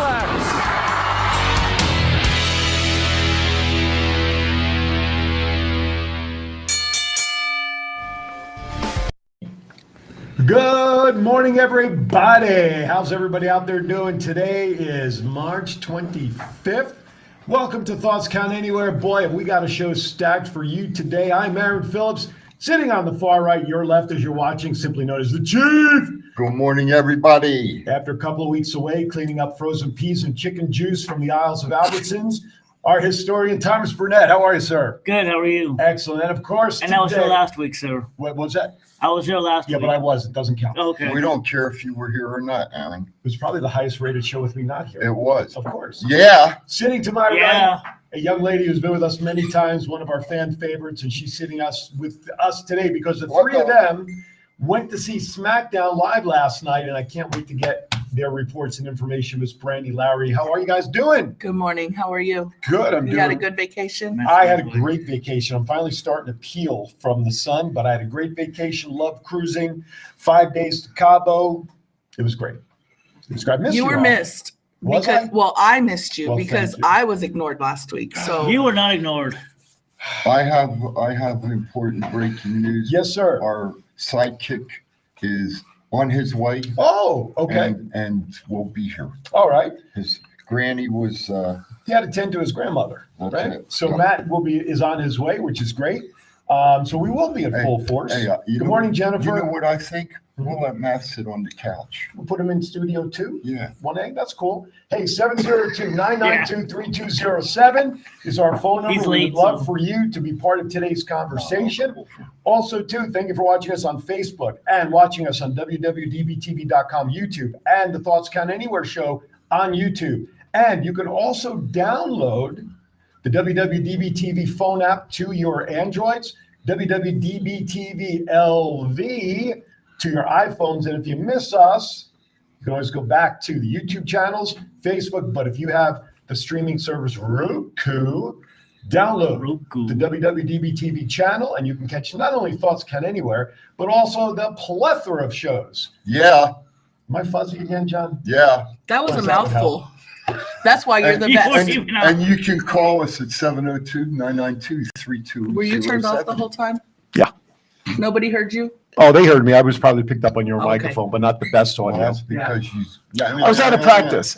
Relax. Good morning, everybody. How's everybody out there doing? Today is March 25th. Welcome to Thoughts Count Anywhere. Boy, have we got a show stacked for you today. I'm Aaron Phillips. Sitting on the far right, your left as you're watching, simply known as the Chief. Good morning, everybody. After a couple of weeks away, cleaning up frozen peas and chicken juice from the aisles of Albertsons, our historian, Thomas Burnett. How are you, sir? Good, how are you? Excellent. And of course, And I was here last week, sir. What was that? I was here last Yeah, week. but I wasn't. Doesn't count. Okay. We don't care if you were here or not, Aaron. It was probably the highest rated show with me not here. It was. Of course. Yeah. Sitting to my Yeah. right, a young lady who's been with us many times, one of our fan favorites, and she's sitting with us today because the three of them went to see SmackDown live last night, and I can't wait to get their reports and information. Miss Brandy Lowry, how are you guys doing? Good morning. How are you? Good. You had a good vacation? I had a great vacation. I'm finally starting to peel from the sun, but I had a great vacation. Loved cruising. 5 days to Cabo. It was great. It was great. I missed You were all. missed. Was I? Well, I missed you Well, because thank you. I was ignored last week. So You were not ignored. I have important breaking news. Yes, sir. Our sidekick is on his way. Oh, okay. And will be here. All right. His granny was He had to tend to his grandmother, That's right? it. So Matt is on his way, which is great. So we will be in full force. Hey, Good morning, Jennifer. You know what I think? We'll let Matt sit on the couch. We'll put him in studio 2. Yeah. 1A, that's cool. Hey, 702-992-3207 is our phone number. He's We late, would love so- for you to be part of today's conversation. Also, too, thank you for watching us on Facebook and watching us on www.dbtv.com, YouTube, and the Thoughts Count Anywhere show on YouTube. And you can also download the WWDB-TV phone app to your Androids, WWDB-TV LV to your iPhones. And if you miss us, you can always go back to the YouTube channels, Facebook. But if you have the streaming service Roku, download Roku. the WWDB TV channel, and you can catch not only Thoughts Count Anywhere, but also the plethora of shows. Yeah. Am I fuzzy again, John? Yeah. that was a Does that mouthful. That's why you're the You best. were- Even And you can call us at 702-992-3207. Were you turned off the whole time? Yeah. Nobody heard you? Oh, they heard me. I was probably picked up on your Okay. microphone, but not the best Well, audio. that's because you. I was out of practice.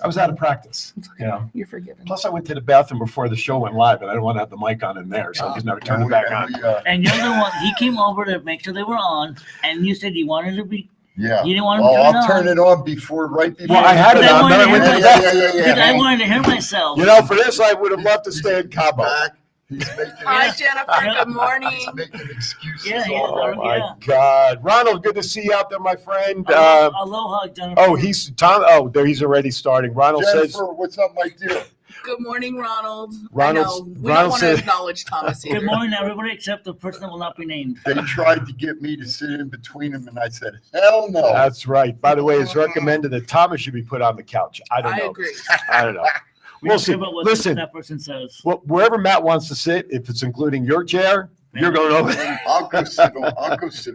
Yeah. You're forgiven. Plus, I went to the bathroom before the show went live, and I didn't want to have the mic on in there, so I just never turned it back on. And you're the one, he came over to make sure they were on, and you said you wanted to be, Yeah. you didn't want to Oh, turn it I'll on. turn it on right before. Well, I had it But I on, wanted then I to went to hear the my- bathroom. Because I wanted to hear myself. You know, for this, I would have loved to stay in Cabo. Back. He's making, Hi, Jennifer. Good morning. he's making excuses. Yeah, yeah. all Oh, right. my Yeah. God. Ronald, good to see you out there, my friend. Aloha, Jennifer. Oh, he's Tom. Oh, there he's already starting. Ronald says, Jennifer, what's up, my dear? Good morning, Ronald. Ronald's- I know. We Ronald don't want to said- acknowledge Thomas here. Good morning, everybody, except the person that will not be named. They tried to get me to sit in between them, and I said, hell no. that's right. By the way, it's recommended that Thomas should be put on the couch. I don't I know. agree. I don't know. We We'll don't see. care about what Listen. that person says. Well, wherever Matt wants to sit, if it's including your chair, you're going over there. I'll go sit on the couch.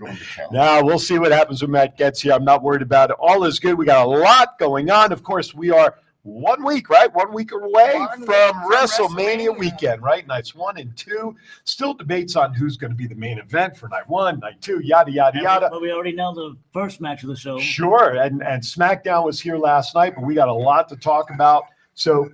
Now, we'll see what happens when Matt gets here. I'm not worried about it. All is good. We got a lot going on. Of course, we are 1 week, right? 1 week away 1 from week from WrestleMania WrestleMania. weekend, right? Nights 1 and 2. Still debates on who's going to be the main event for night 1, night 2, yada, yada, yada. But we already know the first match of the show. Sure. And SmackDown was here last night, but we got a lot to talk about. So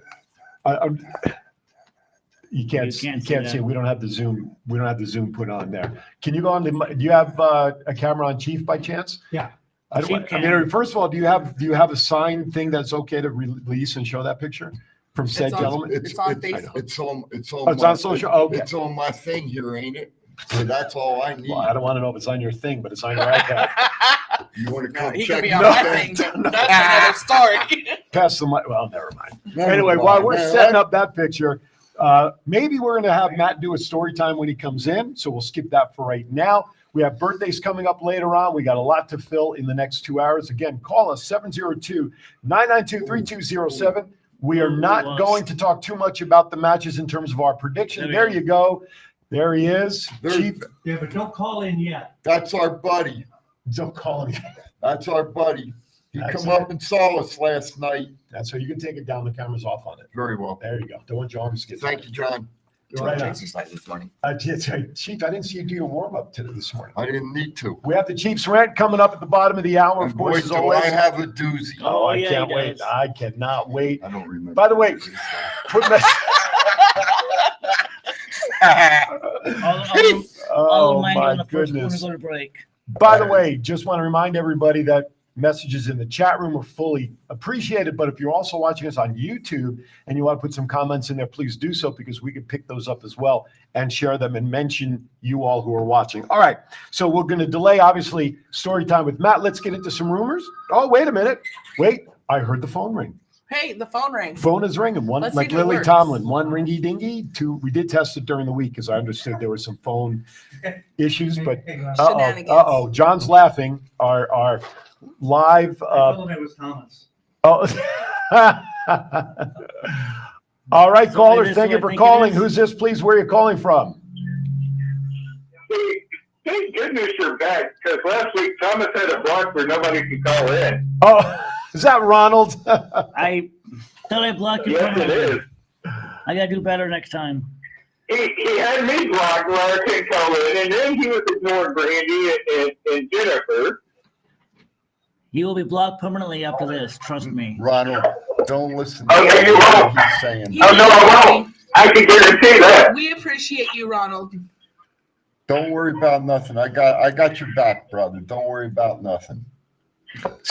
you can't see that. it. We don't have the Zoom. We don't have the Zoom put on there. Can you go on the? Do you have a camera on Chief by chance? Yeah. I Chief mean, first of all, do you have a sign thing that's okay to release and show that picture from said It's on- gentleman? It's on Facebook. It's on. Oh, it's on social. Okay. It's on my thing here, ain't it? So that's all I need. Well, I don't want to know if it's on your thing, but it's on your iPad. You want to No, come he check could be it on No. my thing, but that's another story. Pass the mic. Well, never mind. Never Anyway, mind, while we're man. setting up that picture, maybe we're going to have Matt do a story time when he comes in. So we'll skip that for right now. We have birthdays coming up later on. We got a lot to fill in the next 2 hours. Again, call us 702-992-3207. We are not going to talk too much about the matches in terms of our prediction. There you go. There he is. Chief, Yeah, but don't call in yet. That's our buddy. don't call him. That's our buddy. He That's come it. up and saw us last night. And so you can take it down. The camera's off on it. Very well. There you go. Don't want your arms to get Thank you, John. Too Right much on. exercise this morning. Chief, I didn't see you do your warm-up this morning. I didn't need to. We have the Chiefs rant coming up at the bottom of the hour, of And course, boy, as do always. I have a doozy. Oh, I yeah, can't he wait. does. I cannot wait. I don't remember. By the way, put that. All Oh, of mine my on the first one goodness. to go to break. By the way, just want to remind everybody that messages in the chat room are fully appreciated. But if you're also watching us on YouTube and you want to put some comments in there, please do so, because we can pick those up as well and share them and mention you all who are watching. All right. So we're going to delay, obviously, story time with Matt. Let's get into some rumors. Oh, wait a minute. Wait, I heard the phone ring. Hey, the phone rang. Phone is ringing. One, Let's see like if it Lily works. Tomlin, one ringy dingy, two. We did test it during the week, as I understood there were some phone issues, but Shenanigans. uh-oh. John's laughing. Our live, I told him it was Thomas. oh. All right, So caller, it is thank who you I for think it calling. is. Who's this, please? Where are you calling from? Thank goodness you're back, because last week Thomas had a block where nobody could call in. Oh, is that Ronald? I thought I blocked you. Yes, it is. I gotta do better next time. He had me blocked where I couldn't call in, and then he was ignoring Brandy and Jennifer. You will be blocked permanently after this. Trust me. Ronald, don't listen Oh, no, you what won't. he's saying. You- Oh, no, I won't. I can guarantee that. We appreciate you, Ronald. Don't worry about nothing. I got your back, brother. Don't worry about nothing.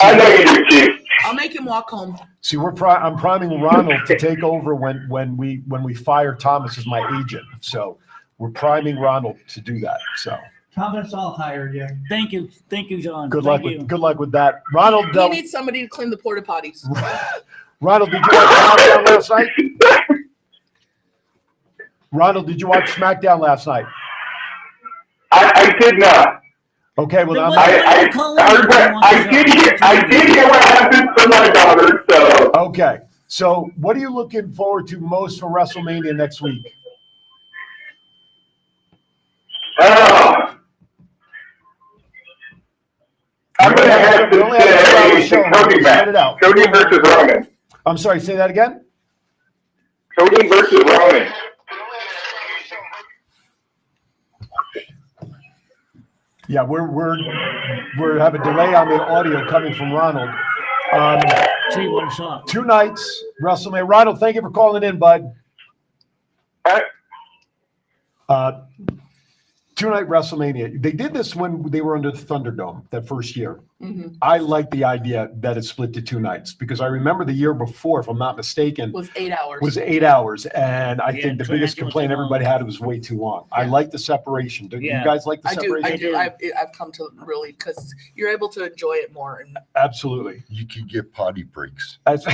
I know you do, Chief. I'll make him walk home. See, I'm priming Ronald to take over when we fire Thomas as my agent. So we're priming Ronald to do that. So Thomas, I'll hire you. Thank you, John. good Thank luck you. with that. Ronald, He needs somebody to clean the porta potties. Ronald, did you watch SmackDown last night? Ronald, did you watch SmackDown last night? I did not. Okay, well, Then I'm, what- I did hear what happened to my daughter, so. okay. So what are you looking forward to most for WrestleMania next week? I'm going to have We to only have a 2-hour say show. the Cody Get it match. out. Cody versus Roman. I'm sorry, say that again? Cody versus Roman. Yeah, we're have a delay on the audio coming from Ronald. Gee, what a shock. 2 nights, WrestleMania. Ronald, thank you for calling in, bud. All right. 2-night WrestleMania. They did this when they were under the Thunderdome that first year. Mhm. I like the idea that it's split to 2 nights, because I remember the year before, if I'm not mistaken, Was 8 hours. was 8 hours, and I Yeah, think the Trent, biggest it was complaint too long. everybody had was way too long. I Yeah. like the separation. Do Yeah. you guys like the I do. separation? I've come to really, because you're able to enjoy it more. And Absolutely. You can get potty breaks. That's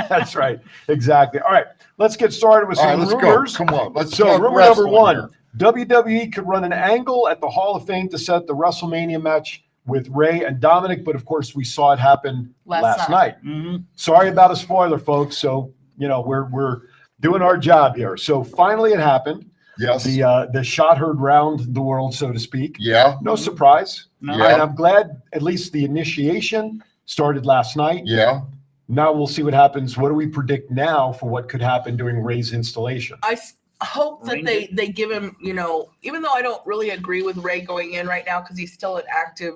that's right. Exactly. All right, let's get started with All right, some let's rumors. go. Come on. Let's So talk rumor number wrestling 1, here. WWE could run an angle at the Hall of Fame to set the WrestleMania match with Ray and Dominic, but of course we saw it happen last night. hmm Sorry about a spoiler, folks. So, we're doing our job here. So finally it happened. Yes. The shot heard round the world, so to speak. Yeah. No surprise. No. And I'm glad at least the initiation started last night. Yeah. Now we'll see what happens. What do we predict now for what could happen during Ray's installation? hope that Ranger. they give him, even though I don't really agree with Ray going in right now because he's still an active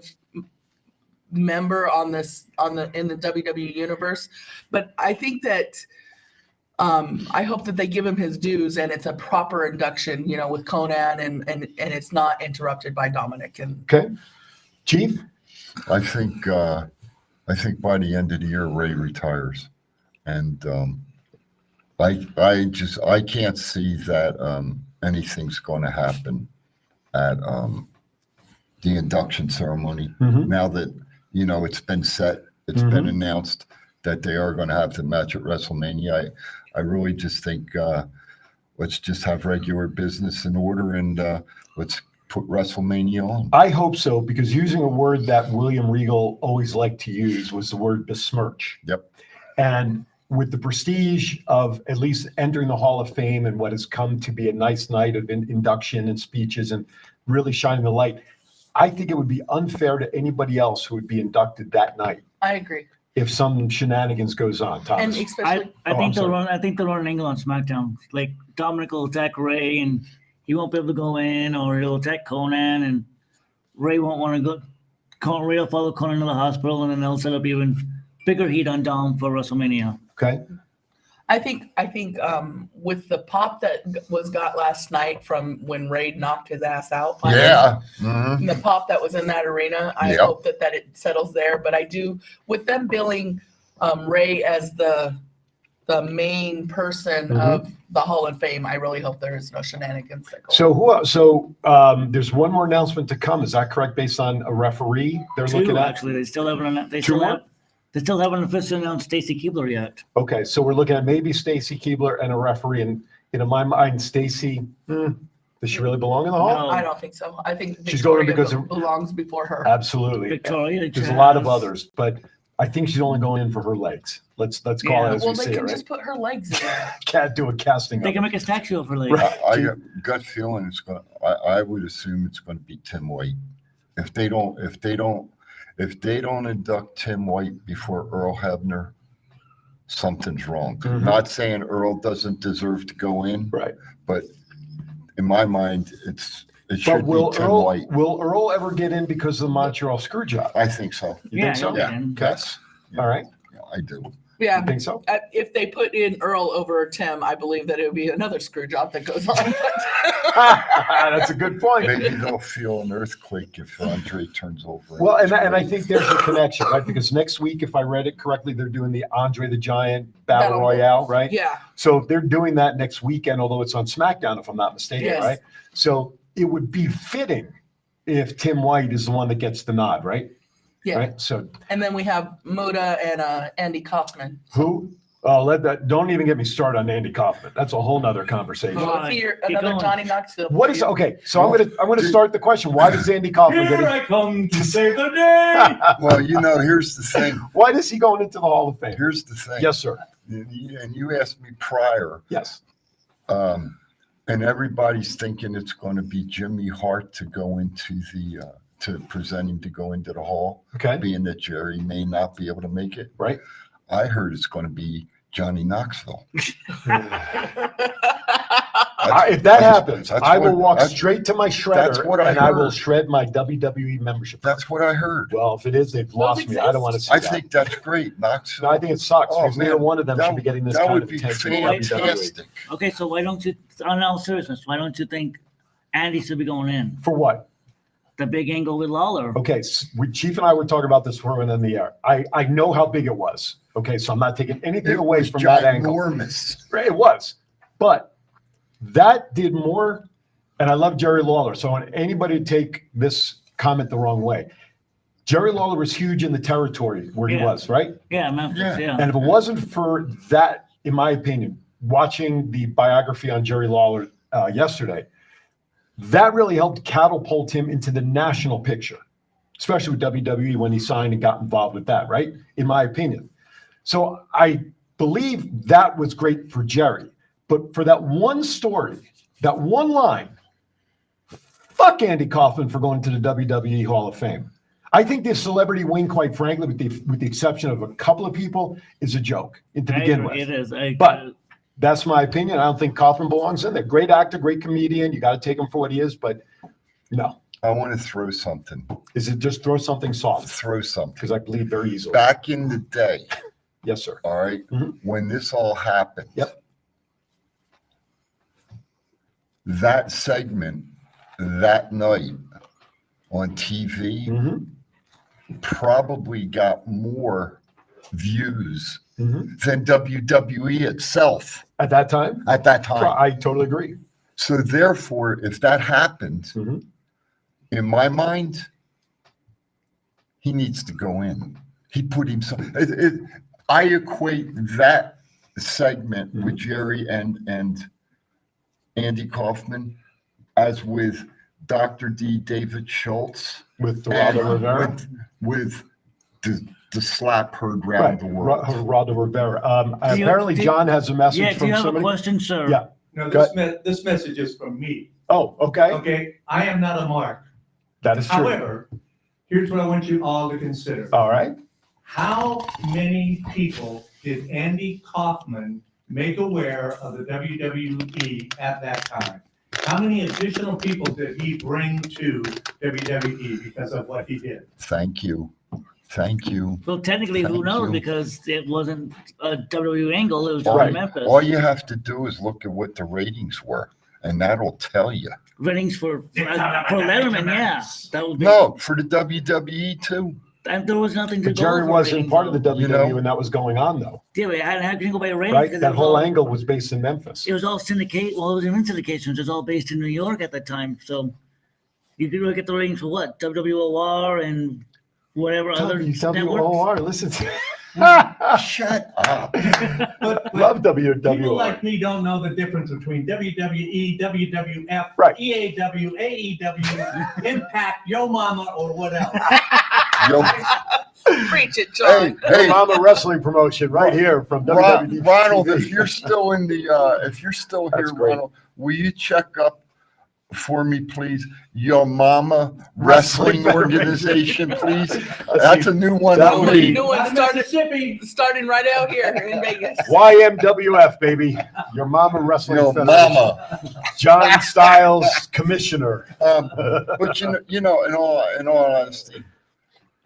member in the WWE universe, but I think that I hope that they give him his dues and it's a proper induction, with Conan and it's not interrupted by Dominic. And Okay. Chief? I think by the end of the year, Ray retires. And I can't see that anything's going to happen at the induction ceremony. Mhm. Now that, it's been set, it's been announced that they are going to have the match at WrestleMania. I really just think let's just have regular business in order and let's put WrestleMania on. I hope so, because using a word that William Regal always liked to use was the word besmirch. Yep. And with the prestige of at least entering the Hall of Fame and what has come to be a nice night of induction and speeches and really shining the light, I think it would be unfair to anybody else who would be inducted that night. I agree. if some shenanigans goes on, And Thomas. especially, I Oh, I'm think they'll sorry. run. I think they'll run an angle on SmackDown. Like Dominic will attack Ray, and he won't be able to go in, or he'll attack Conan, and Ray won't want to go. Ray will follow Conan to the hospital, and then they'll set up even bigger heat on Dom for WrestleMania. Okay. I think with the pop that was got last night from when Ray knocked his ass out. finally, Yeah. Mhm. and the pop that was in that arena, I Yep. hope that it settles there. But I do, with them billing Ray as the main person Mhm. of the Hall of Fame, I really hope there is no shenanigans that go on. So who else? So there's one more announcement to come. Is that correct? Based on a referee they're looking Two, at? actually, they still haven't. They still haven't officially announced Stacy Keibler yet. Okay, so we're looking at maybe Stacy Keibler and a referee. And in my mind, Stacy, does she really belong in the hall? No. I don't think so. I think She's going Victoria because of- belongs before her. Absolutely. Victoria. There's a lot of Chaz. others, but I think she's only going in for her legs. Let's call Yeah. it as Well, we they see it, can right? just put her legs in there. Can't do a casting. They of can it. make a statue of her later. Right. I got gut feeling it's going. I would assume it's going to be Tim White. If they don't induct Tim White before Earl Hebner, something's wrong. Mhm. Not saying Earl doesn't deserve to go in, Right. but in my mind, it But should be Tim White. will Earl ever get in because of the Montreal screw job? I think so. You Yeah, think so? yeah. Yes. All right. Yeah, I do. Yeah. You think so? If they put in Earl over Tim, I believe that it would be another screw job that goes on. That's a good point. Maybe they'll feel an earthquake if Andre turns over. Well, and I think there's a connection, right? Because next week, if I read it correctly, they're doing the Andre the Giant Battle Battle Royale, right? Yeah. So they're doing that next weekend, although it's on SmackDown, if I'm not mistaken, Yes. right? So it would be fitting if Tim White is the one that gets the nod, right? Yeah. Right. So And then we have Muda and Andy Kaufman. who? Don't even get me started on Andy Kaufman. That's a whole nother conversation. Oh, So is he keep another going. Johnny Knoxville? What is okay? So I'm gonna start the question. Why does Andy Kaufman Here get? I come to save the day. Well, here's the thing. Why is he going into the Hall of Fame? Here's the thing. Yes, sir. And you asked me prior, Yes. and everybody's thinking it's going to be Jimmy Hart to go into to present him to go into the hall, Okay. being that Jerry may not be able to make it. Right. I heard it's going to be Johnny Knoxville. If that happens, that's I will what- walk that's- straight to my that's shredder what I and I will heard. shred my WWE membership. That's what I heard. Well, if it is, they've lost me. I don't want to see I that. think that's great. Knoxville. No, I think it sucks Oh, because neither man, one of them that- should be getting this that kind would of be attention. in WWE. fantastic. Okay, so why don't you, on all seriousness, why don't you think Andy should be going in? For what? The big angle with Lawler. Okay, Chief and I were talking about this before we went in the air. I know how big it was. Okay, so I'm not taking anything It away was from that angle. ginormous. Right, it was. But that did more, and I love Jerry Lawler. So I want anybody to take this comment the wrong way. Jerry Lawler was huge in the territory where he Yeah. was, right? Yeah, Memphis. Yeah. Yeah. And if it wasn't for that, in my opinion, watching the biography on Jerry Lawler yesterday, that really helped catapult him into the national picture, especially with WWE when he signed and got involved with that, right? In my opinion. So I believe that was great for Jerry. But for that one story, that one line, fuck Andy Kaufman for going to the WWE Hall of Fame. I think the celebrity wing, quite frankly, with the exception of a couple of people, is a joke to begin with. It is. But that's my opinion. I don't think Kaufman belongs in there. Great actor, great comedian. You got to take him for what he is, but no. I want to throw something. Is it just throw something soft? Throw something. Because I bleed very easily. Back in the day, Yes, sir. all right, Mhm. when this all happened, Yep. that segment that night on TV Mhm. probably got more views Mhm. than WWE itself At that time, at that time. I totally agree. So therefore, if that happened, Mhm. in my mind, he needs to go in. He put himself. I equate that segment with Jerry and Andy Kaufman as with Dr. D. David Schultz With and Geraldo Rivera. with the slap heard round the world. Geraldo Rivera. Do you- Apparently, do- John has a message Yeah, do from you have a somebody. question, sir? Yeah. No, Go this message is from me. Oh, okay. Okay, I am not a mark. That is true. However, here's what I want you all to consider. All right. How many people did Andy Kaufman make aware of the WWE at that time? How many additional people did he bring to WWE because of what he did? Thank you. Thank you. Well, technically, who Thank knows? you. Because it wasn't a WWE angle; it was just Right. Memphis. All you have to do is look at what the ratings were, and that'll tell you. Ratings for Letterman, yeah, that would be. No, for the WWE too. And there was nothing to But go Jerry for wasn't ratings, part of the though. WWE You know? when that was going on, though, Yeah, but how can you go by ratings? right? 'Cause it That was whole all- angle was based in Memphis. It was all syndicate. Well, it was in syndications. It was all based in New York at that time. So you could look at the ratings for what WWOR and whatever other networks. WWOR, listen to Shut up. But Love people WWOR. like me don't know the difference between WWE, WWF, Right. EAW, AEW, Impact, Yo Mama, or what else. Yo, Preach it, hey, John. hey, Mama Wrestling Promotion right here from WWE. Ronald, if you're still in the, if you're still here, That's great. Ronald, will you check up for me, please? Yo Mama Wrestling Organization, please. That's a new one That on would me. be- New one Not started, Mississippi. starting right out here in Vegas. YMWF, baby. Your Mama Wrestling Yo Federation. Mama. John Styles, Commissioner. But you know, in all honesty,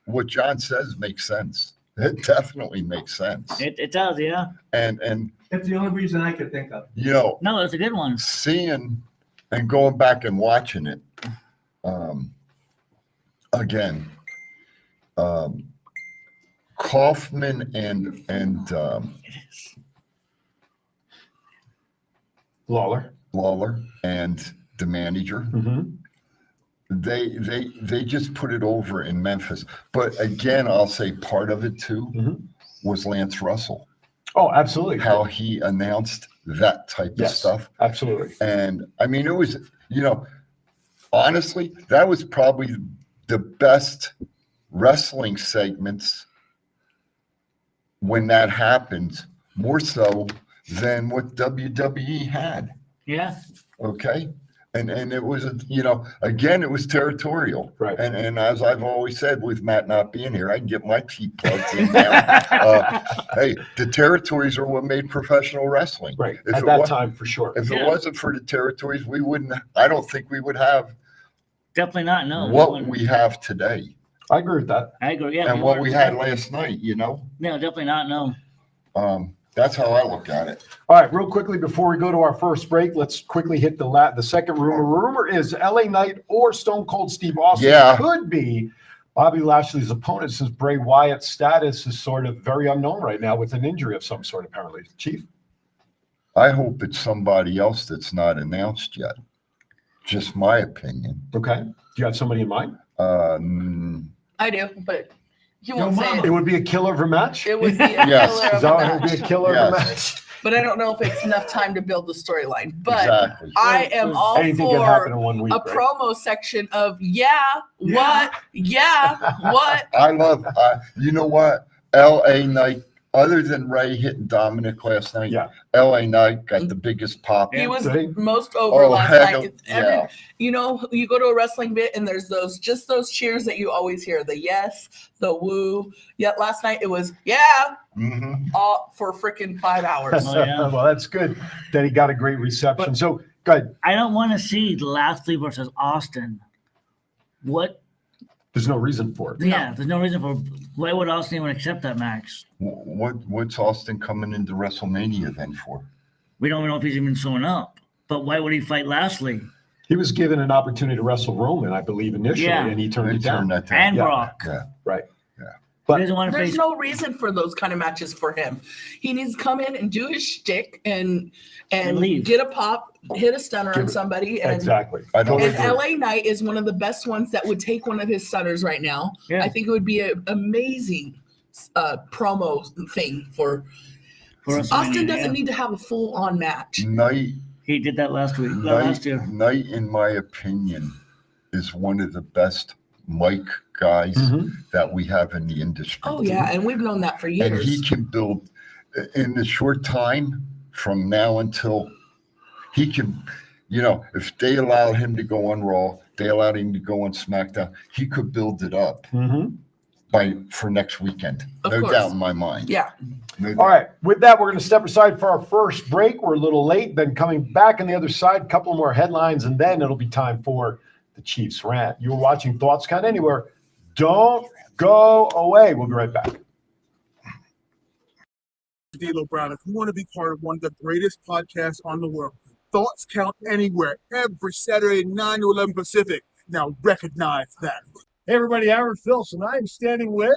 what John says makes sense. It definitely makes sense. It does, yeah. And That's the only reason I could think of. you know, No, it's a good one. seeing and going back and watching it again, Kaufman and Lawler. Lawler and the manager, Mm-hmm. they just put it over in Memphis. But again, I'll say part of it too Mhm. was Lance Russell, Oh, absolutely. how he announced that type of Yes. stuff. Absolutely. And I mean, it was, you know, honestly, that was probably the best wrestling segments when that happened, more so than what WWE had. Yeah. Okay. And it was, you know, again, it was territorial. Right. And as I've always said, with Matt not being here, I can get my teeth plugged in now. Hey, the territories are what made professional wrestling. Right. If At it that wa- time, for sure. If Yeah. it wasn't for the territories, I don't think we would have Definitely not. No. what we have today I agree with that. I agree. Yeah. and what we had last night, you know? No, definitely not. No. That's how I look at it. All right, real quickly before we go to our first break, let's quickly hit the second rumor. Rumor is LA Knight or Stone Cold Steve Austin Yeah. could be Bobby Lashley's opponent, since Bray Wyatt's status is sort of very unknown right now with an injury of some sort, apparently. Chief? I hope it's somebody else that's not announced yet. Just my opinion. Okay. Do you have somebody in mind? I do, but you Yo won't say mama. It it. would be a killer of a match? It would be a Yes. killer Is of that a what it would be a match. killer of a Yes. match? But I don't know if it's enough time to build the storyline. But Exactly. I am all Anything can happen for in 1 week, a right? promo section of what, what. I love, you know what? LA Knight, other than Ray hitting Dominic last night, Yeah. LA Knight got the biggest pop. He was Right. most over Oh, last heck, night. yeah. You know, you go to a wrestling bit and there's those cheers that you always hear, the yes, the woo. Yet last night it was Mhm. all for freaking 5 hours. Oh, yeah. Well, that's good that he got a great reception. But- So, go ahead. I don't want to see Lashley versus Austin. What? There's no reason for it. Yeah. There's no reason for. Why would Austin even accept that match? What's Austin coming into WrestleMania then for? We don't even know if he's even showing up. But why would he fight Lashley He was given an opportunity to wrestle Roman, I believe, initially, Yeah. and he turned They it down. turned that down. and Yeah. Brock? Yeah. Right. Yeah. But- He doesn't want to There's face. no reason for those kind of matches for him. He needs to come in and do his shtick and And leave. get a pop, hit a stunner Give on it- somebody. And, Exactly. I don't and agree. LA Knight is one of the best ones that would take one of his stunners right now. Yeah. I think it would be an amazing promo thing for Austin. Doesn't need to have a full on match. Knight, He did that last week. Last year. Knight, in my opinion, is one of the best mic guys Mhm. that we have in the industry. Oh yeah, and we've known that for And years. he can build in the short time from now until he can, you know, if they allowed him to go on Raw, they allowed him to go on SmackDown, he could build it up. Mhm. for next weekend. Of No course. doubt in my mind. Yeah. No doubt. All right. With that, we're going to step aside for our first break. We're a little late. Then coming back on the other side, a couple more headlines, and then it'll be time for the Chiefs rant. You're watching Thoughts Count Anywhere. Don't go away. We'll be right back. D'Lo Brown. If you want to be part of one of the greatest podcasts on the world, Thoughts Count Anywhere, every Saturday, 9 to 11 Pacific. Now recognize that. Hey, everybody, Aaron Phillips, and I am standing with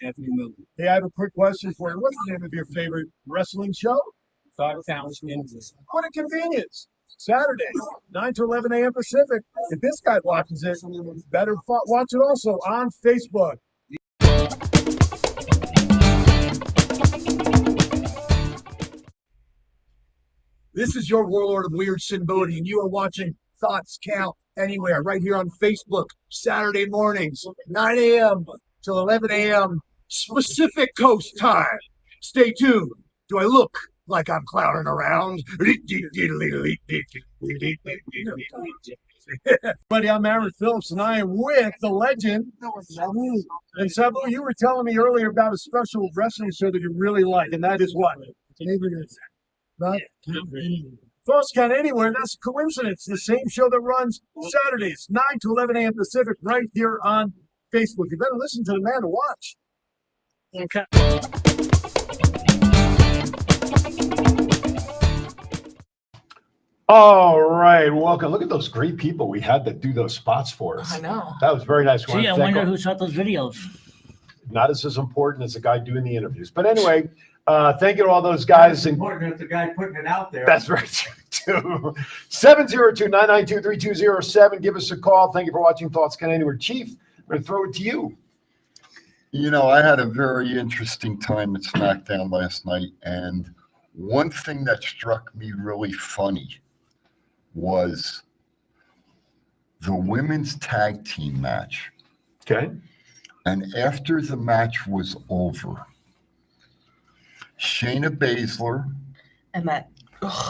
Anthony Miller. Hey, I have a quick question for you. What's the name of your favorite wrestling show? Thoughts Count Anywhere. What a convenience. Saturday, 9 to 11 a.m. Pacific. If this guy watches it, better watch it also on Facebook. This is your warlord of weird Sin Bodhi, and you are watching Thoughts Count Anywhere right here on Facebook, Saturday mornings, 9 a.m. till 11 a.m. Pacific Coast time. Stay tuned. Do I look like I'm clowning around? Buddy, I'm Aaron Phillips, and I am with the legend, Sabu. And Sabu, you were telling me earlier about a special wrestling show that you really like, and that is what? Thoughts Count Anywhere. That's a coincidence. The same show that runs Saturdays, 9 to 11 a.m. Pacific, right here on Facebook. You better listen to the man to watch. Okay. All right. Welcome. Look at those great people we had that do those spots for us. I know. That was very nice. Gee, I wonder who shot those videos. Not as important as the guy doing the interviews. But anyway, thank you to all those guys. And Important as the guy putting it out there. that's right, too. 702-992-3207. Give us a call. Thank you for watching Thoughts Count Anywhere. Chief, I'm going to throw it to you. You know, I had a very interesting time at SmackDown last night, and one thing that struck me really funny was the women's tag team match. Okay. And after the match was over, Shayna Baszler And that.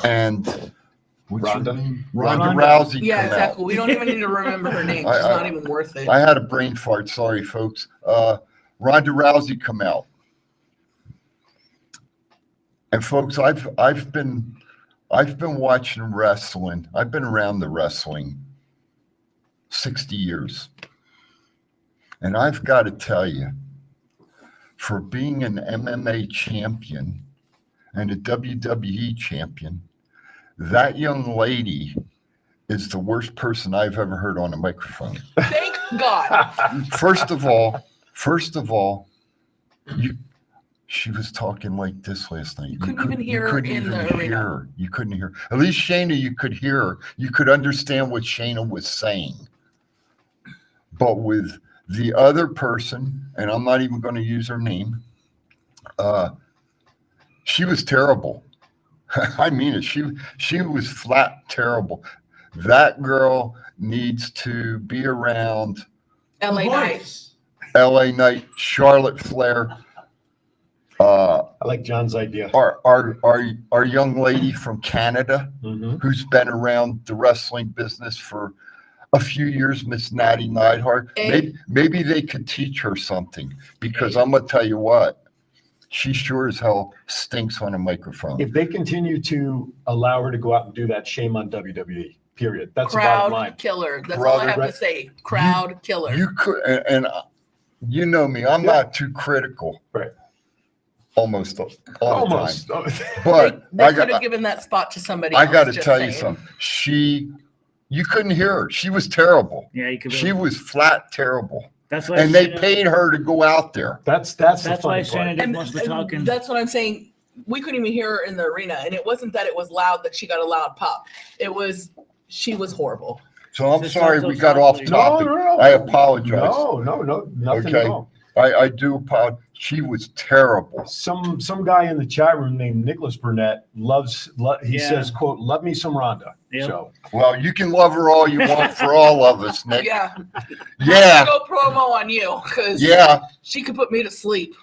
and what's her Ronda. name? Ronda. Ronda Rousey Yeah, come exactly. out. We don't even need to remember her name. She's I- not even worth it. I had a brain fart. Sorry, folks. Ronda Rousey come out. And folks, I've been watching wrestling. I've been around the wrestling 60 years. And I've got to tell you, for being an MMA champion and a WWE champion, that young lady is the worst person I've ever heard on a microphone. Thank God. First of all, she was talking like this last night. You couldn't even hear her couldn't in even the hear arena. her. You couldn't hear. At least Shayna, you could hear her. You could understand what Shayna was saying. But with the other person, and I'm not even going to use her name, she was terrible. I mean it. She was flat terrible. That girl needs to be around LA Knight. LA Knight, Charlotte Flair, I like John's idea. our young lady from Canada Mm-hmm. who's been around the wrestling business for a few years, Miss Natty Neidhart. Maybe they could teach her something, because I'm gonna tell you what, she sure as hell stinks on a microphone. If they continue to allow her to go out and do that, shame on WWE. Period. That's the bottom line. Crowd killer. That's all I have Brother, to say. Crowd killer. You could, and you know me, I'm not too critical. Right. Almost all the Almost. time. they But I could have got, given that spot to somebody I else. got to just tell you saying. something. You couldn't hear her. She was terrible. Yeah, you could. She was flat terrible. That's why. And they Shayna- paid her to go out there. That's the That's funny why part. Shayna didn't want to be And talking. that's what I'm saying. We couldn't even hear her in the arena, and it wasn't that it was loud that she got a loud pop. It was she was horrible. So I'm Just sorry not we so got off softly. topic. No. I apologize. No, nothing Okay. at all. I do apologize. She was terrible. Some guy in the chat room named Nicholas Burnett he Yeah. says, quote, love me some Rhonda. Yep. So Well, you can love her all you want for all of us, Nick. Yeah. Yeah. Go promo on you because Yeah. she could put me to sleep.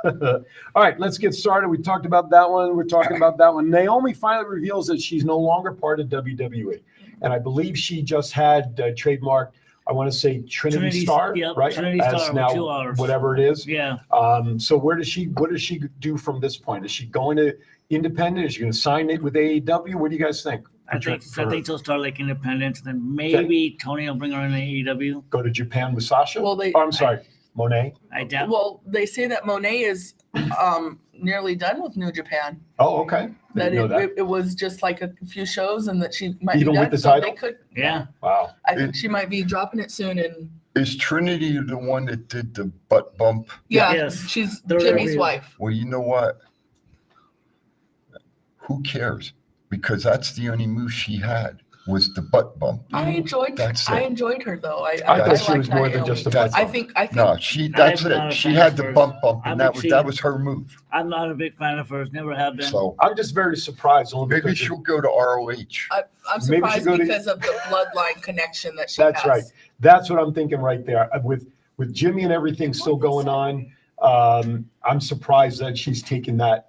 all right, let's get started. We talked about that one. We're talking about that one. Naomi finally reveals that she's no longer part of WWE. And I believe she just had trademarked I want to say Trinity Trinity- Star, yep, right? Trinity As Star with now 2 hours. whatever it is. Yeah. So what does she do from this point? Is she going to independent? Is she going to sign it with AEW? What do you guys think? I think she'll start like independent, then maybe Tony will bring her in AEW. Go to Japan with Sasha? Well, they- Oh, I'm sorry, Monet. I doubt. Well, they say that Monet is nearly done with New Japan. Oh, okay. That Didn't know that. it was just like a few shows, and that she might Even be with done. the So title? they could. Yeah. Wow. I think she might be dropping it soon. And Is Trinity the one that did the butt bump? yeah, Yes. she's They're Jimmy's real. wife. Well, you know what? Who cares? Because that's the only move she had was the butt bump. I enjoyed. That's I it. enjoyed her though. I thought she liked was more than just a Naomi. butt I bump. think. I think. No, that's I'm not it. a She fan had of the hers. bump bump, I'm and a that was her move. I'm not a big fan of hers. Never have been. So I'm just very surprised. Only maybe because she'll go to ROH. I'm Maybe she surprised go to- because of the bloodline connection that she That's has. right. That's what I'm thinking right there. With Jimmy and everything still going on, I'm surprised that she's taken that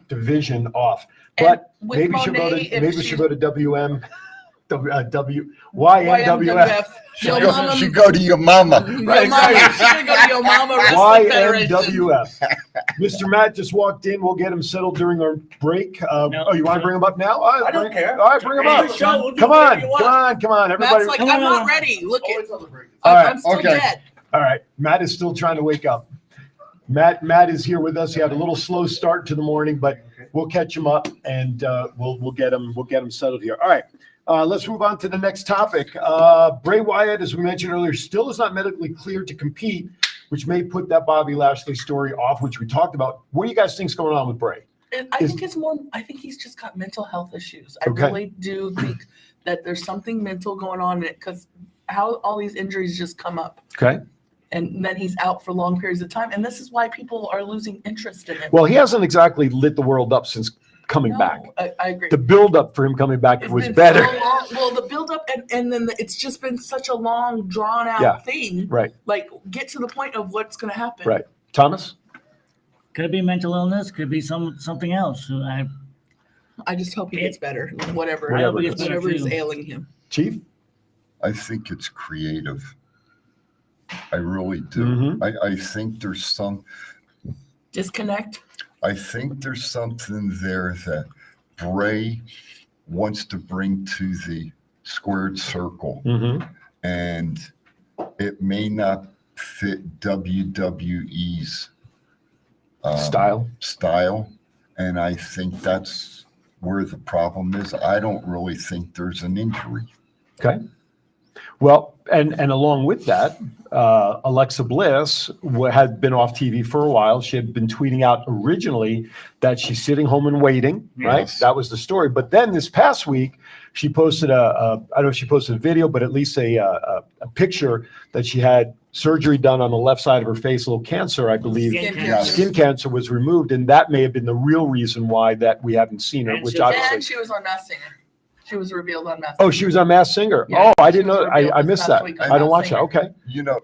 division off. And But with maybe she'll go Monet, to if maybe she- she'll go to YNWF. She Yo go, mama, she go to your mama. Yo Right, mama, exactly. she's gonna go to Yo Mama Wrestling Federation. YNWF. Mr. Matt just walked in. We'll get him settled during our break. Oh, you want to bring him up now? I don't care. All right, bring him up. Hey, show, we'll do Come whatever on, you want. come on, everybody. Matt's like, Come I'm on. not ready. Look at, All right, I'm still okay. dead. All right, Matt is still trying to wake up. Matt is here with us. He had a little slow start to the morning, but we'll catch him up and we'll get him settled here. All right, let's move on to the next topic. Bray Wyatt, as we mentioned earlier, still is not medically cleared to compete, which may put that Bobby Lashley story off, which we talked about. What do you guys think's going on with Bray? And I Is- think it's more. I think he's just got mental health issues. I Okay. really do think that there's something mental going on in it because how all these injuries just come up, Okay. and then he's out for long periods of time, and this is why people are losing interest in him. Well, he hasn't exactly lit the world up since coming No, back. I agree. The build up for him coming back It's was been better. so long. Well, the build up and then it's just been such a long, drawn out Yeah. thing. Right, Like, get to the point of what's going to happen. right. Thomas? Could be mental illness. Could be something else. I just hope he gets better. Whatever Whatever it is. is ailing him. Chief? I think it's creative. I really do. Mhm. I think there's Disconnect. I think there's something there that Bray wants to bring to the squared circle, Mm-hmm. and it may not fit WWE's style, and I think that's where the problem is. I don't really think there's an injury. Okay. Well, and along with that, Alexa Bliss had been off TV for a while. She had been tweeting out originally that she's sitting home and waiting, right? Yes. That was the story. But then this past week, she posted I don't know if she posted a video, but at least a picture that she had surgery done on the left side of her face, a little cancer, I believe. Skin cancer. Yes. Skin cancer was removed, and that may have been the real reason why that we haven't seen her, And which she- obviously. And she was on Masked Singer. She was revealed on Masked Oh, she was on Masked Singer. Yeah, Oh, I she didn't was know. revealed I this missed past that. week on I don't Masked watch that. Singer. Okay. You know,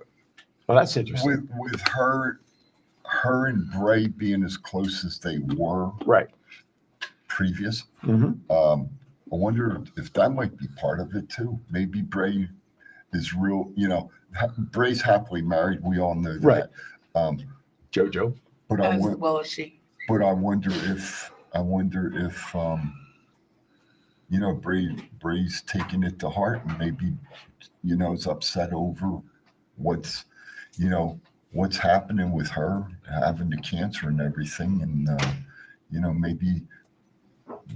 Well, that's interesting. with her and Bray being as close as they were Right. previous, hmm I wonder if that might be part of it too. Maybe Bray is real, Bray's happily married. We all know that. Right. Um, JoJo. but I as won- well as she. but I wonder if Bray's taking it to heart and maybe is upset over what's happening with her having the cancer and everything, and maybe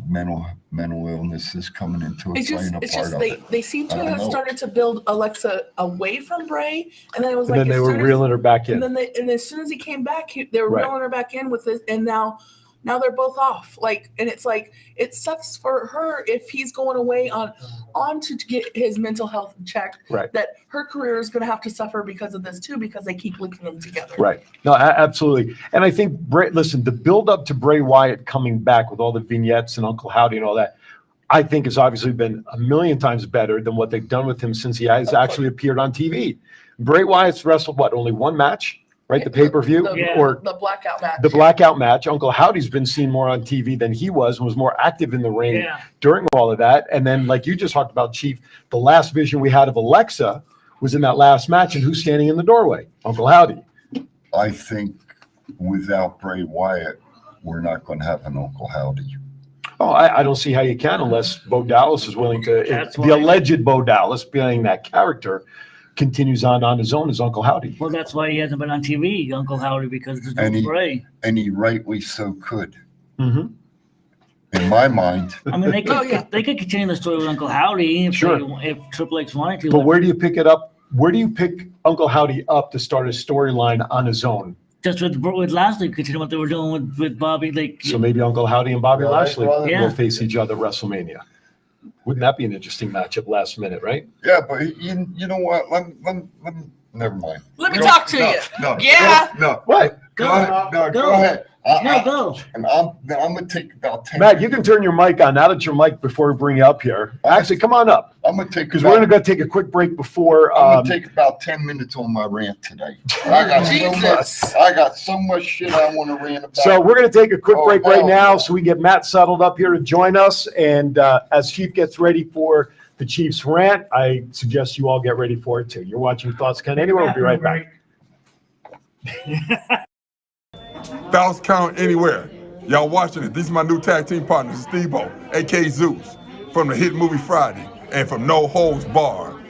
mental illness is coming into it, playing a It's part just of it. they seem to I don't have know. started to build Alexa away from Bray, and then it was And like then they as were soon as- reeling her back in. And then and as soon as he came back, they were Right. reeling her back in with this, and now they're both off. Like, and it's like it sucks for her if he's going away on to get his mental health checked. Right. That her career is going to have to suffer because of this too, because they keep linking them together. Right. No, absolutely. And I think listen, the build up to Bray Wyatt coming back with all the vignettes and Uncle Howdy and all that, I think has obviously been a million times better than what they've done with him since he has actually appeared on TV. Bray Wyatt's wrestled only one match, right? The pay-per-view The, or the blackout match. the blackout match. Uncle Howdy's been seen more on TV than he was and was more active in the ring Yeah. during all of that. And then, like you just talked about, Chief, the last vision we had of Alexa was in that last match, and who's standing in the doorway? Uncle Howdy. I think without Bray Wyatt, we're not going to have an Uncle Howdy. Oh, I don't see how you can unless Bo Dallas is willing to. That's The why- alleged Bo Dallas, being that character, continues on his own as Uncle Howdy. Well, that's why he hasn't been on TV, Uncle Howdy, because there's And no he- Bray. And he rightly so could. Mm-hmm. In my mind, I mean, they could Oh, yeah. they could continue the story with Uncle Howdy if, Sure. if Triple H wanted to. But where do you pick it up? Where do you pick Uncle Howdy up to start a storyline on his own? Just with Lashley, continue what they were doing with Bobby. Like, So maybe Uncle Howdy and Bobby Right, Lashley brother. Yeah. will face each other at WrestleMania. Wouldn't that be an interesting matchup last minute, right? yeah, but you know what? Let me, never mind. Let me No, talk to no, you. No, Yeah. no. What? Go ahead. No, Go. go ahead. no, go. And I'm gonna take about 10. Matt, you can turn your mic on. Now that your mic before we bring you up here. Actually, come on up I'm gonna take because we're going to go take a quick break before. I'm gonna take about 10 minutes on my rant today. I got Jesus. I got so much shit I want to rant about. So we're going to take a quick Oh, break right hell now no. so we get Matt settled up here to join us. And as Chief gets ready for the Chief's rant, I suggest you all get ready for it too. You're watching Thoughts Count Anywhere. We'll be right back. Thoughts Count Anywhere. Y'all watching it. This is my new tag team partner, Steve-O, a.k.a. Zeus, from the hit movie Friday and from No Holds Barred.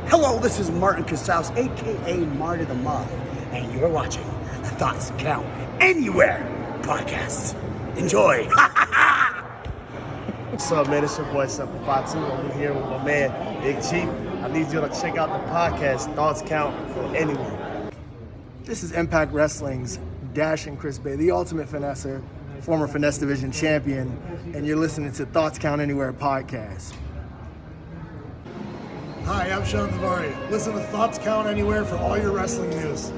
Hello, this is Martin Casals, aka Marty the Moth, and you're watching the Thoughts Count Anywhere podcast. Enjoy. What's up, man? It's your boy, Simple Fatu. I'm here with my man, Big Chief. I need you to check out the podcast, Thoughts Count Anywhere. This is Impact Wrestling's Dashing Chris Bay, the ultimate finesser, former Finesse Division champion, and you're listening to Thoughts Count Anywhere podcast. Hi, I'm Sean Navarre. Listen to Thoughts Count Anywhere for all your wrestling news.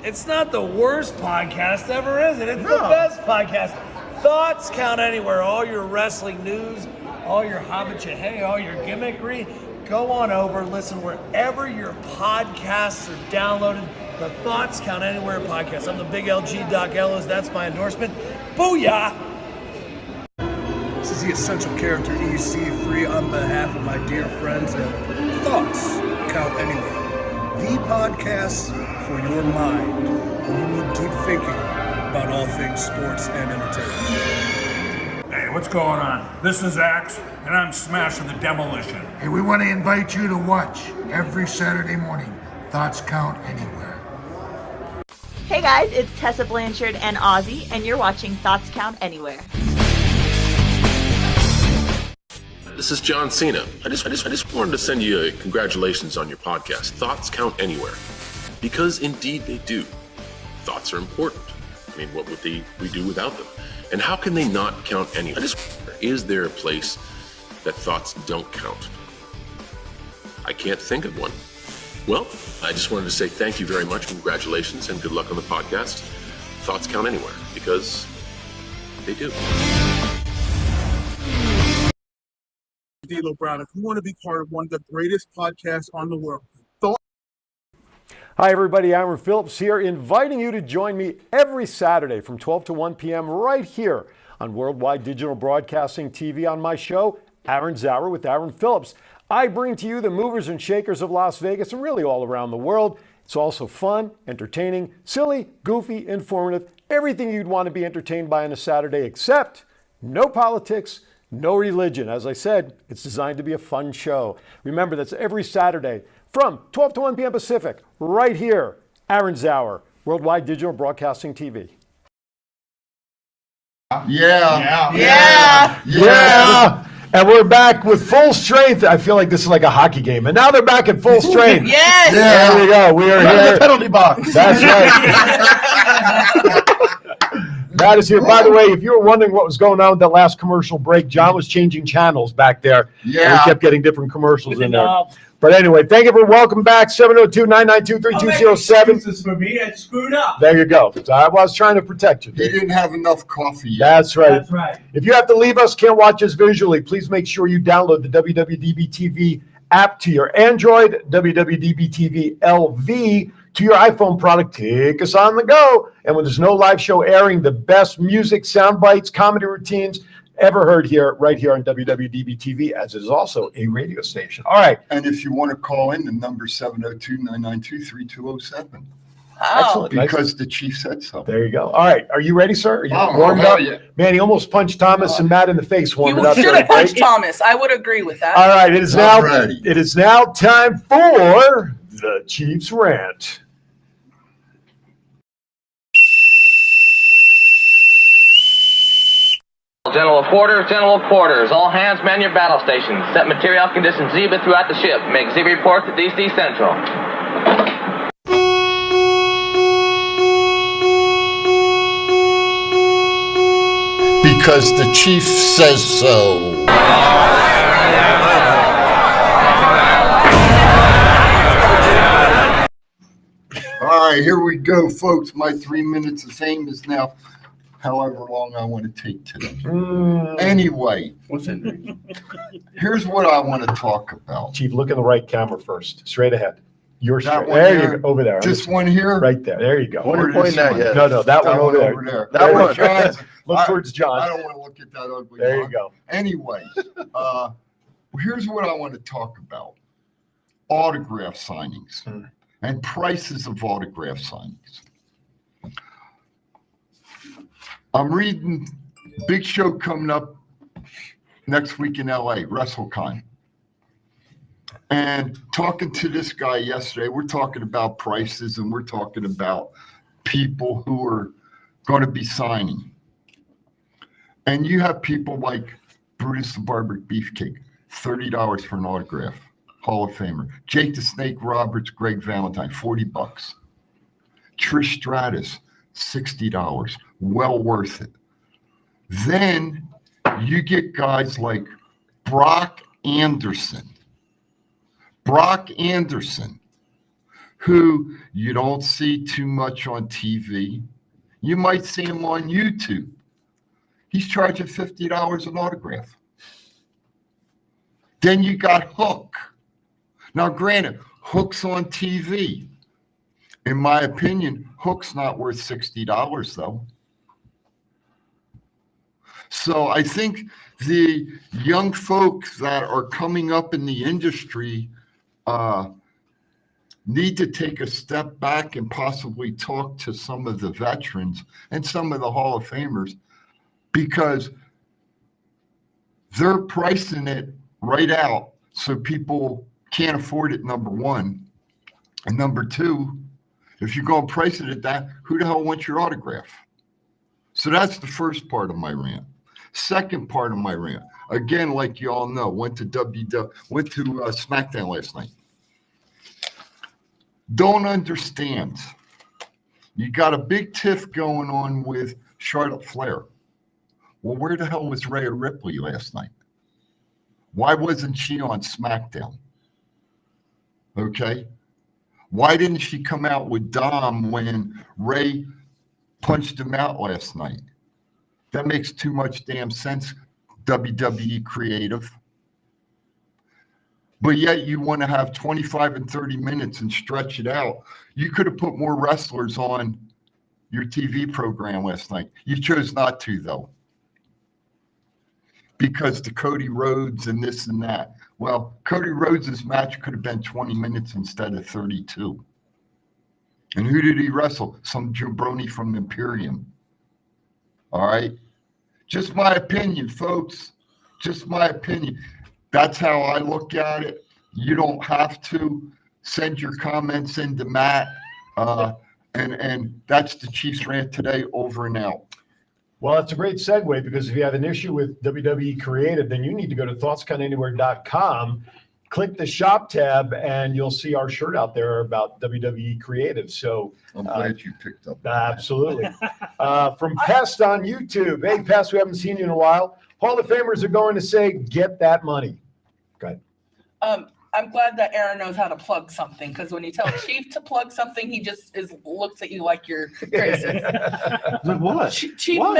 It's not the worst podcast ever, is it? It's the best podcast. Thoughts Count Anywhere. All your wrestling news, all your hobbit all your gimmickry. Go on over, listen wherever your podcasts are downloaded. The Thoughts Count Anywhere podcast. I'm the big LG Doc Ellis. That's my endorsement. Booyah! This is the Essential Character EC3 on behalf of my dear friends and Thoughts Count Anywhere. The podcast for your mind when you need deep thinking about all things sports and entertainment. Hey, what's going on? This is Axe, and I'm smashing the demolition. Hey, we want to invite you to watch every Saturday morning Thoughts Count Anywhere. Hey guys, it's Tessa Blanchard and Ozzy, and you're watching Thoughts Count Anywhere. This is John Cena. I just wanted to send you a congratulations on your podcast, Thoughts Count Anywhere. Because indeed they do. Thoughts are important. I mean, what would we do without them? And how can they not count anywhere? Is there a place that thoughts don't count? I can't think of one. Well, I just wanted to say thank you very much, congratulations, and good luck on the podcast. Thoughts count anywhere, because they do. D'Lo Brown. If you want to be part of one of the greatest podcasts on the world, Hi, everybody. Aaron Phillips here, inviting you to join me every Saturday from 12 to 1 p.m. right here on Worldwide Digital Broadcasting TV on my show, Aaron's Hour with Aaron Phillips. I bring to you the movers and shakers of Las Vegas and really all around the world. It's also fun, entertaining, silly, goofy, informative, everything you'd want to be entertained by on a Saturday, except no politics, no religion. As I said, it's designed to be a fun show. Remember, that's every Saturday from 12 to 1 p.m. Pacific, right here, Aaron's Hour, Worldwide Digital Broadcasting TV. Yeah. And we're back with full strength. I feel like this is like a hockey game. And now they're back at full strength. Yes. Yeah, there we go. We are here. The penalty box. That's right. Matt is here. By the way, if you were wondering what was going on with that last commercial break, John was changing channels back there. Yeah. And we kept getting different commercials in there. knob. But anyway, thank you for welcome back. 702-992-3207. This is for me. I screwed up. There you go. So I was trying to protect you. He didn't have enough coffee yet. That's right. That's right. If you have to leave us, can't watch us visually, please make sure you download the WWDB TV app to your Android, WWDB TV LV to your iPhone product. Take us on the go. And when there's no live show airing, the best music, sound bites, comedy routines, ever heard here, right here on WWDB TV, as it is also a radio station. All right. And if you want to call in, the number 702-992-3207. Excellent. Because the chief said so. There you go. All right. Are you ready, sir? Are you Oh, warmed hell up? yeah. Man, he almost punched Thomas and Matt in the face He warming up. should during have punched break. Thomas. I would agree with that. All right. It is now ready. It is now time for the Chiefs rant. General quarters, all hands man your battle stations. Set material conditions Zebra throughout the ship. Make Zebra report to DC Central. Because the chief says so. All right, here we go, folks. My 3 minutes of fame is now however long I want to take today. Anyway, here's what I want to talk about. Chief, look in the right camera first. Straight ahead. You're That straight. one There here? you go. Over there. This one here? Right there. There you go. What are you pointing at yet? No, that one over there. That There one. you go. Look towards John. I don't want to look at that ugly There you one. go. Anyway, here's what I want to talk about. Autograph signings and prices of autograph signings. I'm reading big show coming up next week in LA, WrestleCon. And talking to this guy yesterday, we're talking about prices and we're talking about people who are going to be signing. And you have people like Brutus the Barber Beefcake, $30 for an autograph, Hall of Famer. Jake the Snake Roberts, Greg Valentine, $40. Trish Stratus, $60. Well worth it. Then you get guys like Brock Anderson. Brock Anderson, who you don't see too much on TV. You might see him on YouTube. He's charging $50 an autograph. Then you got Hook. Now, granted, Hook's on TV. In my opinion, Hook's not worth $60, though. So I think the young folks that are coming up in the industry need to take a step back and possibly talk to some of the veterans and some of the Hall of Famers, because they're pricing it right out so people can't afford it, number one. And number two, if you're going to price it at that, who the hell wants your autograph? So that's the first part of my rant. Second part of my rant, again, like you all know, went to SmackDown last night. Don't understand. You got a big tiff going on with Charlotte Flair. Well, where the hell was Rhea Ripley last night? Why wasn't she on SmackDown? Okay. Why didn't she come out with Dom when Ray punched him out last night? That makes too much damn sense, WWE creative. But yet you want to have 25 and 30 minutes and stretch it out. You could have put more wrestlers on your TV program last night. You chose not to, though, because the Cody Rhodes and this and that. Well, Cody Rhodes' match could have been 20 minutes instead of 32. And who did he wrestle? Some jabroni from Imperium. All right? Just my opinion, folks. Just my opinion. That's how I look at it. You don't have to send your comments into Matt. And that's the Chiefs rant today, over and out. Well, it's a great segue, because if you have an issue with WWE Creative, then you need to go to thoughtscountanywhere.com, click the shop tab, and you'll see our shirt out there about WWE Creative. So I'm glad you picked up. Absolutely. From Pest on YouTube. Hey, Pest, we haven't seen you in a while. Hall of Famers are going to say, get that money. Go ahead. I'm glad that Aaron knows how to plug something, because when you tell Chief to plug something, he just looks at you like you're crazy. Like what? Chief What?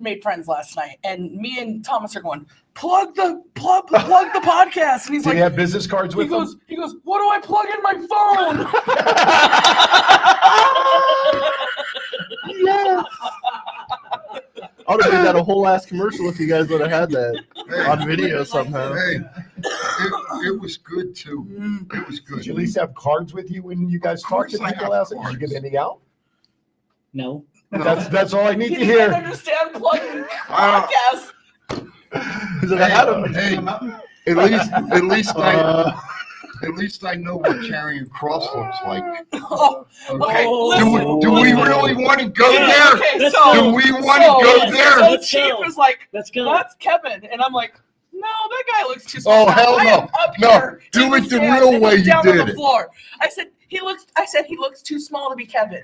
made friends last night, and me and Thomas are going, plug the podcast. And he's Did like, he have business cards with him? he goes, what do I plug in my phone? Yes. would have made that a whole ass commercial if you guys would have had that Hey, on video somehow. Hey, it was good too. It was good. Did you at least have cards with you when you guys talked to course I people have last night? Did you give anything out? No. That's all I need You to can't hear. understand plugging podcast. Hey, at least I know what Charing Cross looks like. Oh, okay, Do we really want to go Yeah, there? okay, so- Do we want to go there? So Chief was like, Let's go. that's Kevin. And I'm like, no, that guy looks too small. Oh, hell I no. am up No, here do in it the stand real and way he's you down on did the it. floor. I said he looks too small to be Kevin.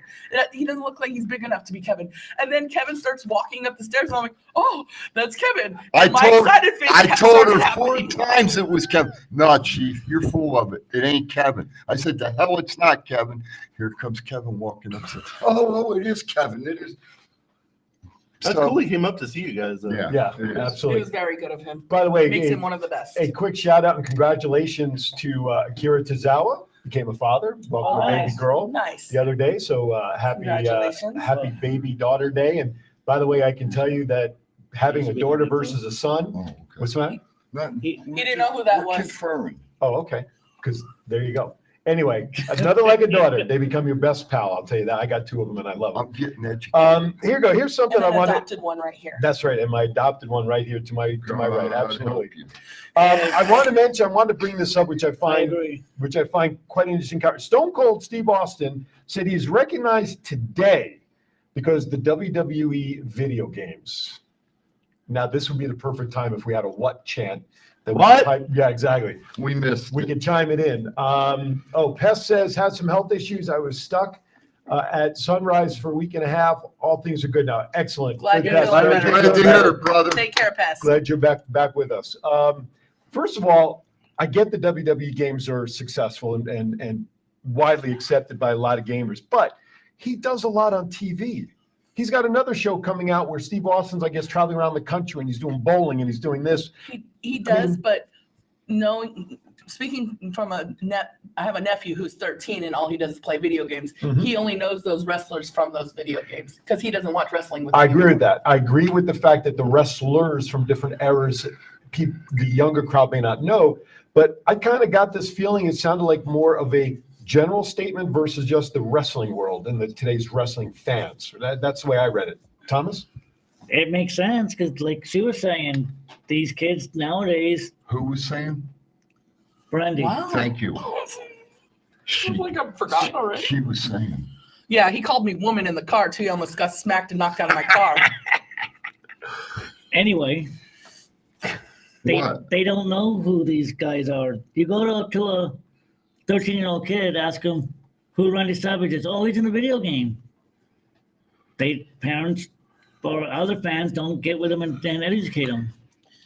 He doesn't look like he's big enough to be Kevin. And then Kevin starts walking up the stairs and I'm like, oh, that's Kevin. I My told excited face her started 4 happening. times it was Kevin. No, Chief, you're full of it. It ain't Kevin. I said, the hell it's not Kevin. Here comes Kevin walking up. Said, oh, it is Kevin. It is. That's So- cool. He came up to see you guys. Though. Yeah, it is. It absolutely. was very good of him. By the way, Makes a- him one of the best. A quick shout out and congratulations to Akira Tozawa. Became a father. Welcome Oh, a baby nice. girl Nice. the other day. So happy happy baby daughter day. And by the way, I can tell you that having a daughter versus a son. Oh, okay. What's that? He didn't know who that We're was. conferring. Oh, okay. Because there you go. Anyway, another like a daughter. They become your best pal. I'll tell you that. I got 2 of them and I love them. I'm getting educated. Here you go. Here's something And I an wanted. adopted one right here. That's right, and my adopted one right here to my right. God Absolutely. help you. I want to mention. I wanted to bring this up, which I I find agree. quite interesting. Stone Cold Steve Austin said he's recognized today because the WWE video games. Now, this would be the perfect time if we had a what chant. That we What? could type- yeah, exactly. We missed. We can chime it in. Pest says, had some health issues. I was stuck at Sunrise for a week and a half. All things are good now. Excellent. Glad Good, you're Pest. feeling Glad better. you're Glad to feeling hear better. it, brother. Take care, Pest. Glad you're back with us. First of all, I get the WWE games are successful and widely accepted by a lot of gamers, but he does a lot on TV. He's got another show coming out where Steve Austin's, I guess, traveling around the country and he's doing bowling and he's doing this. He does, but knowing, speaking from I have a nephew who's 13 and all he does is play video games. Mhm. He only knows those wrestlers from those video games because he doesn't watch wrestling with I them agree with anymore. that. I agree with the fact that the wrestlers from different eras, the younger crowd may not know, but I kind of got this feeling it sounded like more of a general statement versus just the wrestling world and today's wrestling fans. That's the way I read it. Thomas? It makes sense because, like she was saying, these kids nowadays. Who was saying? Brandy. Wow. Thank you. I like I've forgotten already. She was saying. Yeah, he called me woman in the car too. He almost got smacked and knocked out of my car. Anyway, What? they don't know who these guys are. You go to a 13-year-old kid, ask him who Randy Savage is. Oh, he's in a video game. Parents or other fans don't get with them and educate them.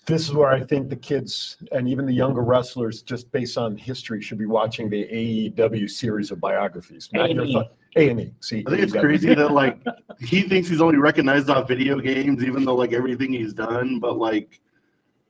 This is where I think the kids and even the younger wrestlers, just based on history, should be watching the AEW series of biographies. Not your A&E. thought- A&E. See, I think it's AEW. crazy that like he thinks he's only recognized on video games, even though like everything he's done. But like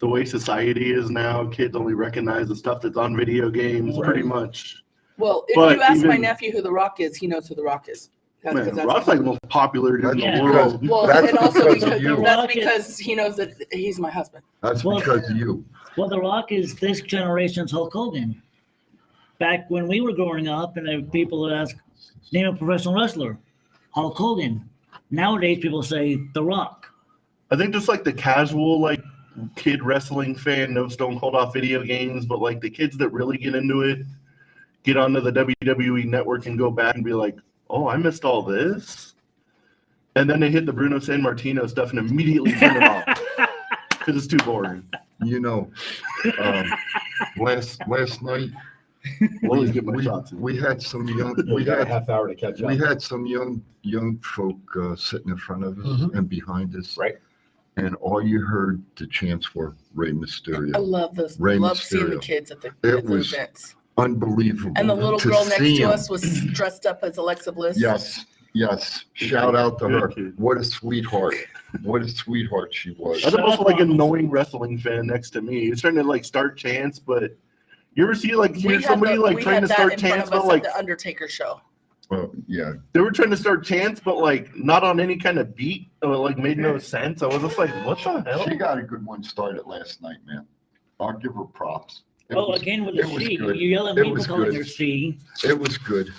the way society is now, kids only recognize the stuff that's on video games, pretty much. Well, if But you ask my even- nephew who The Rock is, he knows who The Rock is. That's Man, 'cause that's Rock's like the most popular dude in Yeah. the world. well, That's and also because of because you. that's because he knows that he's my husband. That's Well- because of you. Well, The Rock is this generation's Hulk Hogan. Back when we were growing up, and then people would ask, name a professional wrestler, Hulk Hogan. Nowadays, people say The Rock. I think just like the casual like kid wrestling fan knows Stone Cold off video games, but like the kids that really get into it, get onto the WWE network and go back and be like, oh, I missed all this. And then they hit the Bruno San Martino stuff and immediately turn it off because it's too boring. You know, last night Always get my shots in. we had some young We we got a had half hour to catch up. we had some young folk sitting in front of us Mhm. and behind us. Right. And all you heard the chants were Rey Mysterio. I love those. Rey Love seeing the Mysterio. kids at the It was events. Unbelievable. And the little to girl next see to him. us was dressed up as Alexa Bliss. Yes. Shout out to her. Good kid. What a sweetheart. What a sweetheart she was. That's also like an annoying wrestling fan next to me. He's trying to like start chants, but you ever see like We hear had somebody the- like we trying had to that start in front chants of us about like at the Undertaker show. Well, yeah. They were trying to start chants, but like not on any kind of beat. It like made no sense. I was just like, what the hell? She got a good one started last night, man. I'll give her props. It Oh, was- again with it the was C. good. You yell at It people was calling good. her C. It was good.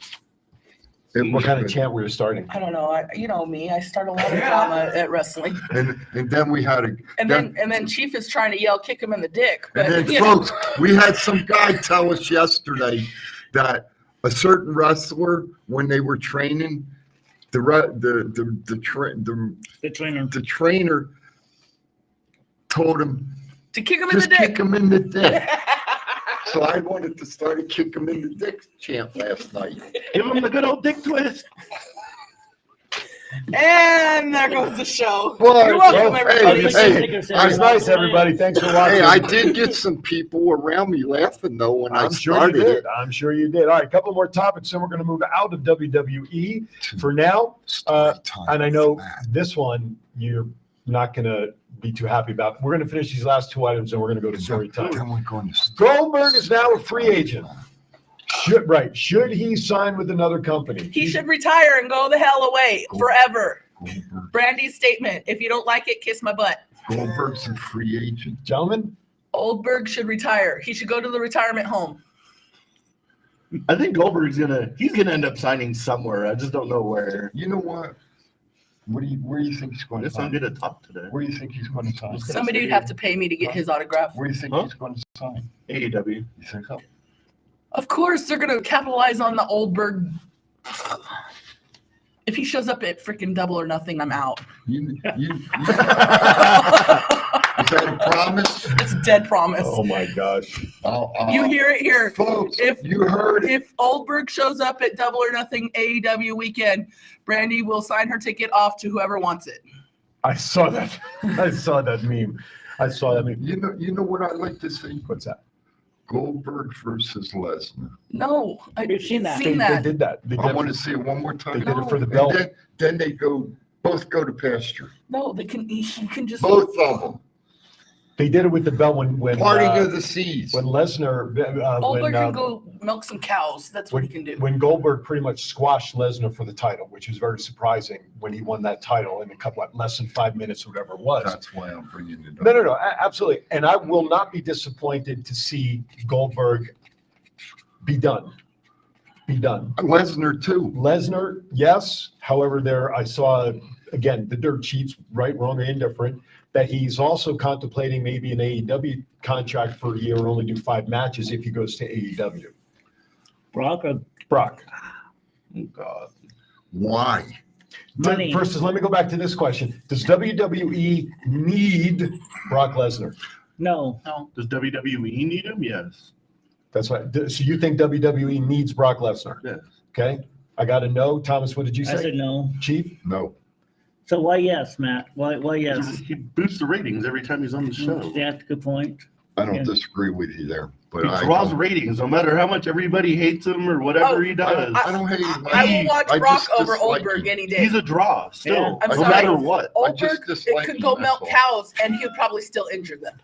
What kind of chant were you starting? I don't know. You know me. I start a lot of drama at wrestling. And then we had a And then Chief is trying to yell, kick him in the dick. But, and then you know. folks, we had some guy tell us yesterday that a certain wrestler, when they were training, the trainer told him To kick him in the just dick. kick him in the dick. So I wanted to start a kick him in the dick chant last night. Give him the good old dick twist. And there goes the show. Well, You're welcome, well, everybody. It's nice, everybody. Thanks for watching. Hey, I did get some people around me laughing though when I I'm sure you started did. it. I'm sure you did. All right, a couple more topics, and we're going to move out of WWE for now. And I know this one you're not going to be too happy about. We're going to finish these last two items, and we're going to go to story time. Then we're going to Goldberg is now a free agent. Should he sign with another company? He should retire and go the hell away forever. Brandy's statement. If you don't like it, kiss my butt. Goldberg's a free agent. Gentlemen? Oldberg should retire. He should go to the retirement home. I think Goldberg's he's gonna end up signing somewhere. I just don't know where. You know what? Where do you think he's going to Guess I'm sign? gonna talk today. Where do you think he's going to sign? Somebody would have to pay me to get his autograph. Where do you think Huh? he's going to sign? AEW. You think so? Of course, they're going to capitalize on the Oldberg. If he shows up at freaking Double or Nothing, I'm out. Is that a promise? It's a dead promise. Oh my gosh. You hear it here. Folks, If you heard it. If Oldberg shows up at Double or Nothing AEW weekend, Brandy will sign her ticket off to whoever wants it. I saw that. I saw that meme. You know what I'd like to see? What's that? Goldberg versus Lesnar. No, I've seen that. Seen They that. did that. They I did want it to see it one more time. They did it for the And belt. then they both go to pasture. No, they can. He can just. Both of them. They did it with the belt when Parting of the Seas. when Lesnar Oldberg can go milk some cows. That's what he can do. when Goldberg pretty much squashed Lesnar for the title, which was very surprising when he won that title in a couple less than 5 minutes or whatever it was. That's why I'm bringing it up. No, absolutely. And I will not be disappointed to see Goldberg be done. Lesnar too. Lesnar, yes. However, I saw again the dirt sheets, right, wrong, or indifferent, that he's also contemplating maybe an AEW contract for a year or only do 5 matches if he goes to AEW. Brock or Brock. Oh God. Why? Money. First, let me go back to this question. Does WWE need Brock Lesnar? No. Does WWE need him? Yes. That's right. So you think WWE needs Brock Lesnar? Yes. Okay. I got to know. Thomas, what did you I say? said no. Chief? No. So why yes, Matt? Why yes? He boosts the ratings every time he's on the show. Yeah, that's a good point. I don't Yeah. disagree with you there. But He I draws don't- ratings, no matter how much everybody hates him or whatever he does. I don't hate him. I will watch I Brock just over dislike Oldberg him. any day. He's a draw still, Yeah. I'm no sorry. matter what. I just Oldberg, dislike it could him, go that's milk all. cows, and he would probably still injure them.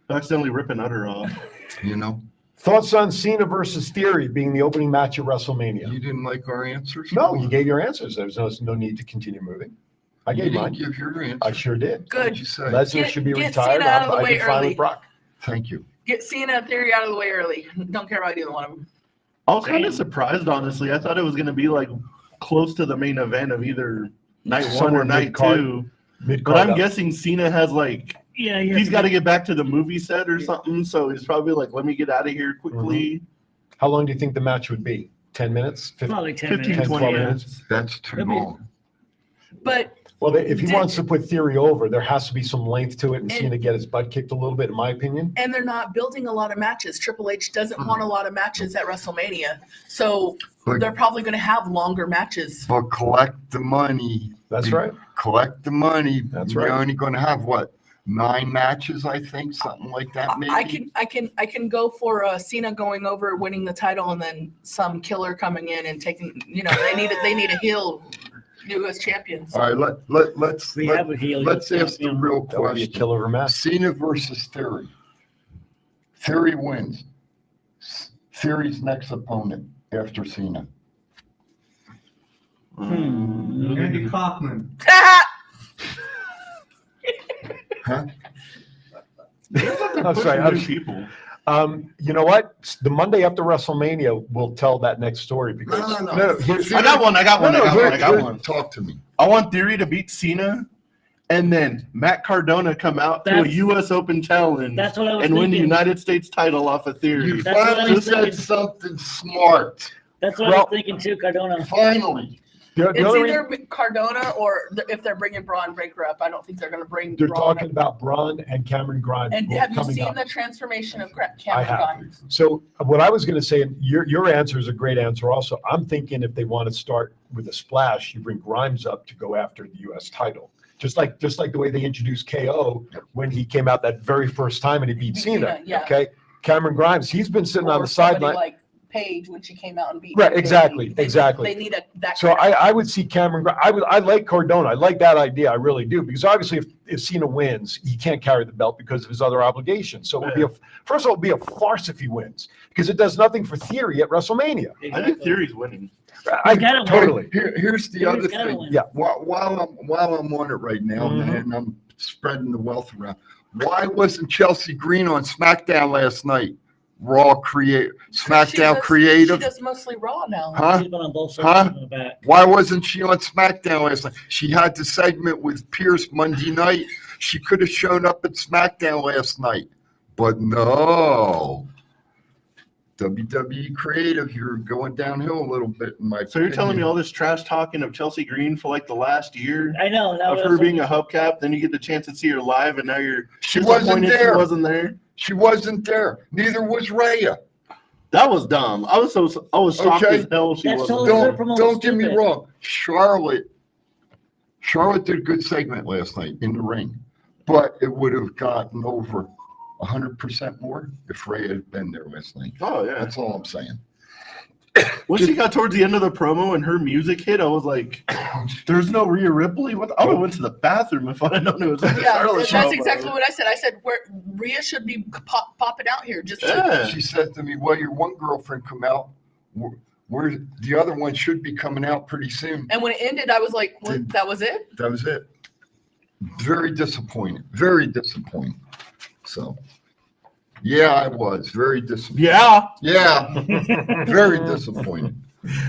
Accidentally ripping udder off. You know? Thoughts on Cena versus Theory being the opening match at WrestleMania? You didn't like our answers? No, you gave your answers. There's no need to continue moving. I You gave didn't mine. give your answer. I sure did. Good. What'd you say? Lesnar Get- should be get retired. Cena out of the I'd way be fine early. with Brock. Thank you. Get Cena Theory out of the way early. Don't care about either one of them. I was kind of surprised, honestly. I thought it was going to be like close to the main event of either night one Somewhere or night mid-card. two. Mid-card But I'm up. guessing Cena has like Yeah, he's got to get back to the movie set or something. So he's probably like, let me get out of here quickly. How long do you think the match would be? 10 minutes? Probably 10 15, minutes. 20 12 minutes. That's too long. But Well, if he Did- wants to put Theory over, there has to be some length to it and And- Cena get his butt kicked a little bit, in my opinion. and they're not building a lot of matches. Triple H doesn't want a lot of matches at WrestleMania, so But- they're probably going to have longer matches. But collect the money. That's right. Collect the money. That's You're right. only going to have what? 9 matches, I think, something like that. Maybe. I can go for Cena going over, winning the title, and then some killer coming in and taking. You know, they need a heel U.S. champion. So. All right, let's We have a heel let's ask the champion. real That would be a question. killer of a match. Cena versus Theory. Theory wins. Theory's next opponent after Cena. Andy Kaufman. I'm sorry. People. You know what? The Monday after WrestleMania, we'll tell that next story because here's- I got one. Talk to me. I want Theory to beat Cena, and then Matt Cardona come out to a That's- U.S. Open challenge That's what I was and win the thinking. United States title off of Theory. You That's what I finally was said thinking. something smart. That's what I was thinking too, Cardona. Finally. the It's only either reason Cardona or if they're bringing Braun Breaker up. I don't think they're going to bring they're Braun talking about Braun and Cameron Grimes. And both have you coming seen up. the transformation of I Cameron have. Grimes? So what I was going to say, and your answer is a great answer also. I'm thinking if they want to start with a splash, you bring Grimes up to go after the U.S. title. Just like the way they introduced KO when he came out that very first time and he beat Cena. Yeah. Okay. Cameron Grimes, he's been sitting on Or the somebody sideline. like Paige when she came out and beat. Right, Bayley. exactly, They exactly. need that. So I would see Cameron. I like Cardona. I like that idea. I really do because obviously if Cena wins, he can't carry the belt because of his other obligations. So it would be first of all, it would be a farce if he wins because it does nothing for Theory at WrestleMania. I think Theory's winning. I totally. Here's the other thing. Yeah. While I'm on it right now, Mhm. and I'm spreading the wealth around. Why wasn't Chelsea Green on SmackDown last night? SmackDown Creative. She does mostly Raw now. Huh? She's been on both sides Huh? of the back. Why wasn't she on SmackDown last night? She had the segment with Pierce Monday night. She could have shown up at SmackDown last night, but no. WWE Creative, you're going downhill a little bit in my So you're telling me opinion. all this trash talking of Chelsea Green for like the last year I know. Now of her being a hubcap, then you get the chance to see her live, and now you're She wasn't disappointed there. She wasn't there. She wasn't there. Neither was Rhea. That was dumb. I was shocked Okay. as hell she That's wasn't. totally- there. Don't get me stupid. wrong. Charlotte did a good segment last night in the ring, but it would have gotten over 100% more if Rhea had been there last night. Oh yeah. That's all I'm saying. Once she got towards the end of the promo and her music hit, I was like, "There's no Rhea Ripley." What? I would have went to the bathroom if I had known it was. Yeah, Charlotte that's show, exactly what I said. I said where Rhea should be popping out here. Just Yeah. She said to me, "Well, your one girlfriend come out. Where the other one should be coming out pretty soon." and when it ended, I was like, what, that was it? That was it. Very disappointed. Very disappointed. So, yeah, I was very disappointed. Yeah. Yeah, very disappointed.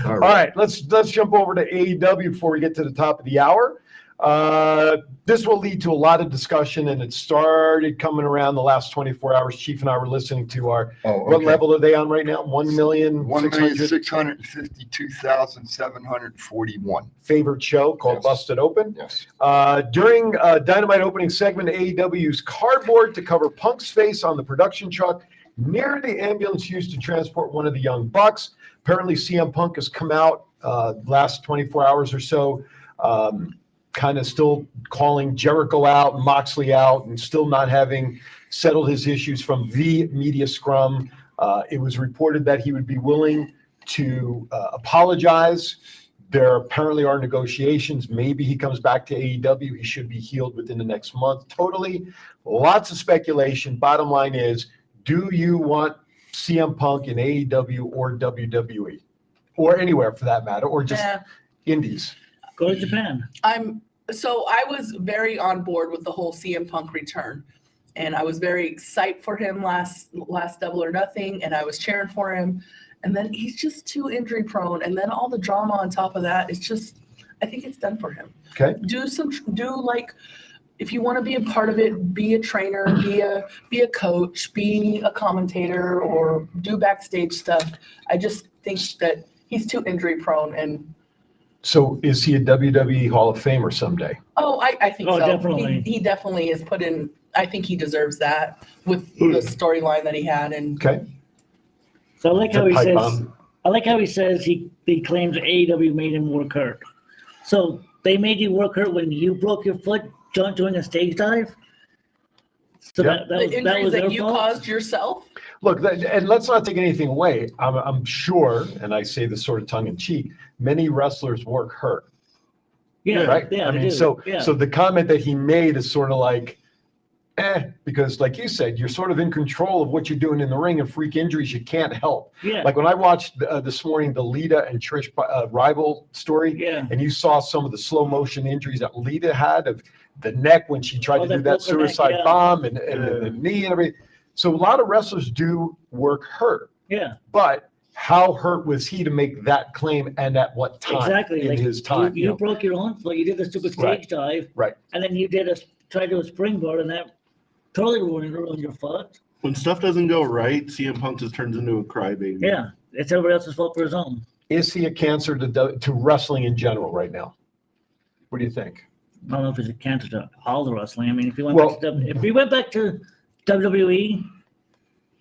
All All right. right, let's jump over to AEW before we get to the top of the hour. This will lead to a lot of discussion, and it started coming around the last 24 hours. Chief and I were listening to our. Oh, What okay. level are they on right now? 1,600,000 1,652,741. favorite show called Yes. Busted Open. Yes. During Dynamite opening segment, AEW used cardboard to cover Punk's face on the production truck near the ambulance used to transport one of the Young Bucks. Apparently, CM Punk has come out last 24 hours or so, kind of still calling Jericho out, Moxley out, and still not having settled his issues from the media scrum. It was reported that he would be willing to apologize. There apparently are negotiations. Maybe he comes back to AEW. He should be healed within the next month. Totally. Lots of speculation. Bottom line is, do you want CM Punk in AEW or WWE? Or anywhere for that matter, or just Yeah. indies? Go to Japan. So I was very on board with the whole CM Punk return, and I was very excited for him last Double or Nothing, and I was cheering for him. And then he's just too injury prone, and then all the drama on top of that. It's just, I think it's done for him. Okay. If you want to be a part of it, be a trainer, be a coach, be a commentator, or do backstage stuff. I just think that he's too injury prone, and So is he a WWE Hall of Famer someday? I think Oh, so. definitely. He definitely is put in. I think he deserves that with the storyline that he had, and Okay. So I like how The he pipe says. bomb. I like how he says he claims AEW made him work hurt. So they made you work hurt when you broke your foot doing a stage dive. So Yeah. the that injuries was that their you fault? caused yourself. Look, and let's not take anything away. I'm sure, and I say this sort of tongue in cheek, many wrestlers work hurt. Yeah, Right? Yeah, I they mean, do. so Yeah. the comment that he made is sort of like, because like you said, you're sort of in control of what you're doing in the ring, and freak injuries you can't help. Yeah. Like when I watched this morning the Lita and Trish rival story, Yeah. and you saw some of the slow motion injuries that Lita had of the neck when she tried to do that broke her neck, suicide yeah. bomb and the knee and everything. So a lot of wrestlers do work hurt, Yeah. but how hurt was he to make that claim, and at what time Exactly. in Like his time? You broke your own foot. You did the stupid stage Right. dive, Right. and then you tried to do a springboard, and that totally ruined your foot. When stuff doesn't go right, CM Punk just turns into a crybaby. Yeah, it's everybody else's fault for his own. Is he a cancer to wrestling in general right now? What do you think? I don't know if it's a cancer to all the wrestling. I mean, if he went back to WWE,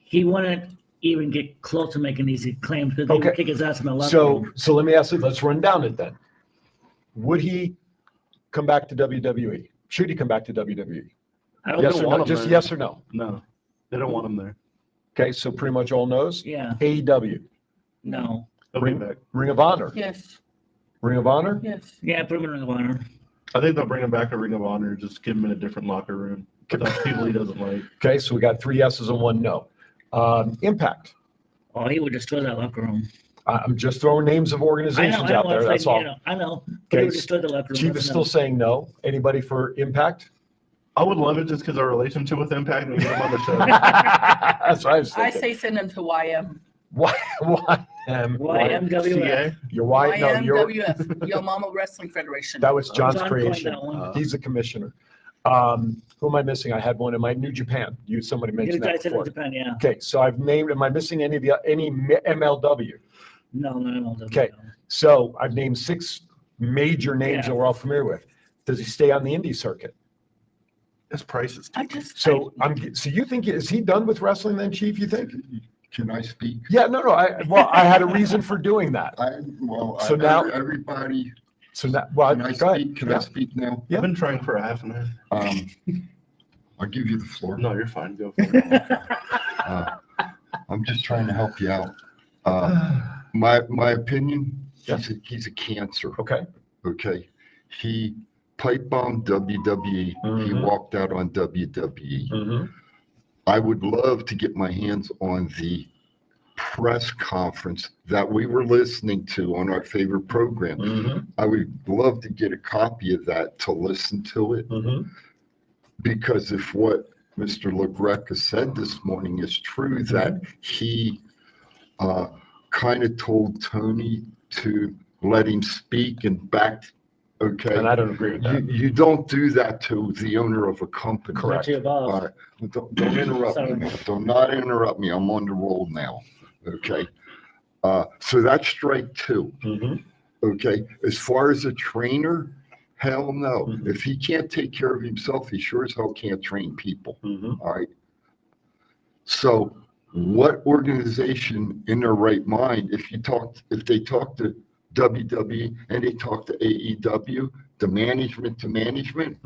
he wouldn't even get close to making these claims because they would kick his ass in the locker room. So let me ask you, let's run down it then. Would he come back to WWE? Should he come back to WWE? I don't Yes They or don't no? want him Just there. yes or no? No, they don't want him there. Okay, so pretty much all knows. Yeah. AEW, No. They'll bring him back. Ring of Honor, Yes. Ring of Honor. Yes. Yeah, put him in Ring of Honor. I think they'll bring him back to Ring of Honor, just give him in a different locker room. But that's people he doesn't like. Okay, so we got 3 yeses and 1 no. Impact. Oh, he would destroy that locker room. I'm just throwing names of organizations out there. That's all. I know. But he Okay, would destroy the locker room. Chief is that's still no. saying no. Anybody for Impact? I would love it just because our relationship with Impact and we get him on the show. That's what I was I thinking. say send him to YM. YMWF. You're why? No, you're. YMWF, Yo Mama Wrestling Federation. That was John's John coined creation. that one. He's the commissioner. Who am I missing? I had one in my New Japan. Somebody mentioned I that said in before. Japan, yeah. Okay, so I've named. Am I missing any MLW? No. Okay, so I've named 6 major names Yeah. that we're all familiar with. Does he stay on the indie circuit? His price is So So you think is he done with wrestling then, Chief? You think? Can I speak? Yeah, no. I had a reason for doing that. So now everybody. So now, well, Can I go ahead. speak? Can I speak now? I've been trying for a half an hour. I'll give you the floor. No, you're fine. Go for it. I'm just trying to help you out. My opinion, he's a cancer. Okay. Okay. He pipe bombed WWE. He walked out on WWE. I would love to get my hands on the press conference that we were listening to on our favorite program. I would love to get a copy of that to listen to it. Because if what Mr. LaGreca said this morning is true, that he kind of told Tony to let him speak and back. Okay. And I don't agree with that. You don't do that to the owner of a company. Correct. To your boss. All right. Don't interrupt Sorry. me. Do not interrupt me. I'm on the roll now. Okay. So that's strike 2. Okay. As far as a trainer, hell no. If he can't take care of himself, he sure as hell can't train people. All right. So what organization in their right mind, if they talk to WWE and they talk to AEW, the management to management,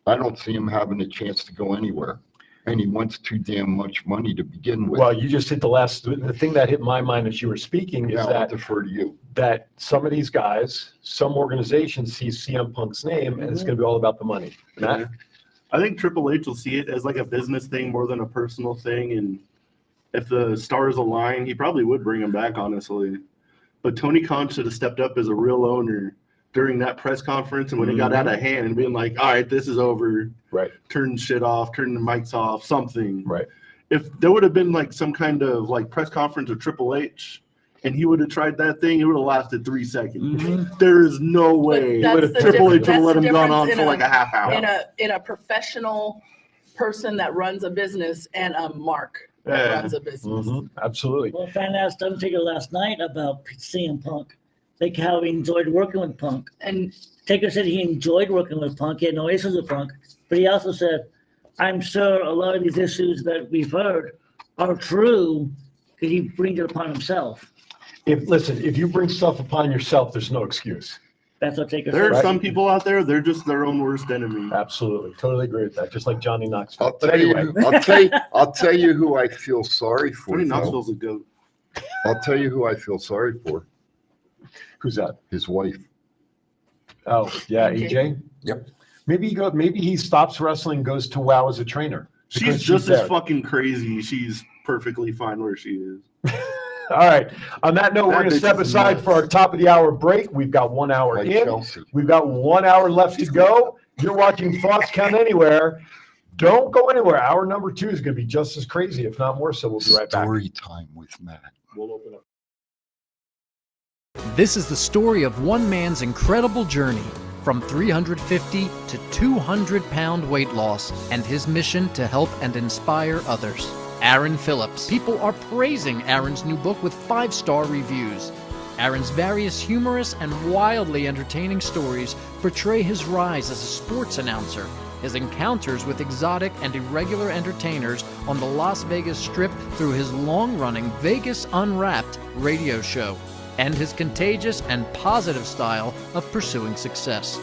I don't see him having a chance to go anywhere. And he wants too damn much money to begin with. Well, you just hit the thing that hit my mind as you were speaking is Now I'll that defer to you. that some of these guys, some organizations see CM Punk's name and it's going to be all about the money. Matt? I think Triple H will see it as like a business thing more than a personal thing. And if the stars align, he probably would bring him back, honestly. But Tony Khan should have stepped up as a real owner during that press conference. And when it got out of hand and being like, all right, this is over. Right. Turn shit off, turn the mics off, something. Right. If there would have been like some kind of like press conference with Triple H and he would have tried that thing, it would have lasted 3 seconds. There is no way That's the Triple H would difference- have let him that's the gone on difference for like a half hour. in a professional person that runs a business and a mark that Yeah. runs a business. Absolutely. Well, fan asked Undertaker last night about CM Punk, like how he enjoyed working with Punk. And Taker said he enjoyed working with Punk. He had no issues with Punk. But he also said, I'm sure a lot of these issues that we've heard are true because he brings it upon himself. If you bring stuff upon yourself, there's no excuse. That's what Taker There said. are some people out there, they're just their own worst enemy. Absolutely. Totally agree with that. Just like Johnny Knoxville. I'll But tell anyway. I'll tell you who I feel sorry for. Tony though. Knoxville's a goat. I'll tell you who I feel sorry for. Who's that? His wife. Oh, yeah, EJ. EJ? Yep. Maybe he stops wrestling, goes to WoW as a trainer. She's just as fucking crazy. She's perfectly fine where she is. All right. On that note, we're going to step aside for our top of the hour break. We've got 1 hour Like in. Chelsea. We've got 1 hour left to go. You're watching Thoughts Count Anywhere. Don't go anywhere. Hour number 2 is going to be just as crazy, if not more so. We'll be right back. Story time with Matt. We'll open up. This is the story of one man's incredible journey from 350 to 200-pound weight loss and his mission to help and inspire others. Aaron Phillips. People are praising Aaron's new book with 5-star reviews. Aaron's various humorous and wildly entertaining stories portray his rise as a sports announcer, his encounters with exotic and irregular entertainers on the Las Vegas Strip through his long-running Vegas Unwrapped radio show, and his contagious and positive style of pursuing success.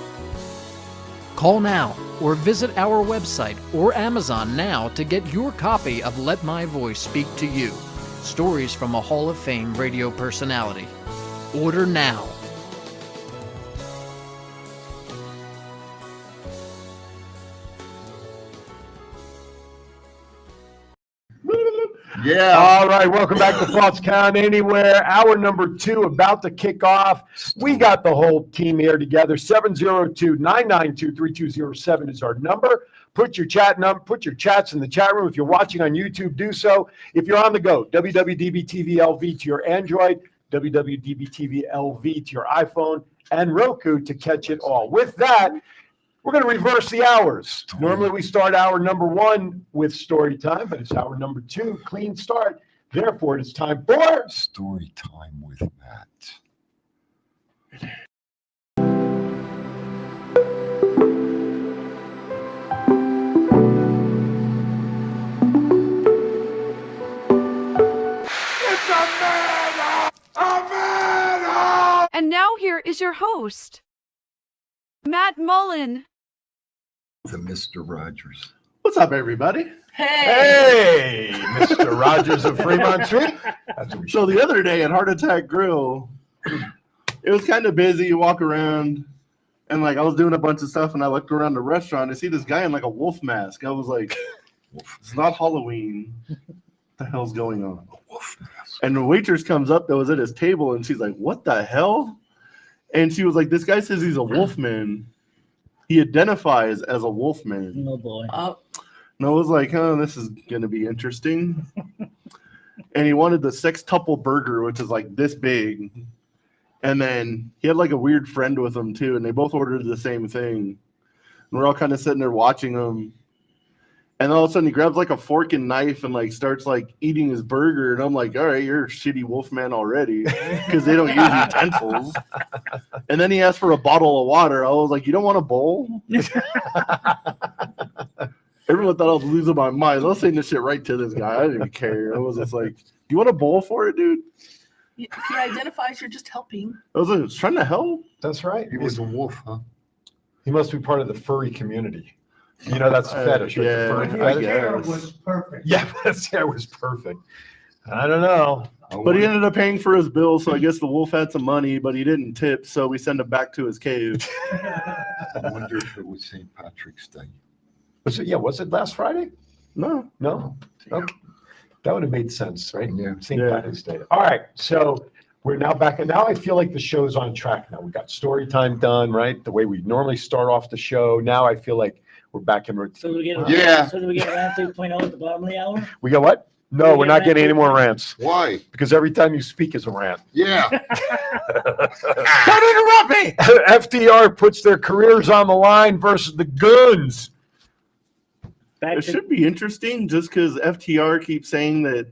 Call now or visit our website or Amazon now to get your copy of Let My Voice Speak to You, stories from a Hall of Fame radio personality. Order now. Yeah. All right. Welcome back to Thoughts Count Anywhere. Hour number 2 about to kick off. We got the whole team here together. 702-992-3207 is our number. Put your chats in the chat room. If you're watching on YouTube, do so. If you're on the go, WWDB-TV-LV to your Android, WWDB-TV-LV to your iPhone, and Roku to catch it all. With that, we're going to reverse the hours. Normally we start hour number 1 with story time, but it's hour number 2, clean start. Therefore, it's time for Story time with Matt. And now here is your host, Matt Mullen. The Mr. Rogers. What's up, everybody? Hey, Mr. Rogers of Fremont Street. So the other day at Heart Attack Grill, it was kind of busy. You walk around, and like I was doing a bunch of stuff, and I looked around the restaurant. I see this guy in like a wolf mask. I was like, "It's not Halloween. What the hell's going on?" And the waitress comes up that was at his table, and she's like, "What the hell?" And she was like, "This guy says he's a wolfman. He identifies as a wolfman." Oh boy. And I was like, "Oh, this is gonna be interesting." And he wanted the sextuple burger, which is like this big. And then he had like a weird friend with him too, and they both ordered the same thing. And we're all kind of sitting there watching him. And all of a sudden he grabs like a fork and knife and like starts like eating his burger. And I'm like, all right, you're a shitty wolfman already, because they don't use utensils. And then he asked for a bottle of water. I was like, you don't want a bowl? Everyone thought I was losing my mind. I was saying this shit right to this guy. I didn't even care. I was just like, do you want a bowl for it, dude? If he identifies, you're just helping. I was like, trying to help. That's right. He was a wolf, huh? He must be part of the furry community. You know, that's a fetish. Right? yeah, The furry I fetish. Hair guess. was perfect. Yeah, his hair was perfect. I don't know. But he ended up paying for his bill, so I guess the wolf had some money, but he didn't tip, so we sent him back to his cave. I wonder if it was St. Patrick's Day. Was it? Yeah, was it last Friday? No. Okay. That would have made sense, right? Yeah. St. Patrick's Day. All right, so we're now back, and now I feel like the show's on track. Now we got story time done, right? The way we normally start off the show. Now I feel like we're back in routine. So do we get Yeah. So do we get rant 2.0 at the bottom of the hour? We got what? No, We we're get not rant getting any more rants Why? because every time you speak is a rant. Yeah. Don't interrupt me. FDR puts their careers on the line versus the goons. Back It to, should be interesting just because FTR keeps saying that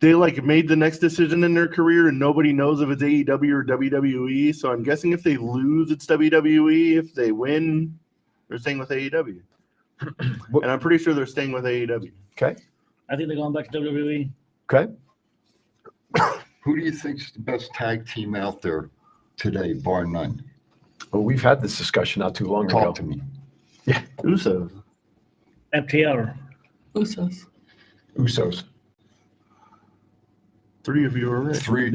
they like made the next decision in their career and nobody knows if it's AEW or WWE. So I'm guessing if they lose, it's WWE. If they win, they're staying with AEW. And I'm pretty sure they're staying with AEW. Okay. I think they're going back to WWE. Okay. Who do you think's the best tag team out there today, bar none? Well, we've had this discussion not too long ago. Talk to me. Yeah. Usos. FTR. Usos. Usos. 3 of you are right. Three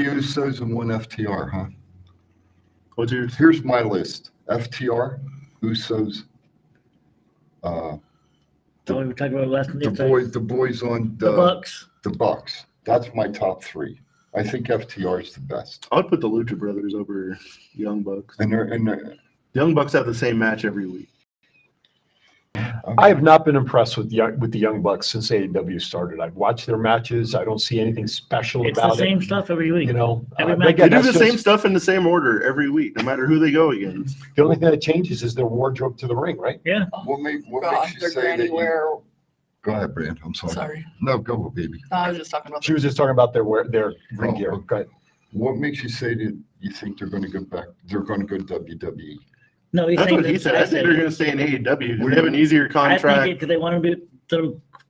Usos and 1 FTR, huh? What's yours? Here's my list: FTR, Usos, Oh, we were talking about last the boys on The Bucks. The Bucks. That's my top three. I think FTR is the best. I would put the Lucha Brothers over Young Bucks. And they're The Young Bucks have the same match every week. I have not been impressed with the Young Bucks since AEW started. I've watched their matches. I don't see anything special It's about the it. same stuff every week. You know, Every but match. again, They do the that's same just- stuff in the same order every week, no matter who they go against. The only thing that changes is their wardrobe to the ring, right? Yeah. What makes Gosh, you their say that granny you... wear. Go ahead, Brand. I'm sorry. Sorry. No, go, baby. No, I was just talking about. She was just talking about their ring gear. Go ahead. What makes you say that you think they're going to go back? They're going to go WWE. No, he's That's saying what he that- said. I think they're going to stay in AEW because they have an easier I contract. think because they want to be they're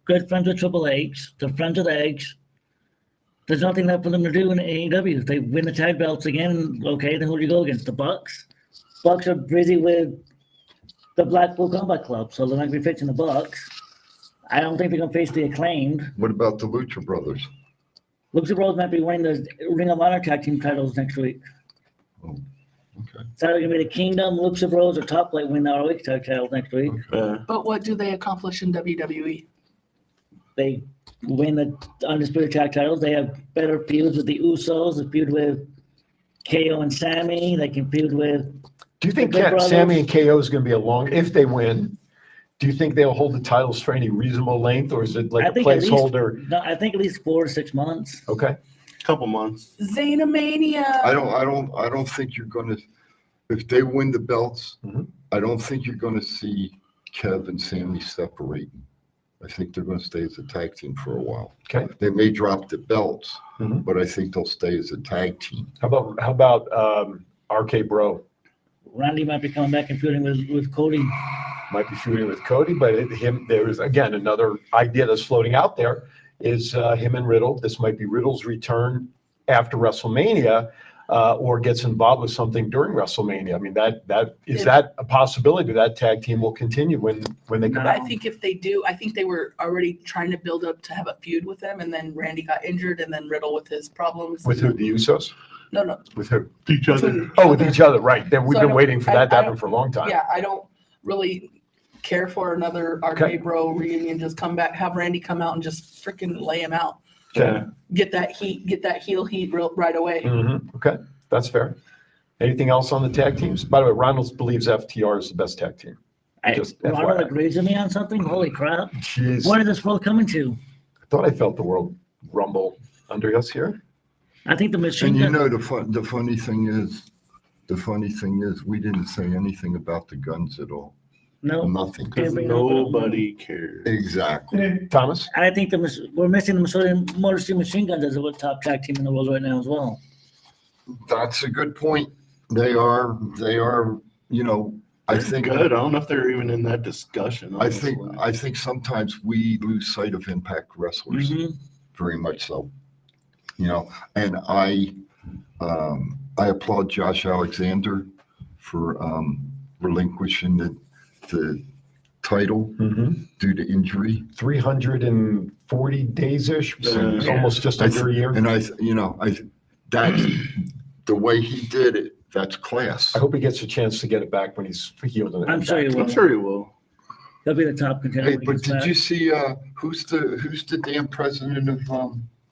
good friends with Triple H, they're friends with Edge. There's nothing left for them to do in AEW. If they win the tag belts again, okay, then who do you go against? The Bucks? Bucks are busy with the Blackpool Combat Club, so they're not going to be fixing the Bucks. I don't think they're going to face the Acclaimed. What about the Lucha Brothers? Lucha Bros might be winning the Ring of Honor tag team titles next week. Oh, okay. It's either going to be the Kingdom, Lucha Bros, or Top Plate win the ROH tag titles next week. But what do they accomplish in WWE? They win the Undisputed Tag titles. They have better feuds with the Usos. They feud with KO and Sammy. They can feud with. Do you think the Good Brothers. Sammy and KO is going to be a long? If they win, do you think they'll hold the titles for any reasonable length, or is it like I a think at least- placeholder? No, I think at least 4 to 6 months. Okay. Couple months. Xenomania. I don't think you're going to. If they win the belts, I don't think you're going to see Kev and Sammy separating. I think they're going to stay as a tag team for a while. Okay. They may drop the belts, but I think they'll stay as a tag team. How about RK Bro? Randy might be coming back and feuding with Cody. Might be feuding with Cody, but there is again another idea that's floating out there is him and Riddle. This might be Riddle's return after WrestleMania, or gets involved with something during WrestleMania. I mean, that is that a possibility that tag team will continue when they come I out? think if they do, I think they were already trying to build up to have a feud with them, and then Randy got injured, and then Riddle with his problems. With who? The Usos? No. With who? Each other. Oh, with each other, right. Then we've So I been don't- waiting for I- that to I happen don't- for a long time. Yeah, I don't really care for another RK Okay. Bro reunion. Just come back, have Randy come out and just freaking lay him out. Yeah. Get that heel heat right away. Okay, that's fair. Anything else on the tag teams? By the way, Ronald believes FTR is the best tag team. Just Ronald FYI. agrees with me on something? Holy crap. Jeez. What is this world coming to? I thought I felt the world rumble under us here. I think the machine And you gun. know the funny thing is we didn't say anything about the guns at all. No. Nothing. Because nobody cares. Exactly. Thomas? And I think we're missing the Motor City Machine Guns as a top tag team in the world right now as well. That's a good point. They are, you know, I They're think good. I don't know if they're even in that discussion. I think sometimes we lose sight of Impact wrestlers, very much so. You know, and I applaud Josh Alexander for relinquishing the title due to injury. 340 days-ish, so it's almost just under a year. And that's the way he did it. That's class. I hope he gets a chance to get it back when he's healed. and I'm sure he back. will. I'm sure he will. He'll be the top contender. Hey, when he but gets did back. you see who's the damn president of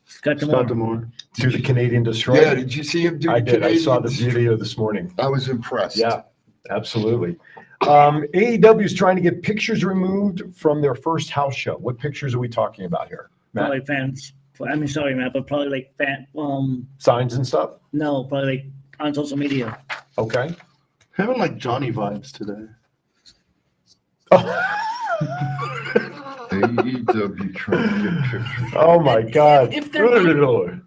Scott Demore. Do the Canadian Destroyer? Yeah, did you see him do I the did. I saw the Canadian- video this morning. I was impressed. Yeah, absolutely. AEW is trying to get pictures removed from their first house show. What pictures are we talking about here, Matt? Probably fans. I mean, sorry, Matt, but probably like Signs and stuff? No, probably like on social media. Okay. Having like Johnny vibes today. AEW trying to get pictures. Oh my God. if they're Can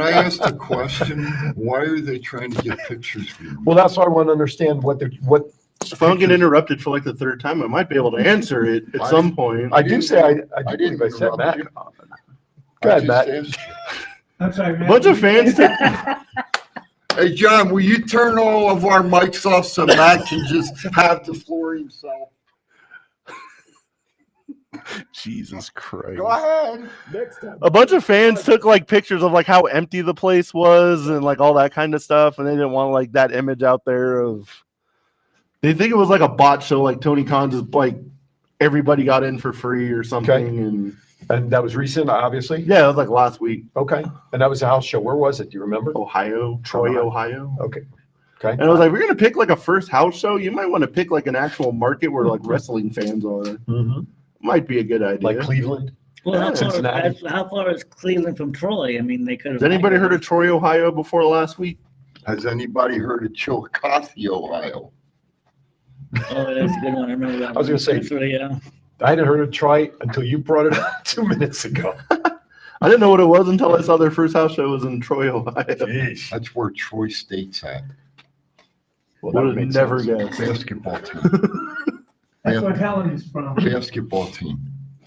I ask the question? Why are they trying to get pictures of you? Well, that's why I want to understand what. If I don't get interrupted for like the third time, I might be able to answer it at some point. I do say I do believe I said Matt. Go ahead, Matt. I'm sorry, Matt. Bunch of fans. Hey, John, will you turn all of our mics off so Matt can just have the floor himself? Jesus Christ. Go ahead. Next time. A bunch of fans took like pictures of like how empty the place was and like all that kind of stuff, and they didn't want like that image out there of. They think it was like a bot show, like Tony Khan just like everybody got in for free or something, and that was recent, obviously. Yeah, it was like last week. Okay, and that was a house show. Where was it? Do you remember? Ohio, Troy, Ohio. Okay. Okay. And I was like, we're gonna pick like a first house show. You might want to pick like an actual market where like wrestling fans are. Mm-hmm. Might be a good idea. Like Cleveland. Well, Yeah. how far is Cleveland from Troy? I mean, they could have. Has anybody heard of Troy, Ohio before last week? Has anybody heard of Chillicothe, Ohio? Oh, that's a good one. I remember that. I was going to say, That's really, yeah. I hadn't heard of Troy until you brought it up 2 minutes ago. I didn't know what it was until I saw their first house show was in Troy, Ohio. Jeez. That's where Troy State's at. Well, Would have never sense. guessed. Basketball team. That's where Helen's from. Basketball team.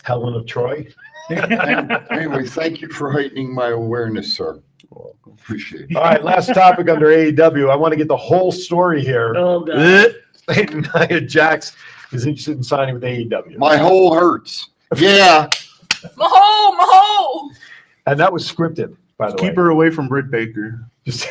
Helen of Troy. Anyway, thank you for heightening my awareness, sir. Appreciate it. All right, last topic under AEW. I want to get the whole story here. Oh, God. Nia Jax is interested in signing with AEW. My hole hurts. Yeah. Maho! And that was scripted, by the way. Keep her away from Britt Baker. Just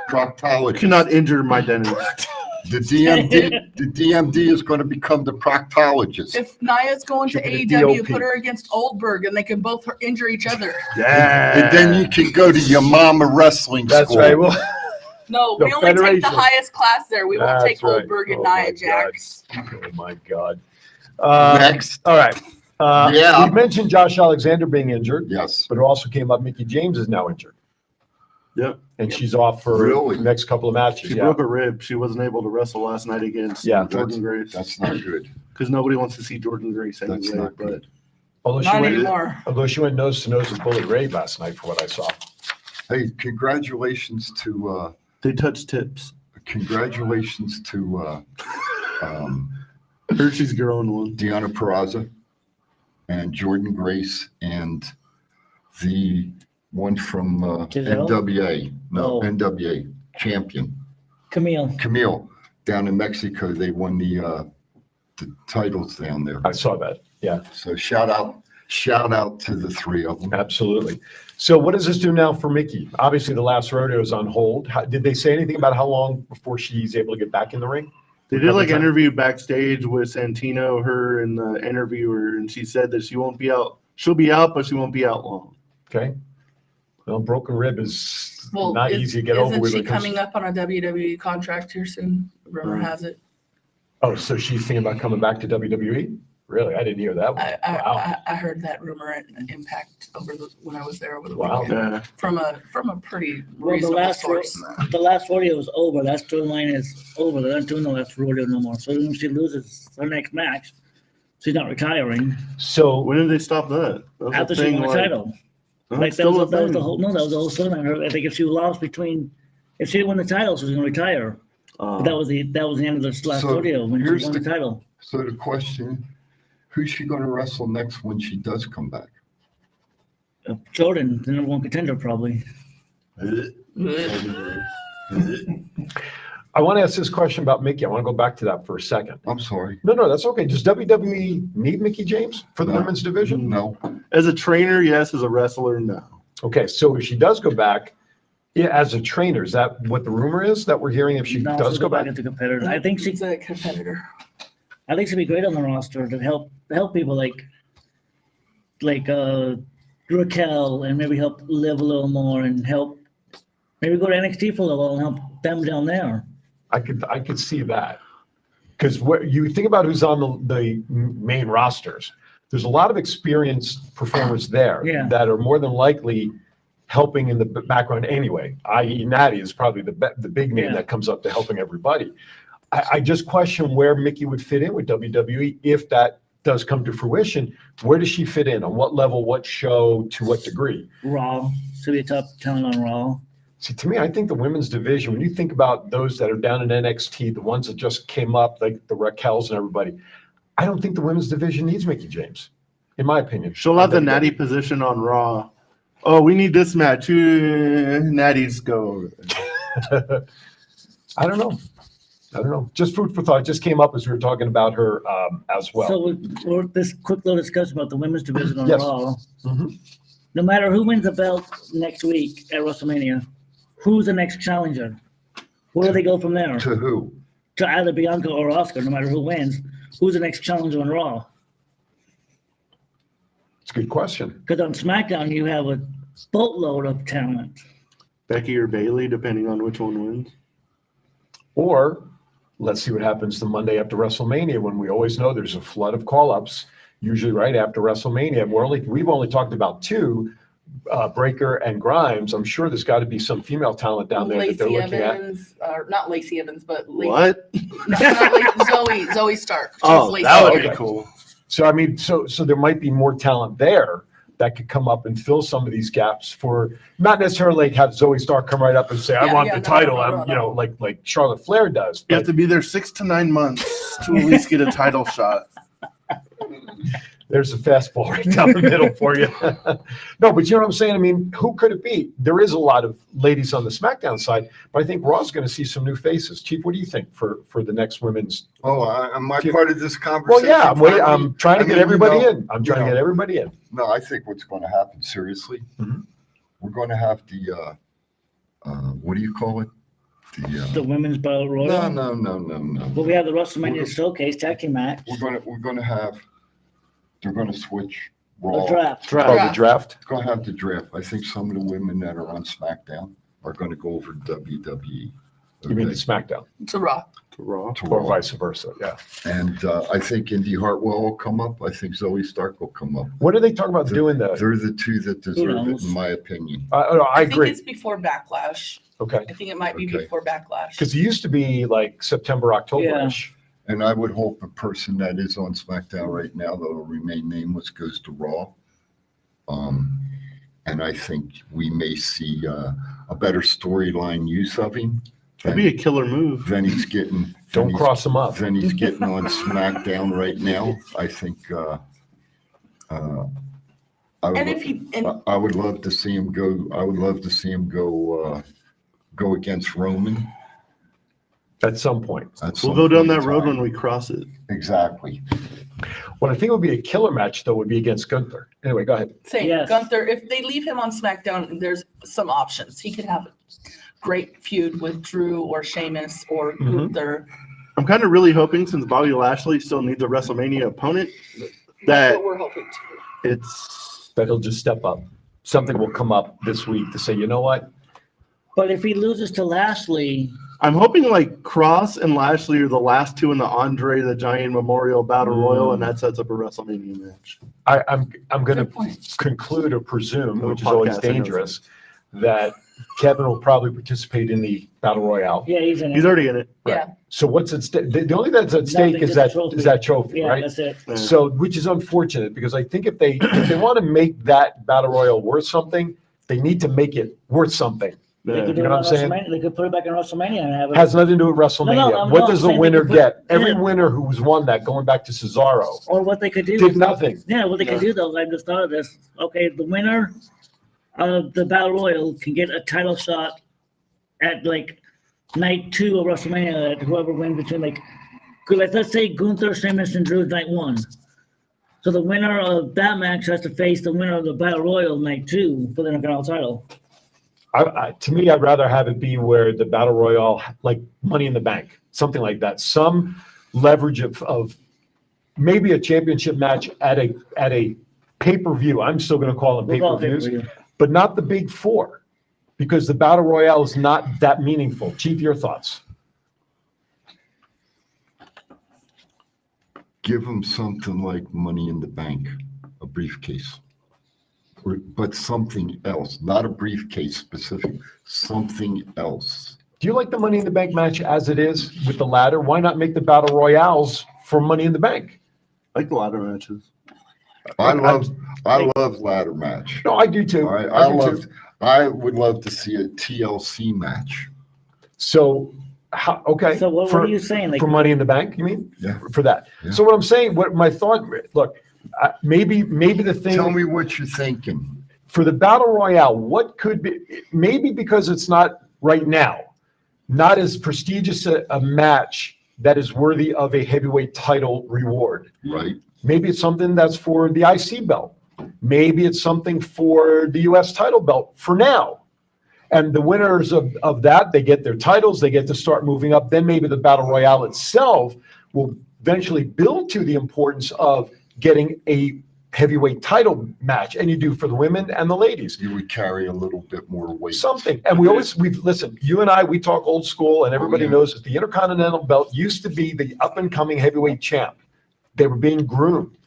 proctologist. Cannot injure my dentist. The DMD is going to become the proctologist. If Nia's going to Should be AEW, DOP. put her against Oldberg, and they can both injure each other. And then you can go to your mama wrestling That's school. right. Well, No, No, we only take the Federation. highest class there. We won't That's take right. Oldberg and Oh, my Nia Jax. oh my God. Next. All right. Yeah. We mentioned Josh Alexander being injured. Yes. But it also came up Mickey James is now injured. Yep. And she's off for Really? the next couple of matches. She Yeah. broke a rib. She wasn't able to wrestle last night against Jordan Grace. That's not good. Because nobody wants to see Jordan Grace anyway. That's not but good. Although Not anymore. she went nose to nose with Bully Ray last night, for what I saw. Hey, congratulations to they touch tips. Congratulations to Hershey's growing one. Deanna Peraza and Jordan Grace and the one from Giselle? NWA. No, Oh. NWA champion. Camille. Down in Mexico. They won the titles down there. I saw that. Yeah. So shout out to the three of them. Absolutely. So what does this do now for Mickey? Obviously, the last rodeo is on hold. Did they say anything about how long before she's able to get back in the ring? They did like an interview backstage with Santino, her and the interviewer, and she said that she won't be out. She'll be out, but she won't be out long. Okay. Well, broken rib is Well, not easy to get over with. Isn't she when it comes- coming up on a WWE contract here soon? Rumor has it. Oh, so she's thinking about coming back to WWE? Really? I didn't hear that one. Wow. I heard that rumor at Impact when I was there over the Wow. weekend Yeah. from a pretty Well, reasonable source. the last rodeo is over. That storyline is over. They're not doing the last rodeo no more. So when she loses her next match, she's not retiring. So when did they stop that? That was a After she thing, won the like- title. Oh, Like it's that was, still a that was the thing. whole that was the whole storyline. I think if she lost if she won the title, she was going to retire. But that was the end of this last So, rodeo when she here's won the title. So the question, who's she going to wrestle next when she does come back? Jordan, the number one contender, probably. I want to ask this question about Mickey. I want to go back to that for a second. I'm sorry. No, that's okay. Does WWE need Mickey James for the women's division? No. As a trainer, yes. As a wrestler, no. Okay, so if she does go back, yeah, as a trainer, is that what the rumor is that we're hearing if she No, does she'll go back? as a competitor. I think she's a competitor. I think she'd be great on the roster to help people like Raquel and maybe help Liv a little more and help maybe go to NXT for a little while and help them down there. I could see that. Because you think about who's on the main rosters, there's a lot of experienced performers there that are more than likely helping in the background anyway, i.e. Natty is probably the big name that comes up to helping everybody. I just question where Mickey would fit in with WWE if that does come to fruition. Where does she fit in? On what level, what show, to what degree? Raw. She'll be a top talent on Raw. See, to me, I think the women's division, when you think about those that are down in NXT, the ones that just came up, like the Raquels and everybody, I don't think the women's division needs Mickey James, in my opinion. She'll have the Natty position on Raw. Oh, we need this match. Natty's go. I don't know. I don't know. Just food for thought. It just came up as we were talking about her as well. So we're this quick little discussion about the women's division on Yes. Raw. Mhm. No matter who wins the belt next week at WrestleMania, who's the next challenger? Where do they go from there? To who? To either Bianca or Oscar, no matter who wins. Who's the next challenger on Raw? It's a good question. Because on SmackDown, you have a boatload of talent. Becky or Bailey, depending on which one wins. Or let's see what happens the Monday after WrestleMania, when we always know there's a flood of call-ups, usually right after WrestleMania. We've only talked about two, Breaker and Grimes. I'm sure there's got to be some female talent down there that they're Lacey looking at. Evans, or not Lacey Evans, but Lacey. What? No, not Zoe Stark. She's Oh, Lacey that would Evans. be cool. So I mean, so there might be more talent there that could come up and fill some of these gaps for not necessarily have Zoe Stark come right up and say, I want the title. I'm, you know, like Charlotte Flair does. You have to be there 6 to 9 months to at least get a title shot. There's a fastball right down the middle for you. No, but you know what I'm saying? I mean, who could it be? There is a lot of ladies on the SmackDown side, but I think Raw's going to see some new faces. Chief, what do you think for the next women's? Oh, am I part of this Well, conversation? yeah, I'm trying to I get mean, everybody you know, in. I'm trying to get everybody in. No, I think what's going to happen, seriously, we're going to have the, what do you call it? The women's battle royal. No. Well, we have the WrestleMania showcase tag team match. We're going to have. They're going to switch. The draft. Oh, the draft. Going to have the draft. I think some of the women that are on SmackDown are going to go over to WWE. You mean the SmackDown? To Raw. To Or Raw. vice versa, yeah. And I think Indy Hartwell will come up. I think Zoe Stark will come up. What are they talking about doing that? They're the two that deserve it, knows? in my opinion. I think agree. it's before Backlash. Okay. I think it might be Okay. before Backlash. Because it used to be like September, October-ish. And I would hope a person that is on SmackDown right now that will remain nameless goes to Raw. And I think we may see a better storyline use of him. That'd be a killer move. Then he's getting. Don't cross him up. Then he's getting on SmackDown right now. I think. I would love to see him go. I would love to see him go against Roman. At some point. We'll go down that road when we cross it. Exactly. What I think would be a killer match, though, would be against Gunther. Anyway, go ahead. Same. Yes. Gunther, if they leave him on SmackDown, there's some options. He could have a great feud with Drew or Sheamus or Gunther. I'm kind of really hoping, since Bobby Lashley still needs a WrestleMania opponent, That's that what we're hoping to. it's That he'll just step up. Something will come up this week to say, you know what? But if he loses to Lashley, I'm hoping like Cross and Lashley are the last two in the Andre the Giant Memorial Battle Royal, and that sets up a WrestleMania match. I'm going to conclude or presume, which is always Podcast, I know. dangerous, that Kevin will probably participate in the Battle Royale. yeah, he's in it. He's already in it. Yeah. So what's at stake? The only thing that's at stake Nothing, is just a that trophy. is that trophy, Yeah, right? that's it. So, which is unfortunate because I think if they want to make that Battle Royal worth something, they need to make it worth something. They could do You know it what on I'm saying? WrestleMania. They could put it back in WrestleMania and have it. Has nothing to do with WrestleMania. No, What no, does the I'm saying winner they could get? put- Every yeah. winner who was won that, going back to Cesaro, Or what they could do. did nothing. Yeah, what they could do though, I just thought of this. Okay, the winner of the Battle Royal can get a title shot at like night 2 of WrestleMania. At whoever wins between like, let's say Gunther, Sheamus, and Drew's night 1. So the winner of that match has to face the winner of the Battle Royal night 2 for the Intercontinental title. To me, I'd rather have it be where the Battle Royale, like Money in the Bank, something like that. Some leverage of maybe a championship match at a pay-per-view. I'm still going to call them We'll call it pay-per-views, pay-per-view. but not the big 4, because the Battle Royale is not that meaningful. Chief, your thoughts? Give them something like Money in the Bank, a briefcase. But something else, not a briefcase specific, something else. Do you like the Money in the Bank match as it is with the ladder? Why not make the Battle Royales for Money in the Bank? I like the ladder matches. I love ladder match. No, I do too. I would love to see a TLC match. So, okay. So what are you saying? Like, for Money in the Bank, you mean? Yeah. For that. Yeah. So what I'm saying, what my thought, look, maybe the thing. Tell me what you're thinking. For the Battle Royale, what could be, maybe because it's not right now, not as prestigious a match that is worthy of a heavyweight title reward. Right. Maybe it's something that's for the IC belt. Maybe it's something for the US title belt for now. And the winners of that, they get their titles, they get to start moving up. Then maybe the Battle Royale itself will eventually build to the importance of getting a heavyweight title match. And you do for the women and the ladies. You would carry a little bit more weight. Something. And we've listen, you and I, we talk old school, and everybody knows that the Intercontinental belt used to be the up and coming heavyweight champ. They were being groomed.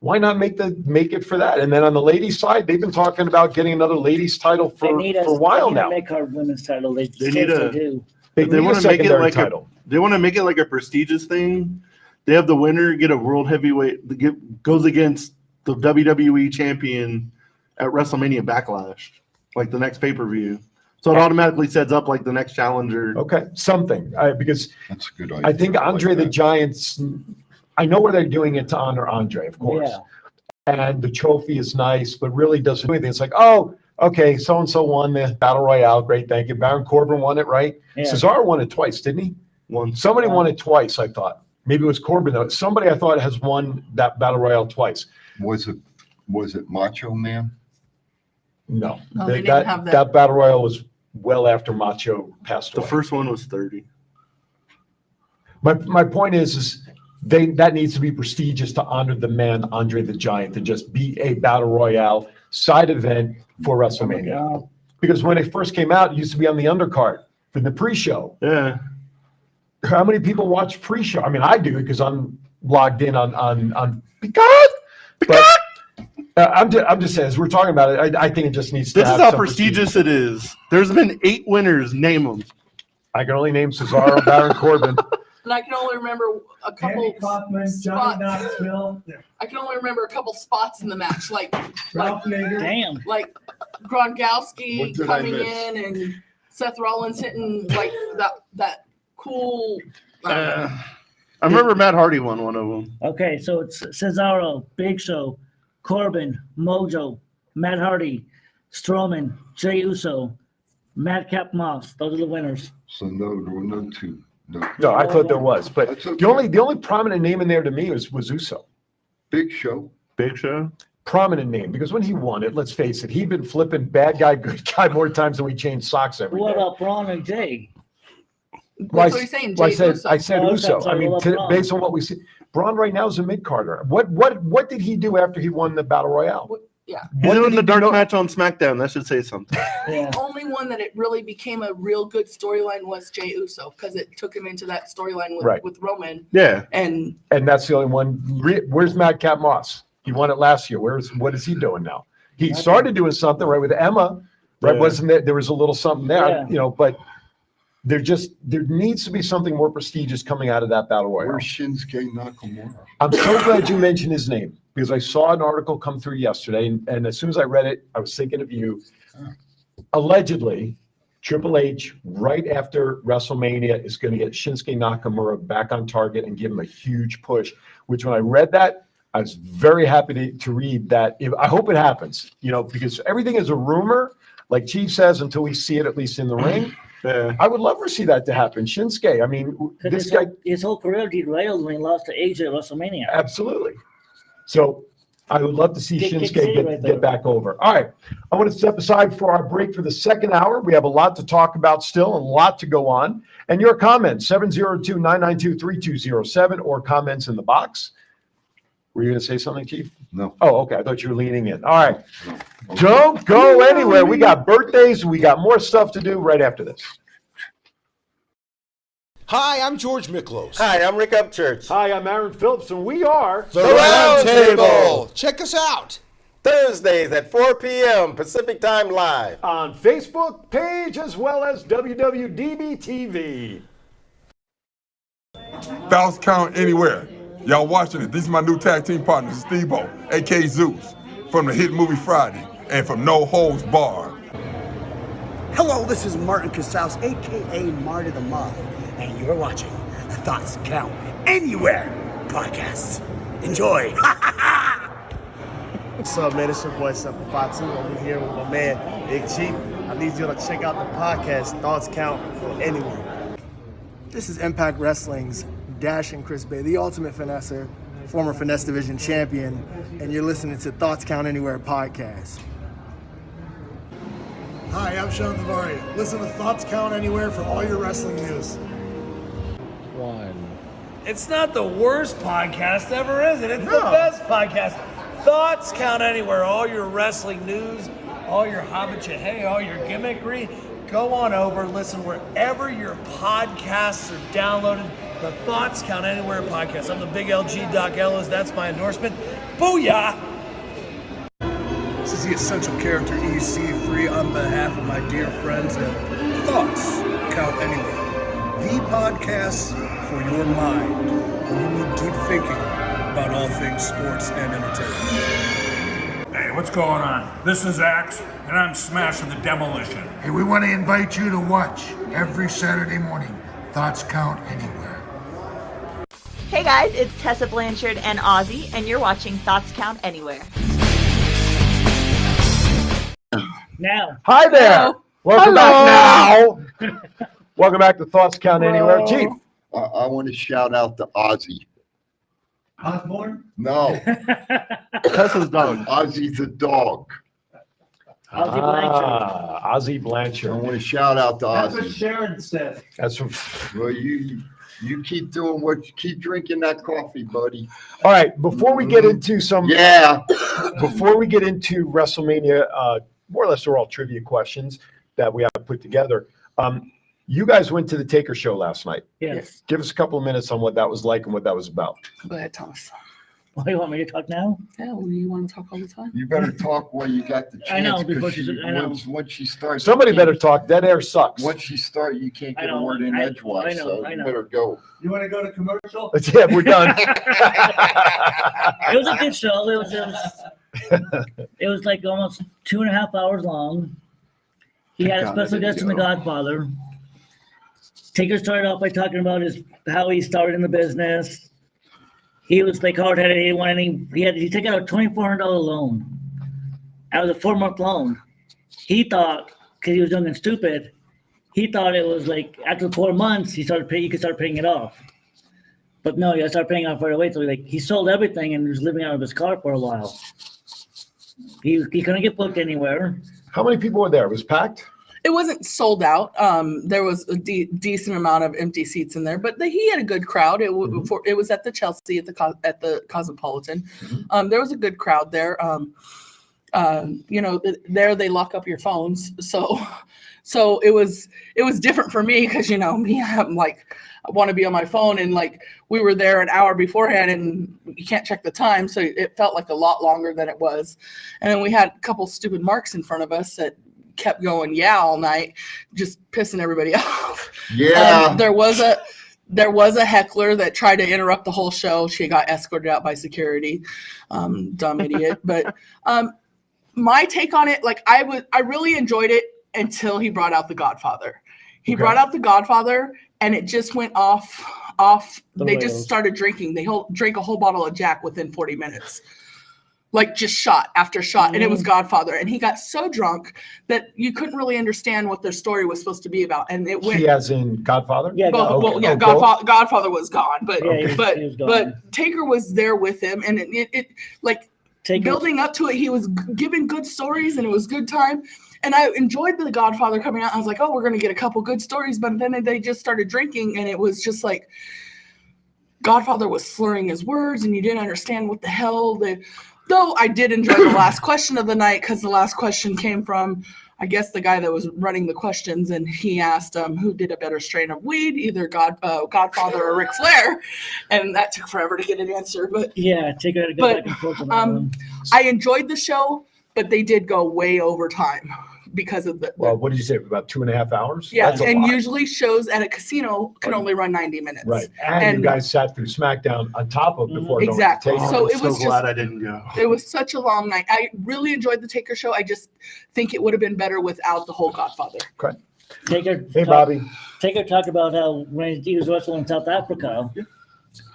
Why not make it for that? And then on the ladies' side, they've been talking about getting another ladies' title for a while now. They need a mid-card women's title. They need a. do. They want to make it like title. They want to make it like a prestigious thing. They have the winner get a world heavyweight, goes against the WWE champion at WrestleMania Backlash, like the next pay-per-view. So it automatically sets up like the next challenger. Okay, something. Because that's a good idea. I think Andre the Giant's. I know where they're doing it to honor Andre, of course. Yeah. And the trophy is nice, but really doesn't do anything. It's like, oh, okay, so-and-so won the Battle Royale. Great, thank you. Baron Corbin won it, right? Yeah. Cesaro won it twice, didn't he? Somebody won it twice, I thought. Maybe it was Corbin, though. Somebody I thought has won that Battle Royale twice. Was it Macho Man? No. They didn't have that. That Battle Royale was well after Macho passed away. The first one was 30. My point is that needs to be prestigious to honor the man Andre the Giant, to just be a Battle Royale side event for WrestleMania. Because when it first came out, it used to be on the undercard for the pre-show. Yeah. How many people watch pre-show? I mean, I do because I'm logged in on Picard. I'm just saying, as we're talking about it, I think it just needs to. This is how prestigious it is. There's been 8 winners. Name them. I can only name Cesaro, Baron Corbin. And I can only remember a couple Andy Kaufman, Johnny Knoxville. I can only remember a couple spots in the match, like Damn. like What Gronkowski did I coming miss? in and Seth Rollins hitting like that cool. I remember Matt Hardy won one of them. Okay, so it's Cesaro, Big Show, Corbin, Mojo, Matt Hardy, Strowman, Jey Uso, Madcap Moss. Those are the winners. So no, there were no two. No, I thought there was, but That's okay. the only prominent name in there to me was Uso. Big Show. Big Show. Prominent name, because when he won it, let's face it, he'd been flipping bad guy, good guy more times than we changed socks every What day. about Braun and Jay? That's what he's saying. Well, Jey Uso. I said Oh, Uso. sorry, I mean, what about Braun? based on what we see, Braun right now is a mid-carder. What did he do after he won the Battle Royale? Yeah. He's doing the dark match on SmackDown. That should say something. Yeah. The only one that it really became a real good storyline was Jey Uso because it took him into that storyline with Roman. Yeah. And that's the only one. Where's Madcap Moss? He won it last year. What is he doing now? He started doing something right with Emma, right? Yeah. Wasn't there? There was a little something there, Yeah. But there needs to be something more prestigious coming out of that Battle Royale. Where's Shinsuke Nakamura? I'm so glad you mentioned his name because I saw an article come through yesterday, and as soon as I read it, I was thinking of you. Allegedly, Triple H, right after WrestleMania, is going to get Shinsuke Nakamura back on target and give him a huge push, which when I read that, I was very happy to read that. I hope it happens, because everything is a rumor, like Chief says, until we see it at least in the ring. Yeah. I would love to see that to happen. Shinsuke, I mean, this guy. His whole career derailed when he lost to AJ at WrestleMania. Absolutely. So I would love to see Kick Shinsuke City right there. get back over. All right. I want to step aside for our break for the second hour. We have a lot to talk about still, and a lot to go on. And your comments, 702-992-3207, or comments in the box. Were you going to say something, Chief? No. Oh, okay. I thought you were leaning in. All right. Don't go anywhere. We got birthdays. We got more stuff to do right after this. Hi, I'm George Miklos. Hi, I'm Rick Upchurch. Hi, I'm Aaron Phillips, and we are The Round Table. Check us out. Thursdays at 4 p.m. Pacific Time Live. On Facebook page as well as WWDB-TV. Fouls count anywhere. Y'all watching it. These are my new tag team partners, Steve-O, a.k.a. Zeus, from the hit movie Friday, and from No Holds Barred. Hello, this is Martin Casals, a.k.a. Marty the Moth, and you're watching the Thoughts Count Anywhere podcast. Enjoy. What's up, man? It's your boy, Simple Fatu. I'm here with my man, Big Chief. I need you to check out the podcast, Thoughts Count Anywhere. This is Impact Wrestling's Dash and Chris Bay, the ultimate finesser, former Finesse Division champion, and you're listening to Thoughts Count Anywhere podcast. Hi, I'm Sean Navari. Listen to Thoughts Count Anywhere for all your wrestling news. It's not the worst podcast ever, is it? It's the best podcast. Thoughts Count Anywhere. All your wrestling news, all your hobbit all your gimmickry. Go on over, listen wherever your podcasts are downloaded. The Thoughts Count Anywhere podcast. I'm the big LG Doc Ellis. That's my endorsement. Booyah! This is the Essential Character EC3 on behalf of my dear friends at Thoughts Count Anywhere. The podcast for your mind when you need deep thinking about all things sports and entertainment. Hey, what's going on? This is Axe, and I'm smashing the demolition. Hey, we want to invite you to watch every Saturday morning. Thoughts Count Anywhere. Hey guys, it's Tessa Blanchard and Ozzy, and you're watching Thoughts Count Anywhere. Now. Hi there. Hello. Welcome back now. Welcome back to Thoughts Count Anywhere. Chief. I want to shout out to Ozzy. Osborne? No. Tessa's dog. Ozzy's the dog. Ozzy Blanchard. Ozzy Blanchard. I want to shout out to That's Ozzy. what Sharon said. That's what. Well, you keep doing keep drinking that coffee, buddy. All right. Before we get into some. Yeah. Before we get into WrestleMania, more or less, they're all trivia questions that we have put together. You guys went to the Taker show last night. Yes. Give us a couple of minutes on what that was like and what that was about. Go ahead, Thomas. Why do you want me to talk now? Yeah, well, you want to talk all the time? You better talk while you got the chance. I know, before 'cause I know. once she starts. Somebody better talk. Dead air sucks. Once you start, you can't I get a know, word in I edgewise, know, so I you know. better go. You want to go to commercial? Yeah, we're done. It was a good show. It was like almost 2.5 hours long. He had a God, I special didn't guest in The go. Godfather. Taker started off by talking about how he started in the business. He was like hard-headed. He didn't want any. He took out a $2,400 loan. That was a 4-month loan. He thought, because he was young and stupid, he thought it was like after 4 months you could start paying it off. But no, you got to start paying off right away. So he sold everything and was living out of his car for a while. He couldn't get booked anywhere. How many people were there? It was packed? It wasn't sold out. There was a decent amount of empty seats in there, but he had a good crowd. It was at the Chelsea at the Cosmopolitan. There was a good crowd there. There they lock up your phones, so it was different for me because me, I'm like, I want to be on my phone, and like we were there an hour beforehand, and you can't check the time, so it felt like a lot longer than it was. And then we had a couple stupid marks in front of us that kept going all night, just pissing everybody off. Yeah. There was a heckler that tried to interrupt the whole show. She got escorted out by security. Dumb idiot. But my take on it, like I really enjoyed it until he brought out The Godfather. He brought out The Godfather, and it just went off. They just started drinking. They drank a whole bottle of Jack within 40 minutes. Like just shot after shot, and it was Godfather. And he got so drunk that you couldn't really understand what their story was supposed to be about. And it went. He as in Godfather? Yeah, both, okay. yeah, Both? Godfather was gone, but Yeah, he was gone. but Taker was there with him, and it like Taker- building up to it. He was giving good stories, and it was good time. And I enjoyed The Godfather coming out. I was like, oh, we're gonna get a couple good stories, but then they just started drinking, and it was just like Godfather was slurring his words, and you didn't understand what the hell Though I did enjoy the last question of the night, because the last question came from, I guess, the guy that was running the questions, and he asked who did a better strain of weed, either Godfather or Ric Flair, and that took forever to get an answer. But Yeah, Taker had to go back and forth on that one. I enjoyed the show, but they did go way over time because of the. Well, what did you say? About 2.5 hours? Yeah, That's a and lot. usually shows at a casino can only run 90 minutes. Right. And you guys sat through SmackDown on top of before Exactly. going to So Taker. it was so glad just- I didn't go. It was such a long night. I really enjoyed the Taker show. I just think it would have been better without the whole Godfather. Okay. Taker. Hey, Bobby. Taker talked about how when he was wrestling in South Africa,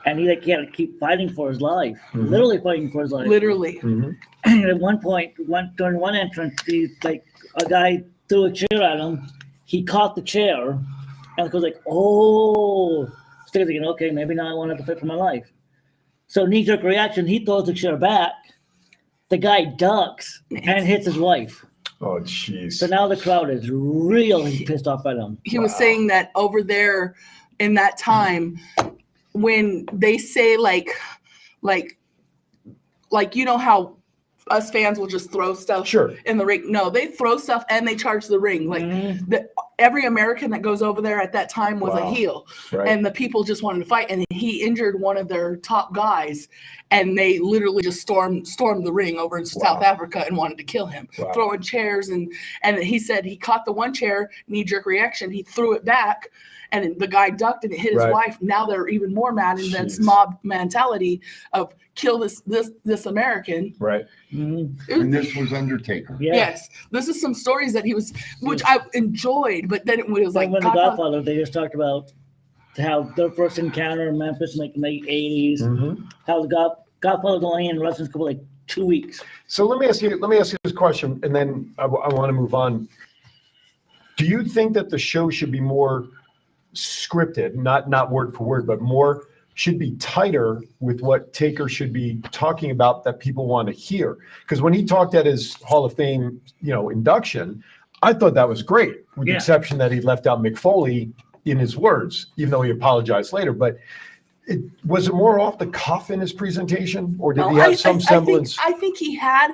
and he had to keep fighting for his life, Mhm. literally fighting for his life. Literally. Mhm. And at one point, during one entrance, a guy threw a chair at him. He caught the chair, And Cole's like, oh. Stick's thinking, okay, maybe now I won't have to fight for my life. So knee-jerk reaction, he throws the chair back. The guy ducks and hits his wife. Oh, jeez. So now the crowd is really pissed off at him. He was saying that over there in that time, when they say like you know how us fans will just throw stuff in the ring. No, they throw stuff and they charge the ring. Like every American that goes over there at that time was a heel, and the people just wanted to fight. And he injured one of their top guys, and they literally just stormed the ring over in South Africa and wanted to kill him, throwing chairs. And he said he caught the one chair, knee-jerk reaction. He threw it back, and the guy ducked and it hit his wife. Now they're even more mad, and then it's mob mentality of kill this American. Right. And this was Undertaker. Yes. This is some stories that he was, which I enjoyed, but then it was like when the Godfather, they just talked about how their first encounter in Memphis in like the late 80s, how the Godfather was only in wrestling school for like 2 weeks. So let me ask you this question, and then I want to move on. Do you think that the show should be more scripted, not word for word, but more should be tighter with what Taker should be talking about that people want to hear? Because when he talked at his Hall of Fame, induction, I thought that was great, with the exception that he left out Mick Foley in his words, even though he apologized later. But was it more off the cuff in his presentation, or did he have some semblance? I think he had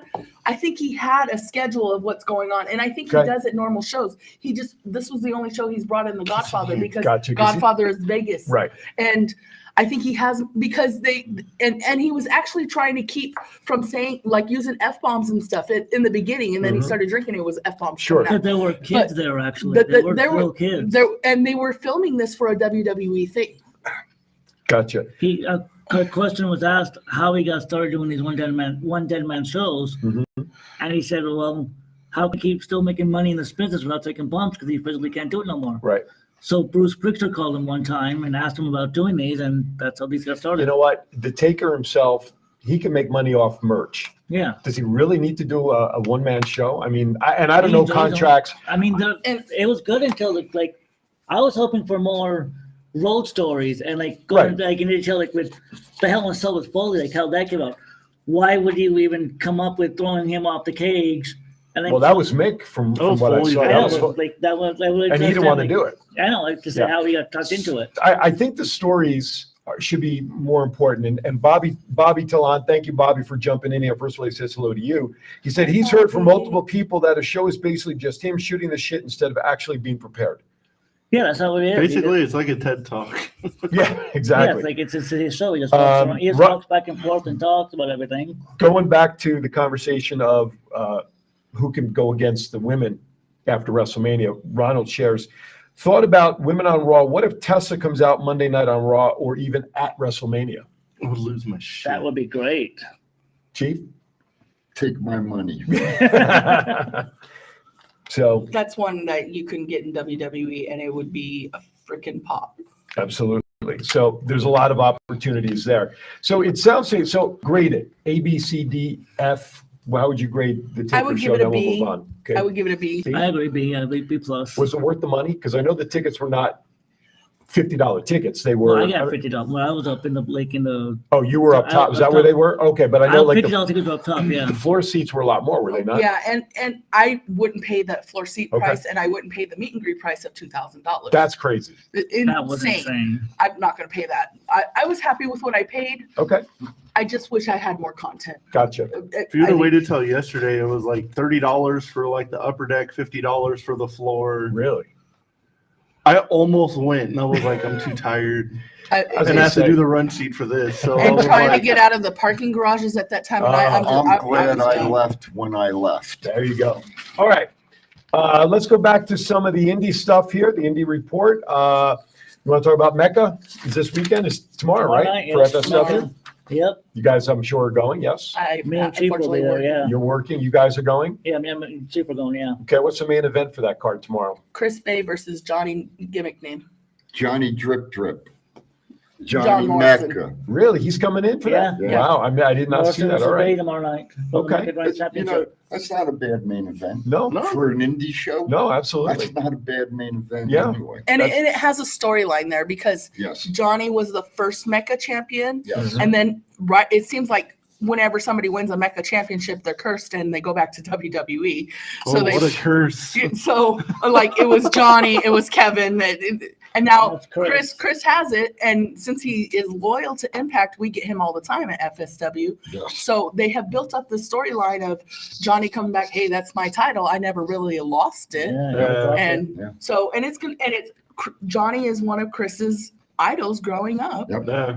a schedule of what's going on, and I think he does at normal shows. This was the only show he's brought in The Godfather because Godfather is Vegas, right? And I think he has, because and he was actually trying to keep from saying, like, using F-bombs and stuff in the beginning, and then he started drinking. It was F-bombs. Sure. But there were kids there, actually. There were little kids. And they were filming this for a WWE thing. Gotcha. A question was asked how he got started doing these one dead man shows, and he said, well, how can he keep still making money in this business without taking bumps, because he physically can't do it no more. Right. So Bruce Prichard called him one time and asked him about doing these, and that's how these got started. You know what? The Taker himself, he can make money off merch. Yeah. Does he really need to do a one-man show? I mean, I don't know contracts. I mean, it was good until I was hoping for more road stories and going in detail, with the Hell in a Cell with Foley, how that came out. Why would you even come up with throwing him off the cage? And then, well, that was Mick from what I saw. And he didn't want to do it. I know, to say how he got tucked into it. I think the stories should be more important. And Bobby Talon, thank you, Bobby, for jumping in here. First of all, he says hello to you. He said he's heard from multiple people that a show is basically just him shooting the shit instead of actually being prepared. Yeah, that's how it is. Basically, it's like a TED Talk. Yeah, exactly. Yeah, it's his show. He just talks around. He just talks back and forth and talks about everything. Going back to the conversation of who can go against the women after WrestleMania, Ronald shares thought about women on Raw. What if Tessa comes out Monday night on Raw, or even at WrestleMania? I would lose my shit. That would be great. Chief? Take my money. So that's one that you can get in WWE, and it would be a freaking pop. Absolutely. So there's a lot of opportunities there. So it sounds so graded. A, B, C, D, F. How would you grade the Taker show? Then we'll move on. Okay. I would give it a B. I agree, B plus. Was it worth the money? Because I know the tickets were not $50 tickets. They were. Well, I got $50. When I was up in the Oh, you were up top. Is that where they were? Okay, but I know $50 tickets were up top. Yeah. The floor seats were a lot more, were they not? Yeah, and I wouldn't pay that floor seat price, and I wouldn't pay the meet and greet price of $2,000. That's crazy. That was insane. I'm not going to pay that. I was happy with what I paid. Okay. I just wish I had more content. Gotcha. If you'd have waited till yesterday, it was like $30 for like the upper deck, $50 for the floor. Really? I almost went, and I was like, I'm too tired. I have to do the run sheet for this. So and trying to get out of the parking garages at that time. And I'm glad I left when I left. There you go. All right. Let's go back to some of the indie stuff here, the indie report. You want to talk about Mecca? Is this weekend? It's tomorrow, right? Night, for FSW? Yep. You guys, I'm sure, are going, yes? Me and Chief will be there, yeah. You're working? You guys are going? Yeah, me and Chief are going, yeah. Okay, what's the main event for that card tomorrow? Chris Bay versus Johnny Gimmick Name. Johnny Drip Drip. Johnny Morrison. Mecca. Really? He's coming in for that? Yeah. Wow. I mean, I did not see that. All right. tomorrow night. Okay. You know, that's not a bad main event. No. For an indie show? No, absolutely. That's not a bad main event Yeah. anyway. And it has a storyline there because Yes. Johnny was the first Mecca champion. Yes. And then it seems like whenever somebody wins a Mecca championship, they're cursed and they go back to WWE. So what a curse. So like it was Johnny, it was Kevin, and now Chris has it. And since he is loyal to Impact, we get him all the time at FSW. Yes. So they have built up the storyline of Johnny coming back. Hey, that's my title. I never really lost it. So Johnny is one of Chris's idols growing up.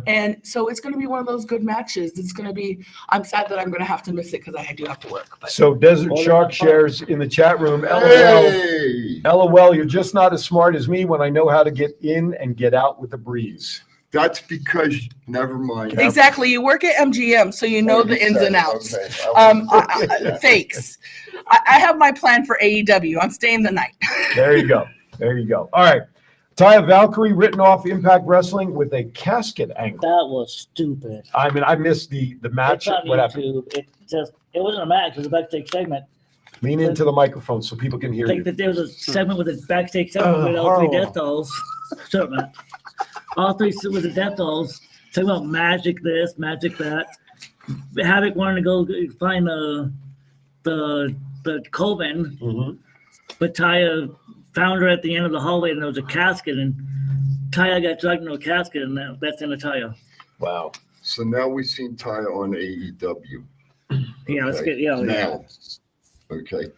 And so it's going to be one of those good matches. It's going to be, I'm sad that I'm going to have to miss it because I do have to work. But So Desert Shark shares in the chat room. Hey! LOL, you're just not as smart as me when I know how to get in and get out with a breeze. That's because, never mind. exactly, you work at MGM, so you know the ins and outs. Okay. Fakes. I have my plan for AEW. I'm staying the night. There you go. There you go. All right. Taya Valkyrie written off Impact Wrestling with a casket angle. That was stupid. I mean, I missed the match. It's on What happened? YouTube. It wasn't a match. It was a backstage segment. Lean into the microphone so people can hear you. There was a segment with a backstage segment with all three horrible. Death Dolls. Shut up, Matt. All three with the Death Dolls talking about magic this, magic that. Havoc wanted to go find the Coven, but Taya found her at the end of the hallway and there was a casket and Taya got dragged into a casket and that's in the Taya. Wow. So now we've seen Taya on AEW. Yeah, let's get now. Okay.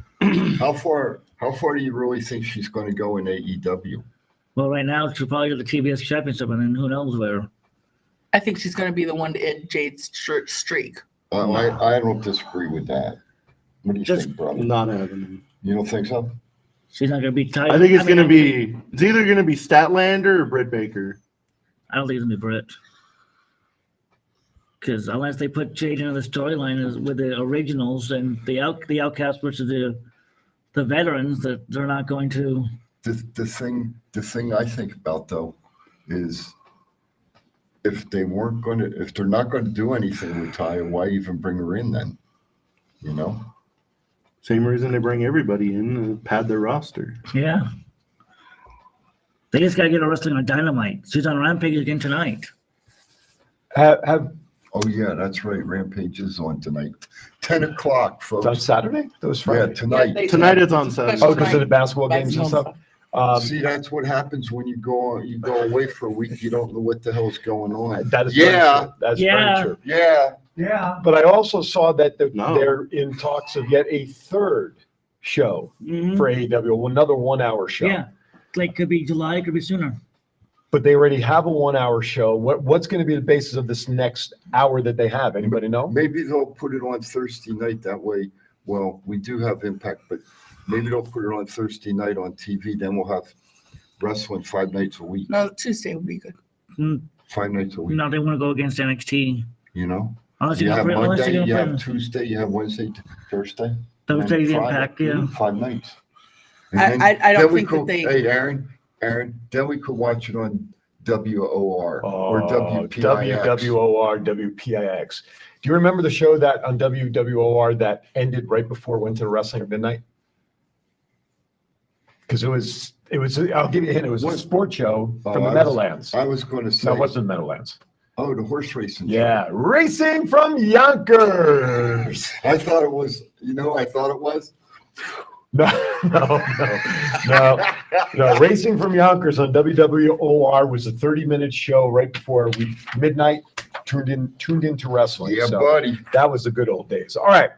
How far do you really think she's going to go in AEW? Well, right now she'll probably get the TBS championship and then who knows where. I think she's going to be the one to end Jade's streak. I don't disagree with that. What do you think, brother? Not happening. You don't think so? She's not going to be Taya. I think it's either going to be Statlander or Britt Baker. I don't think it's going to be Britt. Because unless they put Jade into the storyline with the originals and the Outcast versus the veterans, that they're not going to. The thing I think about though is if they're not going to do anything with Taya, why even bring her in then? You know? Same reason they bring everybody in and pad their roster. Yeah. They just got to get her wrestling on Dynamite. She's on Rampage again tonight. Oh yeah, that's right. Rampage is on tonight. 10 o'clock, folks. It's on Saturday? That was Friday. Yeah, tonight. Tonight it's on Saturday. Oh, because of the basketball games and stuff. See, that's what happens when you go away for a week. You don't know what the hell's going on. That is very true. That's very true. Yeah. But I also saw that they're in talks of yet a third show for AEW, another 1 hour show. Yeah. Like could be July, could be sooner. But they already have a 1 hour show. What's going to be the basis of this next hour that they have? Anybody know? Maybe they'll put it on Thursday night. That way, well, we do have Impact, but maybe they'll put it on Thursday night on TV. Then we'll have wrestling 5 nights a week. No, Tuesday would be good. 5 nights a week. No, they want to go against NXT. You know? Unless You you're have gonna put- unless Monday, you're gonna you put- have Tuesday, you have Wednesday, Thursday. and Thursday, the Friday. Impact, yeah. 5 nights. I don't then we think could, that they- Hey, Aaron, then we could watch it on WOR or WPIX. WWOR, WPIX. Do you remember the show that on WWOR that ended right before it went to Wrestling at Midnight? Because it was, I'll give you a hint, it was a sports show from the Meadowlands. I was going to say. No, it wasn't Meadowlands. Oh, the horse racing. Yeah, Racing from Yonkers. I thought it was, I thought it was. No. Racing from Yonkers on WWOR was a 30-minute show right before midnight tuned into wrestling. Yeah, buddy. That was the good old days. All right.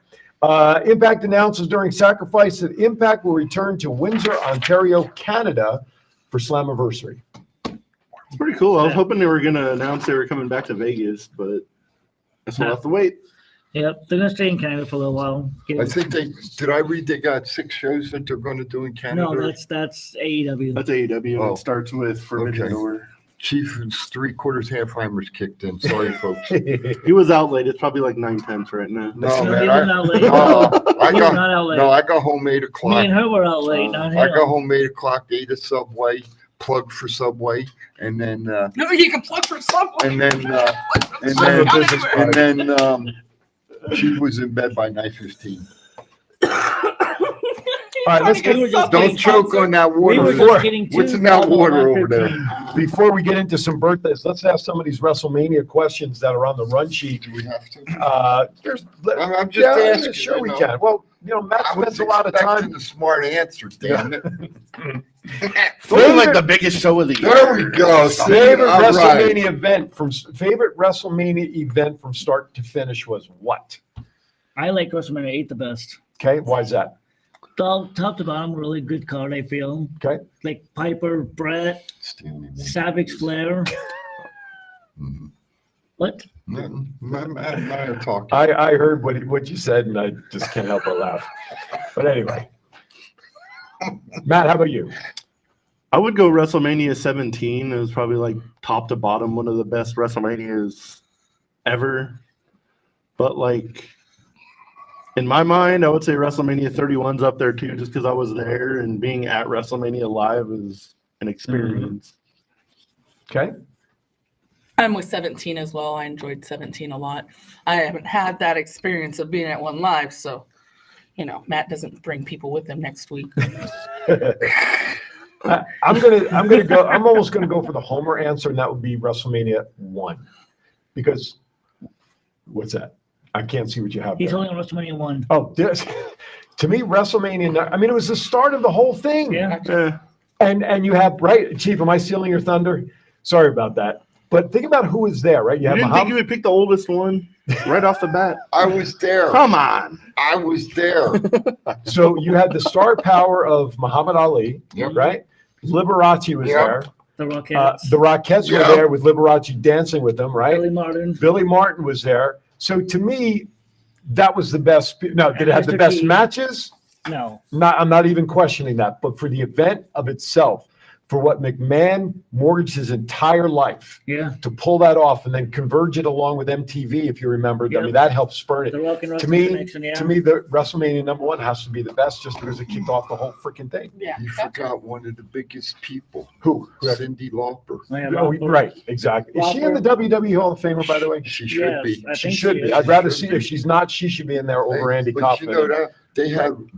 Impact announces during Sacrifice that Impact will return to Windsor, Ontario, Canada for Slammiversary. It's pretty cool. I was hoping they were going to announce they were coming back to Vegas, but I guess we'll have to wait. Yep, they're going to stay in Canada for a little while. I think did I read they got 6 shows that they're going to do in Canada? No, that's AEW. That's AEW. Oh. It starts with Forbidden Door. Chief and 3/4 half-timers kicked in. Sorry, folks. He was out late. It's probably like 9:10 right now. No, He man. was out late. I not out late. got home 8 o'clock. Me and her were out late, not I him. got home 8 o'clock, ate a Subway, plug for Subway, and then No, you can plug for someone. and then she was in bed by 9:15. All right, let's get. Don't choke on that water. What's in that water over there? Before we get into some birthdays, let's ask some of these WrestleMania questions that are on the run sheet. Do we have to? I'm just asking, Sure, you we know. can. Well, Matt I was spends a lot of expecting time. a smart answer, damn it. Feeling like the biggest show of the year. There we go. See? Favorite All right. WrestleMania event from start to finish was what? I like WrestleMania 8 the best. Okay, why is that? Top to bottom, really good card, I feel. Okay. Like Piper, Brett, Savage, Flair. What? I'm talking. I heard what you said, and I just can't help but laugh. But anyway, Matt, how about you? I would go WrestleMania 17. It was probably like top to bottom one of the best WrestleManias ever. But like in my mind, I would say WrestleMania 31's up there too, just because I was there and being at WrestleMania live is an experience. Okay. I'm with 17 as well. I enjoyed 17 a lot. I haven't had that experience of being at one live, so Matt doesn't bring people with him next week. I'm almost gonna go for the Homer answer, and that would be WrestleMania 1. Because what's that? I can't see what you have He's there. only on WrestleMania 1. Oh, this, to me, WrestleMania, it was the start of the whole thing. Yeah. And you have, right, Chief, am I stealing your thunder? Sorry about that. But think about who is there, right? You didn't think you would pick the oldest one right off the bat? I was there. Come on. I was there. So you had the star power of Muhammad Ali, right? Liberace was there. The Rockettes. The Rockettes were there with Liberace dancing with them, right? Billy Martin was there. So to me, that was the best. No, did it have the Mr. best T. matches? No. I'm not even questioning that. But for the event of itself, for what McMahon mortgaged his entire life to pull that off and then converge it along with MTV, if you remember, that helped spurn it. The Rock and To Wrestling me, connection, yeah. the WrestleMania #1 has to be the best just because it kicked off the whole freaking thing. Yeah. You forgot one of the biggest people. Who? Cyndi Lauper. Oh, right, exactly. Is she in the WWE Hall of Famer, by the way? She should be. She should be. I'd rather see her. If she's not, she should be in there over Andy But Kaufman. you know that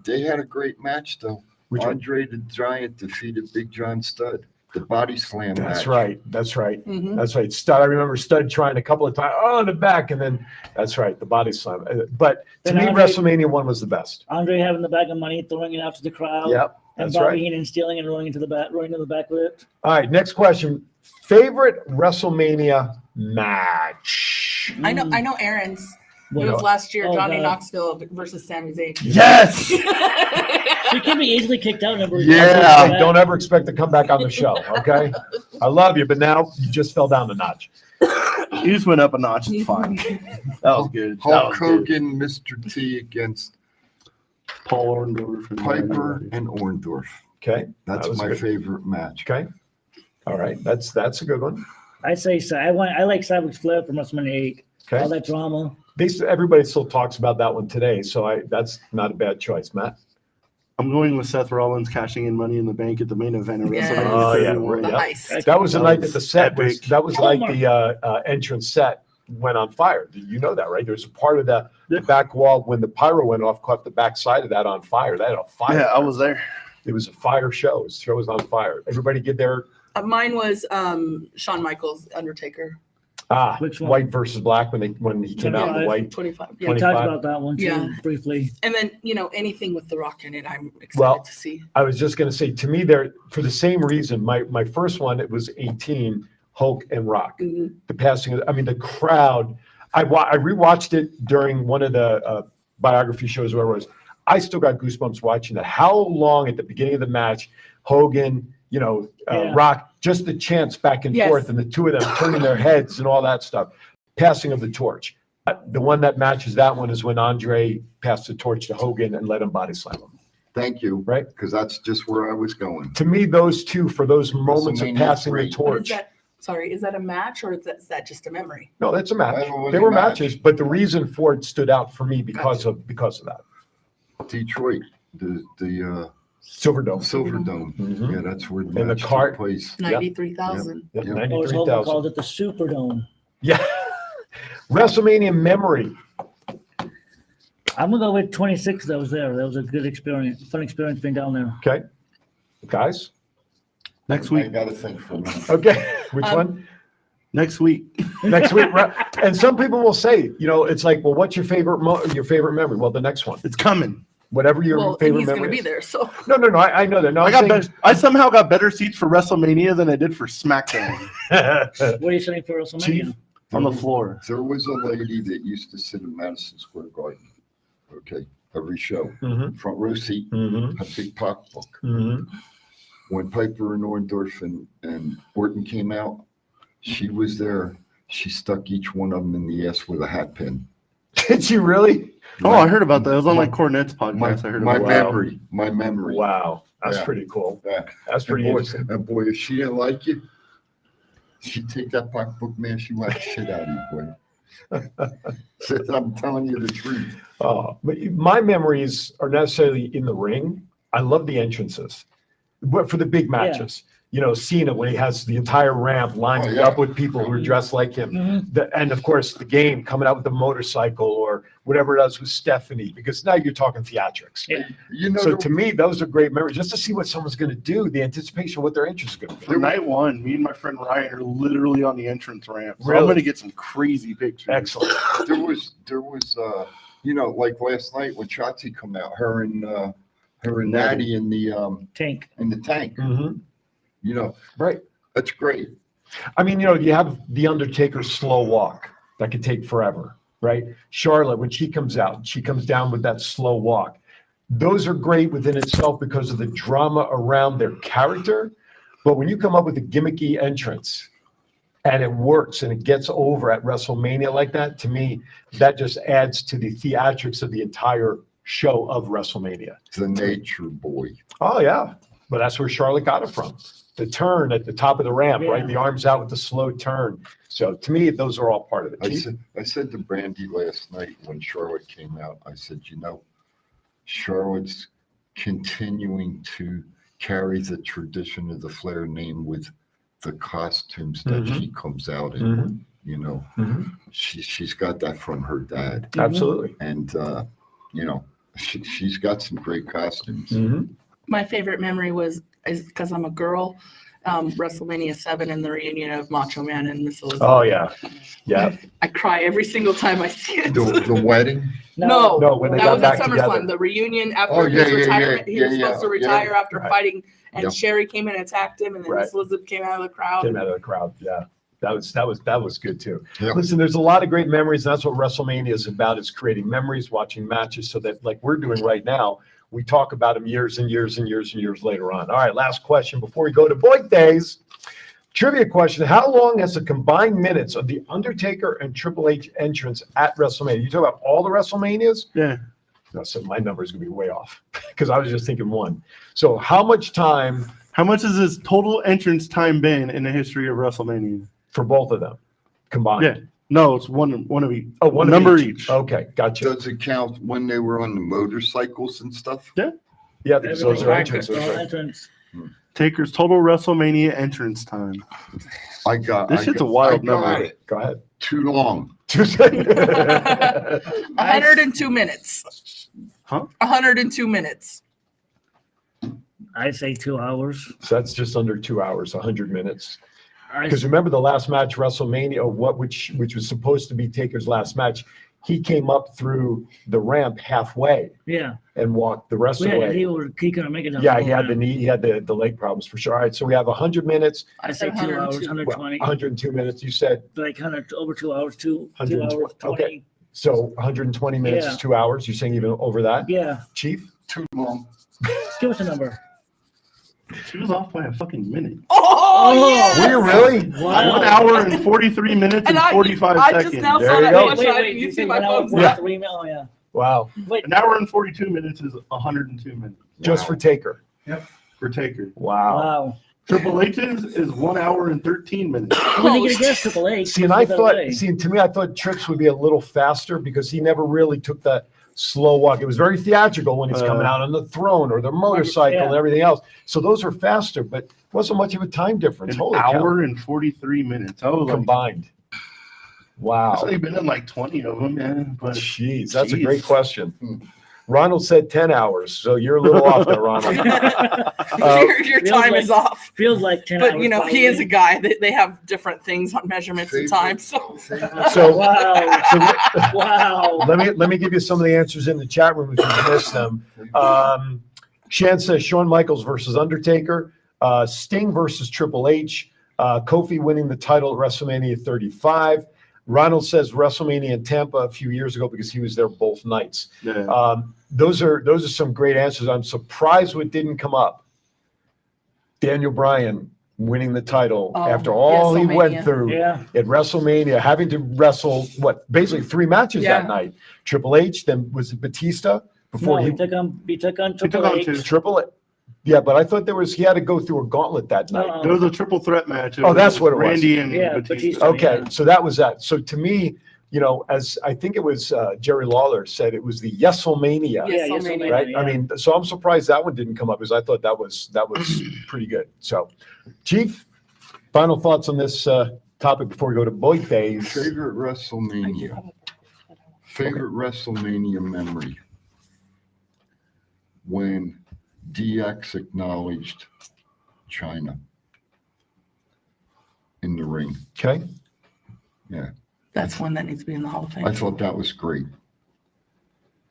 they had a great match though. Which one? Andre the Giant defeated Big John Studd. The body slam That's match. right. That's right. Mhm. That's right. Stud. I remember Stud trying a couple of times on the back, and then that's right. The body slam. But to Then me, Andre- WrestleMania 1 was the best. Andre having the bag of money, throwing it out to the crowd. Yep, And that's Bobby right. Heenan stealing and running to the back with it. All right. Next question. Favorite WrestleMania match? I know Aaron's. What? It was last year, Oh, Johnny God. Knoxville versus Sami Zayn. Yes. She can be easily kicked out. Don't ever expect to come back on the show. Okay. I love you, but now you just fell down a notch. You just went up a notch. It's fine. That was good. That Hulk was good. Hogan, Mr. T against Paul Orndorff. Piper and Orndorff. Okay. That's That was my good. favorite match. Okay. All right. That's a good one. I say so. I like Savage Flair from WrestleMania 8. Okay. All that drama. Everybody still talks about that one today, so that's not a bad choice, Matt. I'm going with Seth Rollins cashing in Money in the Bank at the main event of Yes. WrestleMania. Oh yeah, 31. yeah. That was the night that the set was. That was like the entrance set went on fire. You know that, right? There was a part of the back wall when the pyro went off, caught the back side of that on fire. That had a fire. Yeah, I was there. It was a fire show. The show was on fire. Everybody get there. Mine was Shawn Michaels, Undertaker. Which one? White versus black when he came out in the white. 25. We Yeah. talked about that one too, Yeah. briefly. And then, anything with The Rock in it, I'm excited Well, to see. I was just going to say, to me, there for the same reason. My first one, it was 18, Hulk and Rock. Mhm. The passing of, the crowd. I rewatched it during one of the biography shows where it was. I still got goosebumps watching that. How long at the beginning of the match, Hogan, Yeah. Rock, just the chants back and Yes. forth, and the two of them turning their heads and all that stuff. Passing of the torch. The one that matches that one is when Andre passed the torch to Hogan and let him body slam him. Thank you. Right. Because that's just where I was going. To me, those two, for those moments of WrestleMania passing the 3. torch. Is that a match or is that just a memory? No, that's a match. That was They a were match. matches, but the reason for it stood out for me because of that. Detroit, the Silverdome. Silverdome. Yeah, that's where the And the match cart- took place. 93,000. Yep, Yep. Or as Hogan 93,000. called it, the Superdome. Yeah. WrestleMania memory. I'm gonna go with 26. That was there. That was a good experience, fun experience being down there. Okay. Guys? Next I week. got to think for a minute. Okay. Which one? Next week. Next week. Right. And some people will say, it's like, well, what's your favorite memory? Well, the next one. It's coming. Whatever your Well, favorite he's going to memory be is. there, so. No, I know that. No, I somehow got better seats for WrestleMania than I did for SmackDown What are you saying for WrestleMania? Chief? on the floor. There was a lady that used to sit in Madison Square Garden. Okay, every show, Mhm. front row seat, Mhm. a big pocketbook. Mhm. When Piper and Orndorff and Orton came out, she was there. She stuck each one of them in the ass with a hat pin. Did you really? Oh, I heard about that. It was on like Cornette's podcast. I heard My about memory. My memory. Wow. That's Yeah. pretty cool. Yeah. That's pretty and boy, interesting. And boy, if she didn't like you, she'd take that pocketbook, man. She whacked the shit out of you, boy. I'm telling you the truth. But my memories are necessarily in the ring. I love the entrances, but for the big matches, Cena when he has the entire ramp lined up with people who are dressed like him, and of course the game coming out with the motorcycle or whatever it is with Stephanie, because now you're talking theatrics. You know, So to me, those are great memories, just to see what someone's going to do, the anticipation of what their entrance is going to be. For night one, me and my friend Ryan are literally on the entrance ramp. So Really? I'm gonna get some crazy pictures. Excellent. there was like last night when Shotzi come out, her and Natty in the tank. Mhm. Right. That's great. I mean, you have the Undertaker's slow walk that could take forever, right? Charlotte, when she comes out, she comes down with that slow walk. Those are great within itself because of the drama around their character. But when you come up with a gimmicky entrance and it works and it gets over at WrestleMania like that, to me, that just adds to the theatrics of the entire show of WrestleMania. The Nature Boy. Oh, yeah. But that's where Charlotte got it from. The turn at the top of the ramp, Yeah. right? The arms out with the slow turn. So to me, those are all part of it. Chief? I said to Brandy last night when Charlotte came out, I said, Charlotte's continuing to carry the tradition of the Flair name with the costumes that Mhm. she comes out in. Mhm. Mhm. She's got that from her dad. Absolutely. And, she's got some great costumes. Mhm. My favorite memory is because I'm a girl, WrestleMania 7 and the reunion of Macho Man and Miss Elizabeth. Oh, yeah. Yeah. I cry every single time I see it. The wedding? No, No, when they that got was at back together. SummerSlam. The reunion after Oh, yeah, his yeah, retirement. yeah, He was yeah, supposed to yeah, retire after right. fighting, and Yep. Sherry came in and attacked him, and then Right. Miss Elizabeth came out of the crowd. Came out of the crowd. Yeah. That was good too. Yeah. Listen, there's a lot of great memories. And that's what WrestleMania is about, is creating memories, watching matches so that, like we're doing right now, we talk about them years and years and years and years later on. All right, last question before we go to Boyd Days. Trivia question. How long has the combined minutes of the Undertaker and Triple H entrance at WrestleMania? You talk about all the WrestleManias? Yeah. No, so my number is going to be way off because I was just thinking one. So how much time How much has his total entrance time been in the history of WrestleMania? for both of them combined? Yeah. No, it's one of each. Oh, one of number each. Okay, gotcha. Does it count when they were on the motorcycles and stuff? Yeah. Yeah, because those are Everything. entrances. All right? entrance. Taker's total WrestleMania entrance time. I got This I shit's got- a wild I got number. it. Go ahead. Too long. 102 minutes. Huh? 102 minutes. I say 2 hours. So that's just under 2 hours, 100 minutes. I Because remember the last match, WrestleMania, which was supposed to be Taker's last match, he came up through the ramp halfway yeah. and walked the rest of the Yeah, way. he couldn't make it. down Yeah, the he had whole the knee, he had the leg problems for sure. All right, so we have 100 minutes, I say 2 hours, 120. 102 minutes. You said Like 100 over 2 hours, 2 120. hours, 20. Okay. so 120 minutes Yeah. is 2 hours. You're saying even over that, Yeah. Chief? Too long. Give us a number. She was off by a fucking minute. Oh, yeah. Were you really? Wow. 1 hour and 43 minutes and 45 I seconds. just now There saw you that go. question. I didn't you see say my 1 hour, phone. 43 minutes? Oh, yeah. Wow. Wait, An hour and 42 minutes is 102 minutes. Just for Taker. For Taker. Wow. wow. Triple H's is 1 hour and 13 minutes. When you get a guess, Triple H. See, and I By the thought, way. to me, I thought Trips would be a little faster because he never really took that slow walk. It was very theatrical when he's coming out on the throne or the motorcycle and everything else. So those are faster, but wasn't much of a time difference. An Holy hour cow. and 43 minutes. I was like, Combined. Wow. I've only been in like 20 of them, man. But Jeez, that's a great question. Ronald said 10 hours, so you're a little off there, Ronald. Your time is off. Feels like 10 But hours. you know, he is a guy that they have different things on measurements and time. So So, wow. Let me give you some of the answers in the chat room if you missed them. Shan says Shawn Michaels versus Undertaker, Sting versus Triple H, Kofi winning the title at WrestleMania 35. Ronald says WrestleMania in Tampa a few years ago because he was there both nights. Yeah. Those are some great answers. I'm surprised what didn't come up. Daniel Bryan winning the title after all he went through at WrestleMania, having to wrestle basically 3 matches that night. Triple H, then was it Batista before he took on Triple H. Triple H. Yeah, but I thought he had to go through a gauntlet that night. There was a triple threat match. That's what it was. Randy and Batista. Okay, so that was that. So to me, as I think it was Jerry Lawler said, it was the Yeselmania, Yeselmania, right? yeah. I mean, so I'm surprised that one didn't come up because I thought that was pretty good. So, Chief, final thoughts on this topic before we go to birthdays. Favorite WrestleMania memory when DX acknowledged China in the ring. Okay. Yeah. that's one that needs to be in the Hall of Fame. I thought that was great.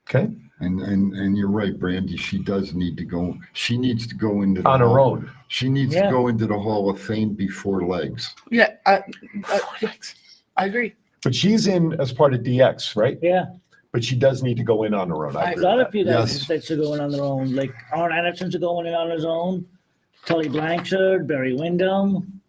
Okay. And you're right, Brandy. She does need to go. She needs to go into the On her Hall- own. She needs to go into the Hall of Fame before legs. Yeah, I agree. But she's in as part of DX, right? Yeah. But she does need to go in on her own. I A agree lot with of people that should go in on their own. Like Arn Anderson's going in on his own. Tully Blanchard, Barry Windham.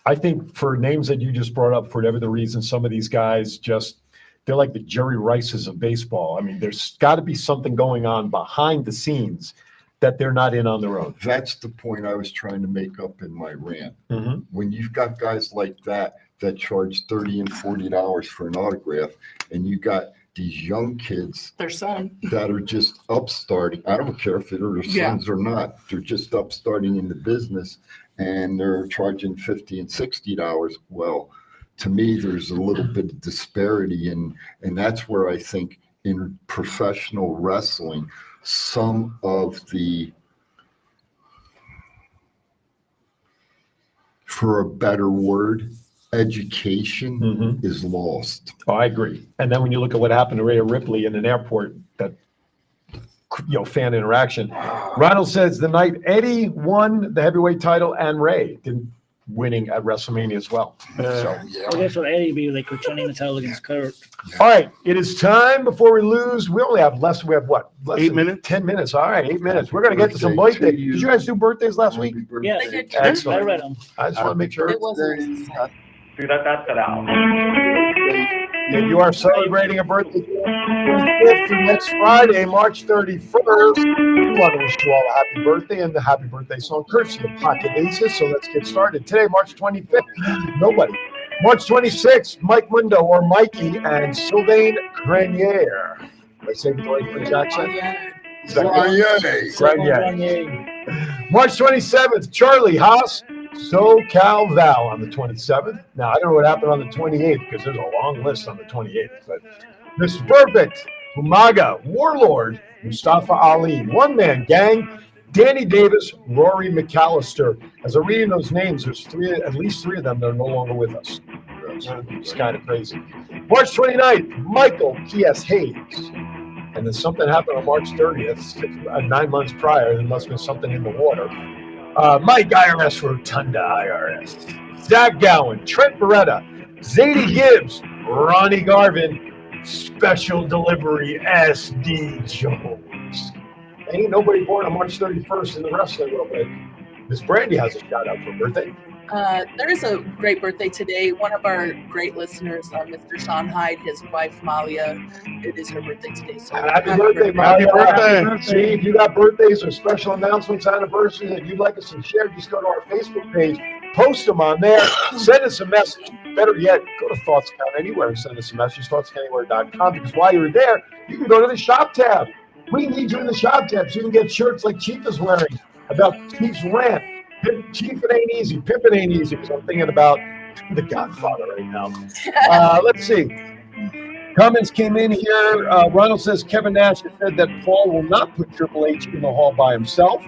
I think for names that you just brought up, for whatever the reason, some of these guys they're like the Jerry Rices of baseball. I mean, there's got to be something going on behind the scenes that they're not in on their own. That's the point I was trying to make up in my rant. Mm-hmm. When you've got guys like that charge $30 and $40 for an autograph, and you got these young kids Their son. that are just upstarting. I don't care if they're their sons or not. They're just upstarting in the business, and they're charging $50 and $60. Well, to me, there's a little bit of disparity, and that's where I think in professional wrestling, some of the, for a better word, education is lost. Oh, I agree. And then when you look at what happened to Rhea Ripley in an airport, that fan interaction. Ronald says the night Eddie won the heavyweight title and Ray winning at WrestleMania as well. So, I guess what Eddie be like returning the title against Kurt. all right, it is time before we lose. We only have less. We have what? Less 8 than minutes? 10 minutes. All right, 8 minutes. We're gonna get to some Birthday birthdays. to you. Did you guys do birthdays last week? Yes, Excellent. I read them. I just want to make sure. It wasn't. If you are celebrating a birthday 25th through next Friday, March 31st, we want to wish you all a happy birthday and the happy birthday song courtesy of Pocket Aces. So let's get started. Today, March 25th, nobody. March 26th, Mike Mundo or Mikey and Sylvain Grenier. Did I say the right French accent? Is that good? Grenier. March 27th, Charlie Haas. SoCal Val on the 27th. Now, I don't know what happened on the 28th because there's a long list on the 28th, but Mr. Perfect, Umaga, Warlord, Mustafa Ali, One Man Gang, Danny Davis, Rory McAllister. As I'm reading those names, there's at least three of them that are no longer with us. It's kind of crazy. March 29th, Michael P.S. Hayes. And then something happened on March 30th, 9 months prior. There must have been something in the water. Mike IRS Rotunda IRS, Zach Gowen, Trent Beretta, Zadie Gibbs, Ronnie Garvin, Special Delivery SD Jones. Ain't nobody born on March 31st in the wrestling world, but Miss Brandy has a shout out for her birthday. There is a great birthday today. One of our great listeners, Mr. Sean Hyde, his wife Malia. It is her birthday today. So Happy birthday, Malia. Happy birthday. See, if you got birthdays or special announcements, anniversaries that you'd like us to share, just go to our Facebook page, Post them on there. Send us a message. Better yet, go to Thoughts Count Anywhere and send us a message, thoughtscountanywhere.com, because while you're there, you can go to the shop tab. We need you in the shop tab so you can get shirts like Chief is wearing about Chief's rant. Chief, it ain't easy. Pippin ain't easy, because I'm thinking about The Godfather right now. Let's see. Comments came in here. Ronald says Kevin Nash has said that Paul will not put Triple H in the hall by himself.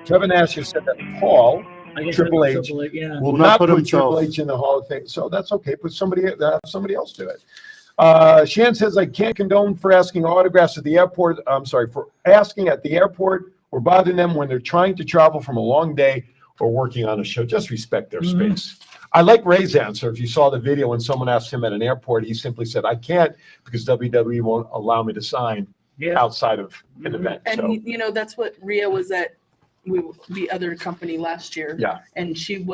Kevin Nash has said that Paul, Triple H, will not put Triple H in the Hall of Fame. So that's okay. Put somebody else do it. Shan says, I can't condone for asking autographs at the airport. I'm sorry, for asking at the airport or bothering them when they're trying to travel from a long day or working on a show. Just respect their space. I like Ray's answer. If you saw the video when someone asked him at an airport, he simply said, I can't because WWE won't allow me to sign outside of an event. And So, you know, that's what Rhea was at the other company last year. Yeah. And she's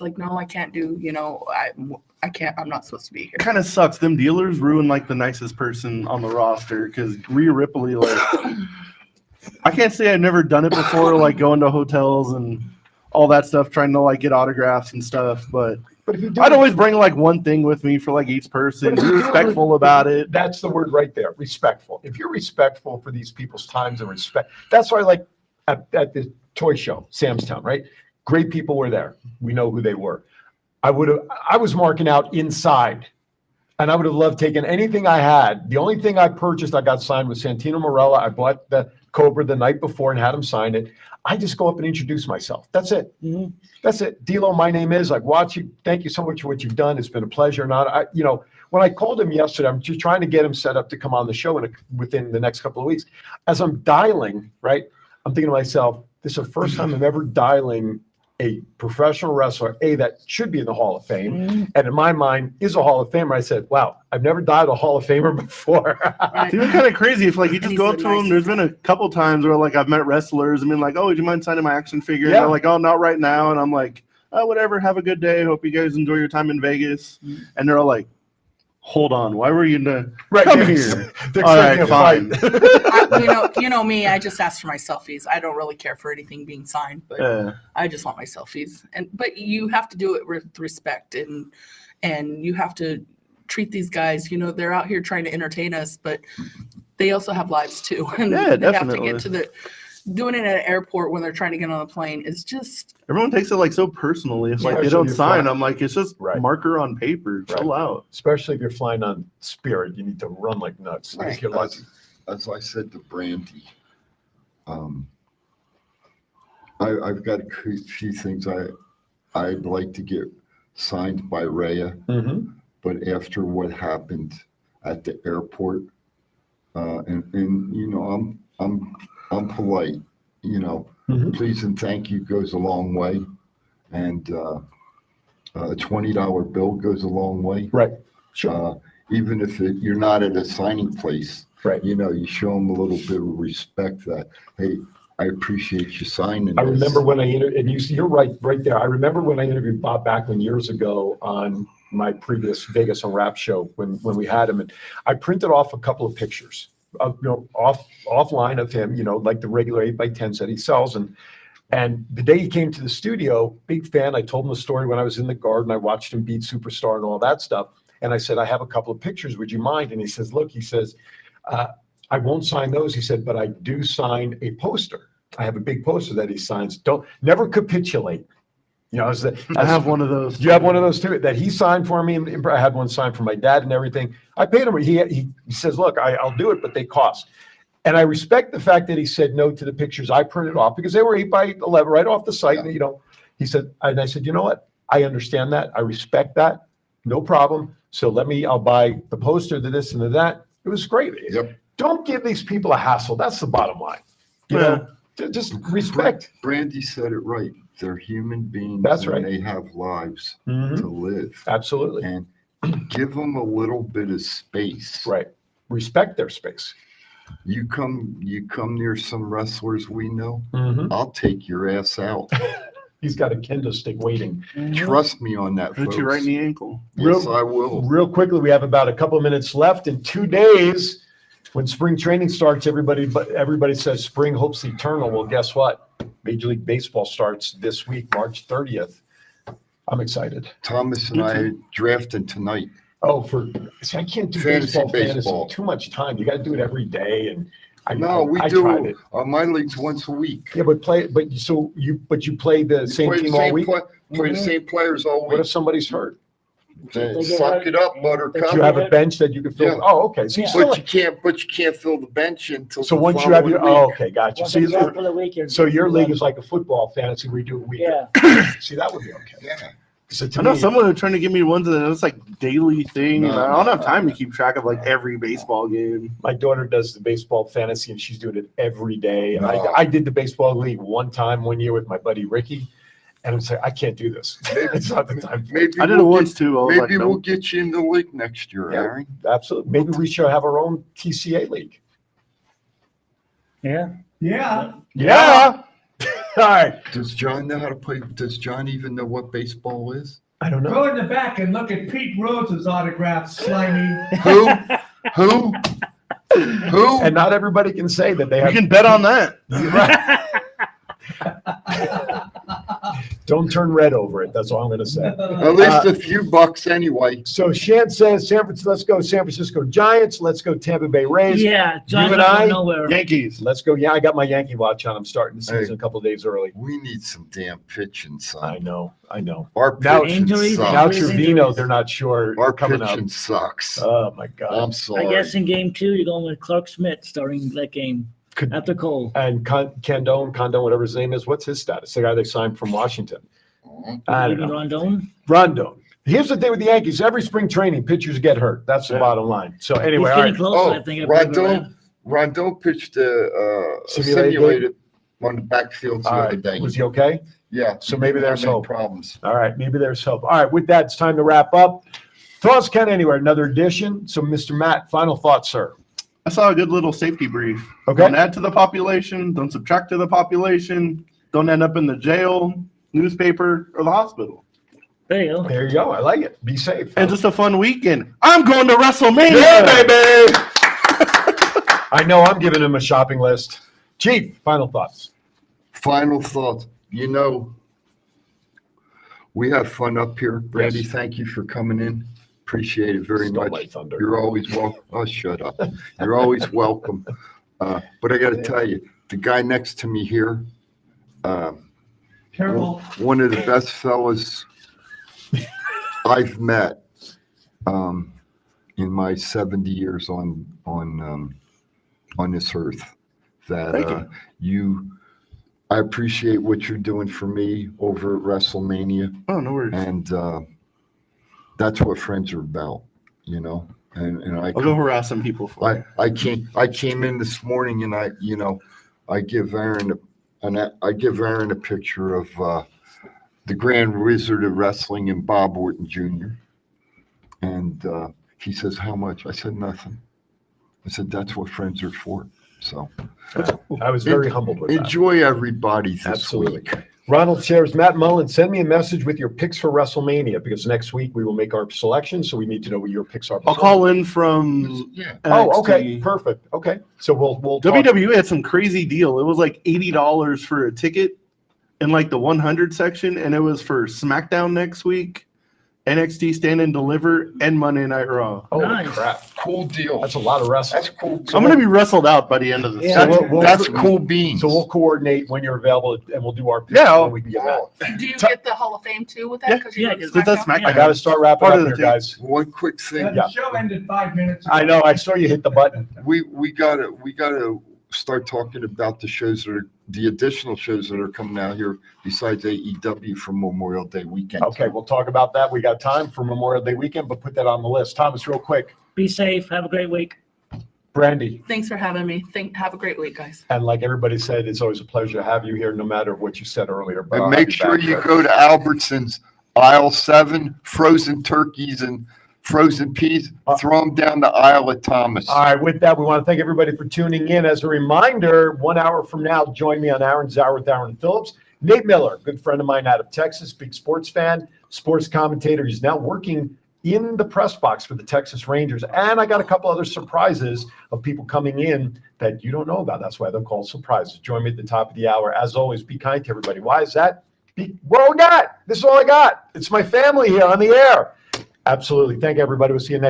like, no, I can't do, I can't, I'm not supposed to be here. It kind of sucks. Them dealers ruin like the nicest person on the roster because Rhea Ripley, like, I can't say I've never done it before, like going to hotels and all that stuff, trying to like get autographs and stuff. But if you I'd always bring like one thing with me for like each person, be respectful about it. That's the word right there, respectful. If you're respectful for these people's times and respect, that's why I like at the toy show, Sam's Town, right? Great people were there. We know who they were. I was marking out inside, and I would have loved taking anything I had. The only thing I purchased, I got signed with Santino Marella. I bought the Cobra the night before and had him sign it. I just go up and introduce myself. That's it. That's it. D'Lo, my name is. Like, watch you. Thank you so much for what you've done. It's been a pleasure. When I called him yesterday, I'm just trying to get him set up to come on the show within the next couple of weeks. As I'm dialing, right, I'm thinking to myself, this is the first time I'm ever dialing a professional wrestler, that should be in the Hall of Fame, and in my mind is a Hall of Famer. I said, wow, I've never dialed a Hall of Famer before. It's even kind of crazy if like you just go up to them. There's been a couple times where like I've met wrestlers and been like, oh, would you mind signing my action figure? And they're like, oh, not right now. And I'm like, oh, whatever, have a good day. Hope you guys enjoy your time in Vegas. And they're all like, hold on, why were you in the come here? All right, fine. You know me, I just ask for my selfies. I don't really care for anything being signed, but I just want my selfies. But you have to do it with respect, and you have to treat these guys. They're out here trying to entertain us, but they also have lives too, and they definitely. have to get to doing it at an airport when they're trying to get on a plane is just. Everyone takes it like so personally. If like they don't sign, I'm like, it's just marker on paper. Chill out. Especially if you're flying on Spirit, you need to run like nuts. As I said to Brandy, I've got a few things I'd like to get signed by Rhea, but after what happened at the airport, and I'm polite, please and thank you goes a long way, and a $20 bill goes a long way. Right. Sure. Even if you're not at a signing place, right? You show them a little bit of respect that, hey, I appreciate you signing. I remember when I interviewed, and you're right there. I remember when I interviewed Bob Backlund years ago on my previous Vegas on Rap show when we had him, and I printed off a couple of pictures of offline of him, like the regular 8x10s that he sells, and the day he came to the studio, big fan. I told him the story when I was in the Garden. I watched him beat Superstar and all that stuff. And I said, I have a couple of pictures. Would you mind? And he says, look, I won't sign those. He said, but I do sign a poster. I have a big poster that he signs. Never capitulate. I have one of those. You have one of those too that he signed for me. And I had one signed for my dad and everything. I paid him. He says, look, I'll do it, but they cost. And I respect the fact that he said no to the pictures I printed off because they were 8x11 right off the site. Yeah. He said, and I said, you know what? I understand that. I respect that. No problem. So I'll buy the poster, the this and the that. It was great. Yep. Don't give these people a hassle. That's the bottom line. Just respect. Brandy said it right. They're human beings. That's right. And they have lives to live. Absolutely. And give them a little bit of space. Right. Respect their space. You come near some wrestlers we know, I'll take your ass out. He's got a kendo stick waiting. Trust me on that, Hit folks. you right in the ankle. Yes, I will. Real quickly, we have about a couple of minutes left. In 2 days, When spring training starts, everybody says spring hopes eternal. Well, guess what? Major League Baseball starts this week, March 30th. I'm excited. Thomas and I drafted tonight. Oh, I can't do Fantasy fantasy. baseball. Too much time. You got to do it every day, and I tried do it. my leagues once a week. Yeah, but you play the same team all week. Play the same players all week. What if somebody's hurt? Suck it up, Buttercup. Do you have a bench that you can fill? Yeah. Oh, okay. So you can't fill the bench until. So the once you have following your, week. oh, okay, gotcha. Once So, it's out for the week, so your league is like a football fantasy where you do it week. Yeah. See, that would be okay. Yeah. So I know someone was trying to give me ones that it's like daily thing. No, I don't have time to keep track of like every baseball game. My daughter does the baseball fantasy, and she's doing it every day. And No. I did the baseball league one year with my buddy Ricky, and I'm saying I can't do this. It's not the time. Maybe I did it once too. I was Maybe like, we'll nope. get you in the league next year, Yeah. Aaron. Absolutely. Maybe we should have our own TCA league. Yeah. Yeah. Yeah. All right. Does John know how to play? Does John even know what baseball is? I don't know. Go in the back and look at Pete Rhodes' autograph, slimy. Who? Who? Who? And not everybody can say that they You have. can bet on that. Don't turn red over it. That's all I'm going to say. At least a few bucks anyway. So Shan says, let's go San Francisco Giants. Let's go Tampa Bay Rays. Yeah, Giants and are I, nowhere. Yankees. Let's go. Yeah, I got my Yankee watch on. I'm starting the season Hey. a couple of days early. We need some damn pitching, son. I know. Our Now, pitching injuries, sucks. now Injuries. Trevino, they're not sure. Our coming up. pitching sucks. Oh my God. I'm sorry. I guess in game 2, you're going with Clark Smith starting that game Could- after Cole. And Condon, whatever his name is, what's his status? The guy they signed from Washington. I don't Maybe know. Rondon. Rondon. Here's the thing with the Yankees. Every spring training, pitchers get hurt. That's the bottom line. So He's anyway, all getting right. closer, I think. I believe, Rondon pitched a Simulated simulated on the backfield the All other right. day. Was he okay? Yeah. So maybe he didn't there's have any hope. problems. All right, maybe there's hope. All right, with that, it's time to wrap up. Thoughts count anywhere, another edition. So, Mr. Matt, final thoughts, sir. I saw a good little safety brief. Okay. Don't add to the population. Don't subtract to the population. Don't end up in the jail, newspaper, or the hospital. There you go. There you go. I like it. Be safe. And just a fun weekend. I'm going to WrestleMania. Yeah, baby. I know I'm giving him a shopping list. Chief, final thoughts. Final thought. You know, we have fun up here. Brandy, Yes. thank you for coming in. Appreciate it very Stole much. my thunder. You're always welcome. Oh, shut up. You're always welcome. But I got to tell you, the guy next to me here, Careful. one of the best fellas I've met in my 70 years on this earth. That I appreciate what you're doing for me over at WrestleMania. Oh, no worries. And that's what friends are about, you know. And I'll go harass some people for it. I came in this morning and I give Aaron a picture of the Grand Wizard of Wrestling and Bob Orton Jr. And he says, "How much?" I said, "Nothing." I said, "That's what friends are for." So I was very humbled with that. enjoy everybody this Absolutely. week. Ronald shares, Matt Mullen, send me a message with your picks for WrestleMania because next week we will make our selection. So we need to know what your picks are. I'll call in from Oh, okay. NXT. Perfect. Okay. So we'll talk. WWE had some crazy deal. It was like $80 for a ticket in like the 100 section, and it was for SmackDown next week, NXT Stand and Deliver, and Monday Night Raw. Holy Nice. crap. Cool deal. That's a lot of wrestling. That's cool. I'm going to be wrestled out by the end of the Yeah. season. That's cool beans. So we'll coordinate when you're available and we'll do our picks. Yeah, when we can get back. Do you get the Hall of Fame too with that? Yeah. 'Cause you Yeah, go to 'cause that's SmackDown? I got to start wrapping Part up of the here, team. guys. One quick thing. The show ended 5 minutes ago. I know. I saw you hit the button. We gotta start talking about the additional shows that are coming out here besides AEW for Memorial Day weekend. Okay, we'll talk about that. We got time for Memorial Day weekend, but put that on the list. Thomas, real quick. Be safe. Have a great week. Brandy, Thanks for having me. Have a great week, guys. and like everybody said, it's always a pleasure to have you here, no matter what you said earlier. But And I'll make have you sure back you there. go to Albertsons, aisle 7, frozen turkeys and frozen peas. Throw them down the aisle at Thomas. All right, with that, we want to thank everybody for tuning in. As a reminder, 1 hour from now, join me on Aaron's Hour with Aaron Phillips. Nate Miller, good friend of mine out of Texas, big sports fan, sports commentator. He's now working in the press box for the Texas Rangers. And I got a couple other surprises of people coming in that you don't know about. That's why they're called surprises. Join me at the top of the hour. As always, be kind to everybody. Why is that? What we got? This is all I got. It's my family here on the air. Absolutely. Thank you, everybody. We'll see you next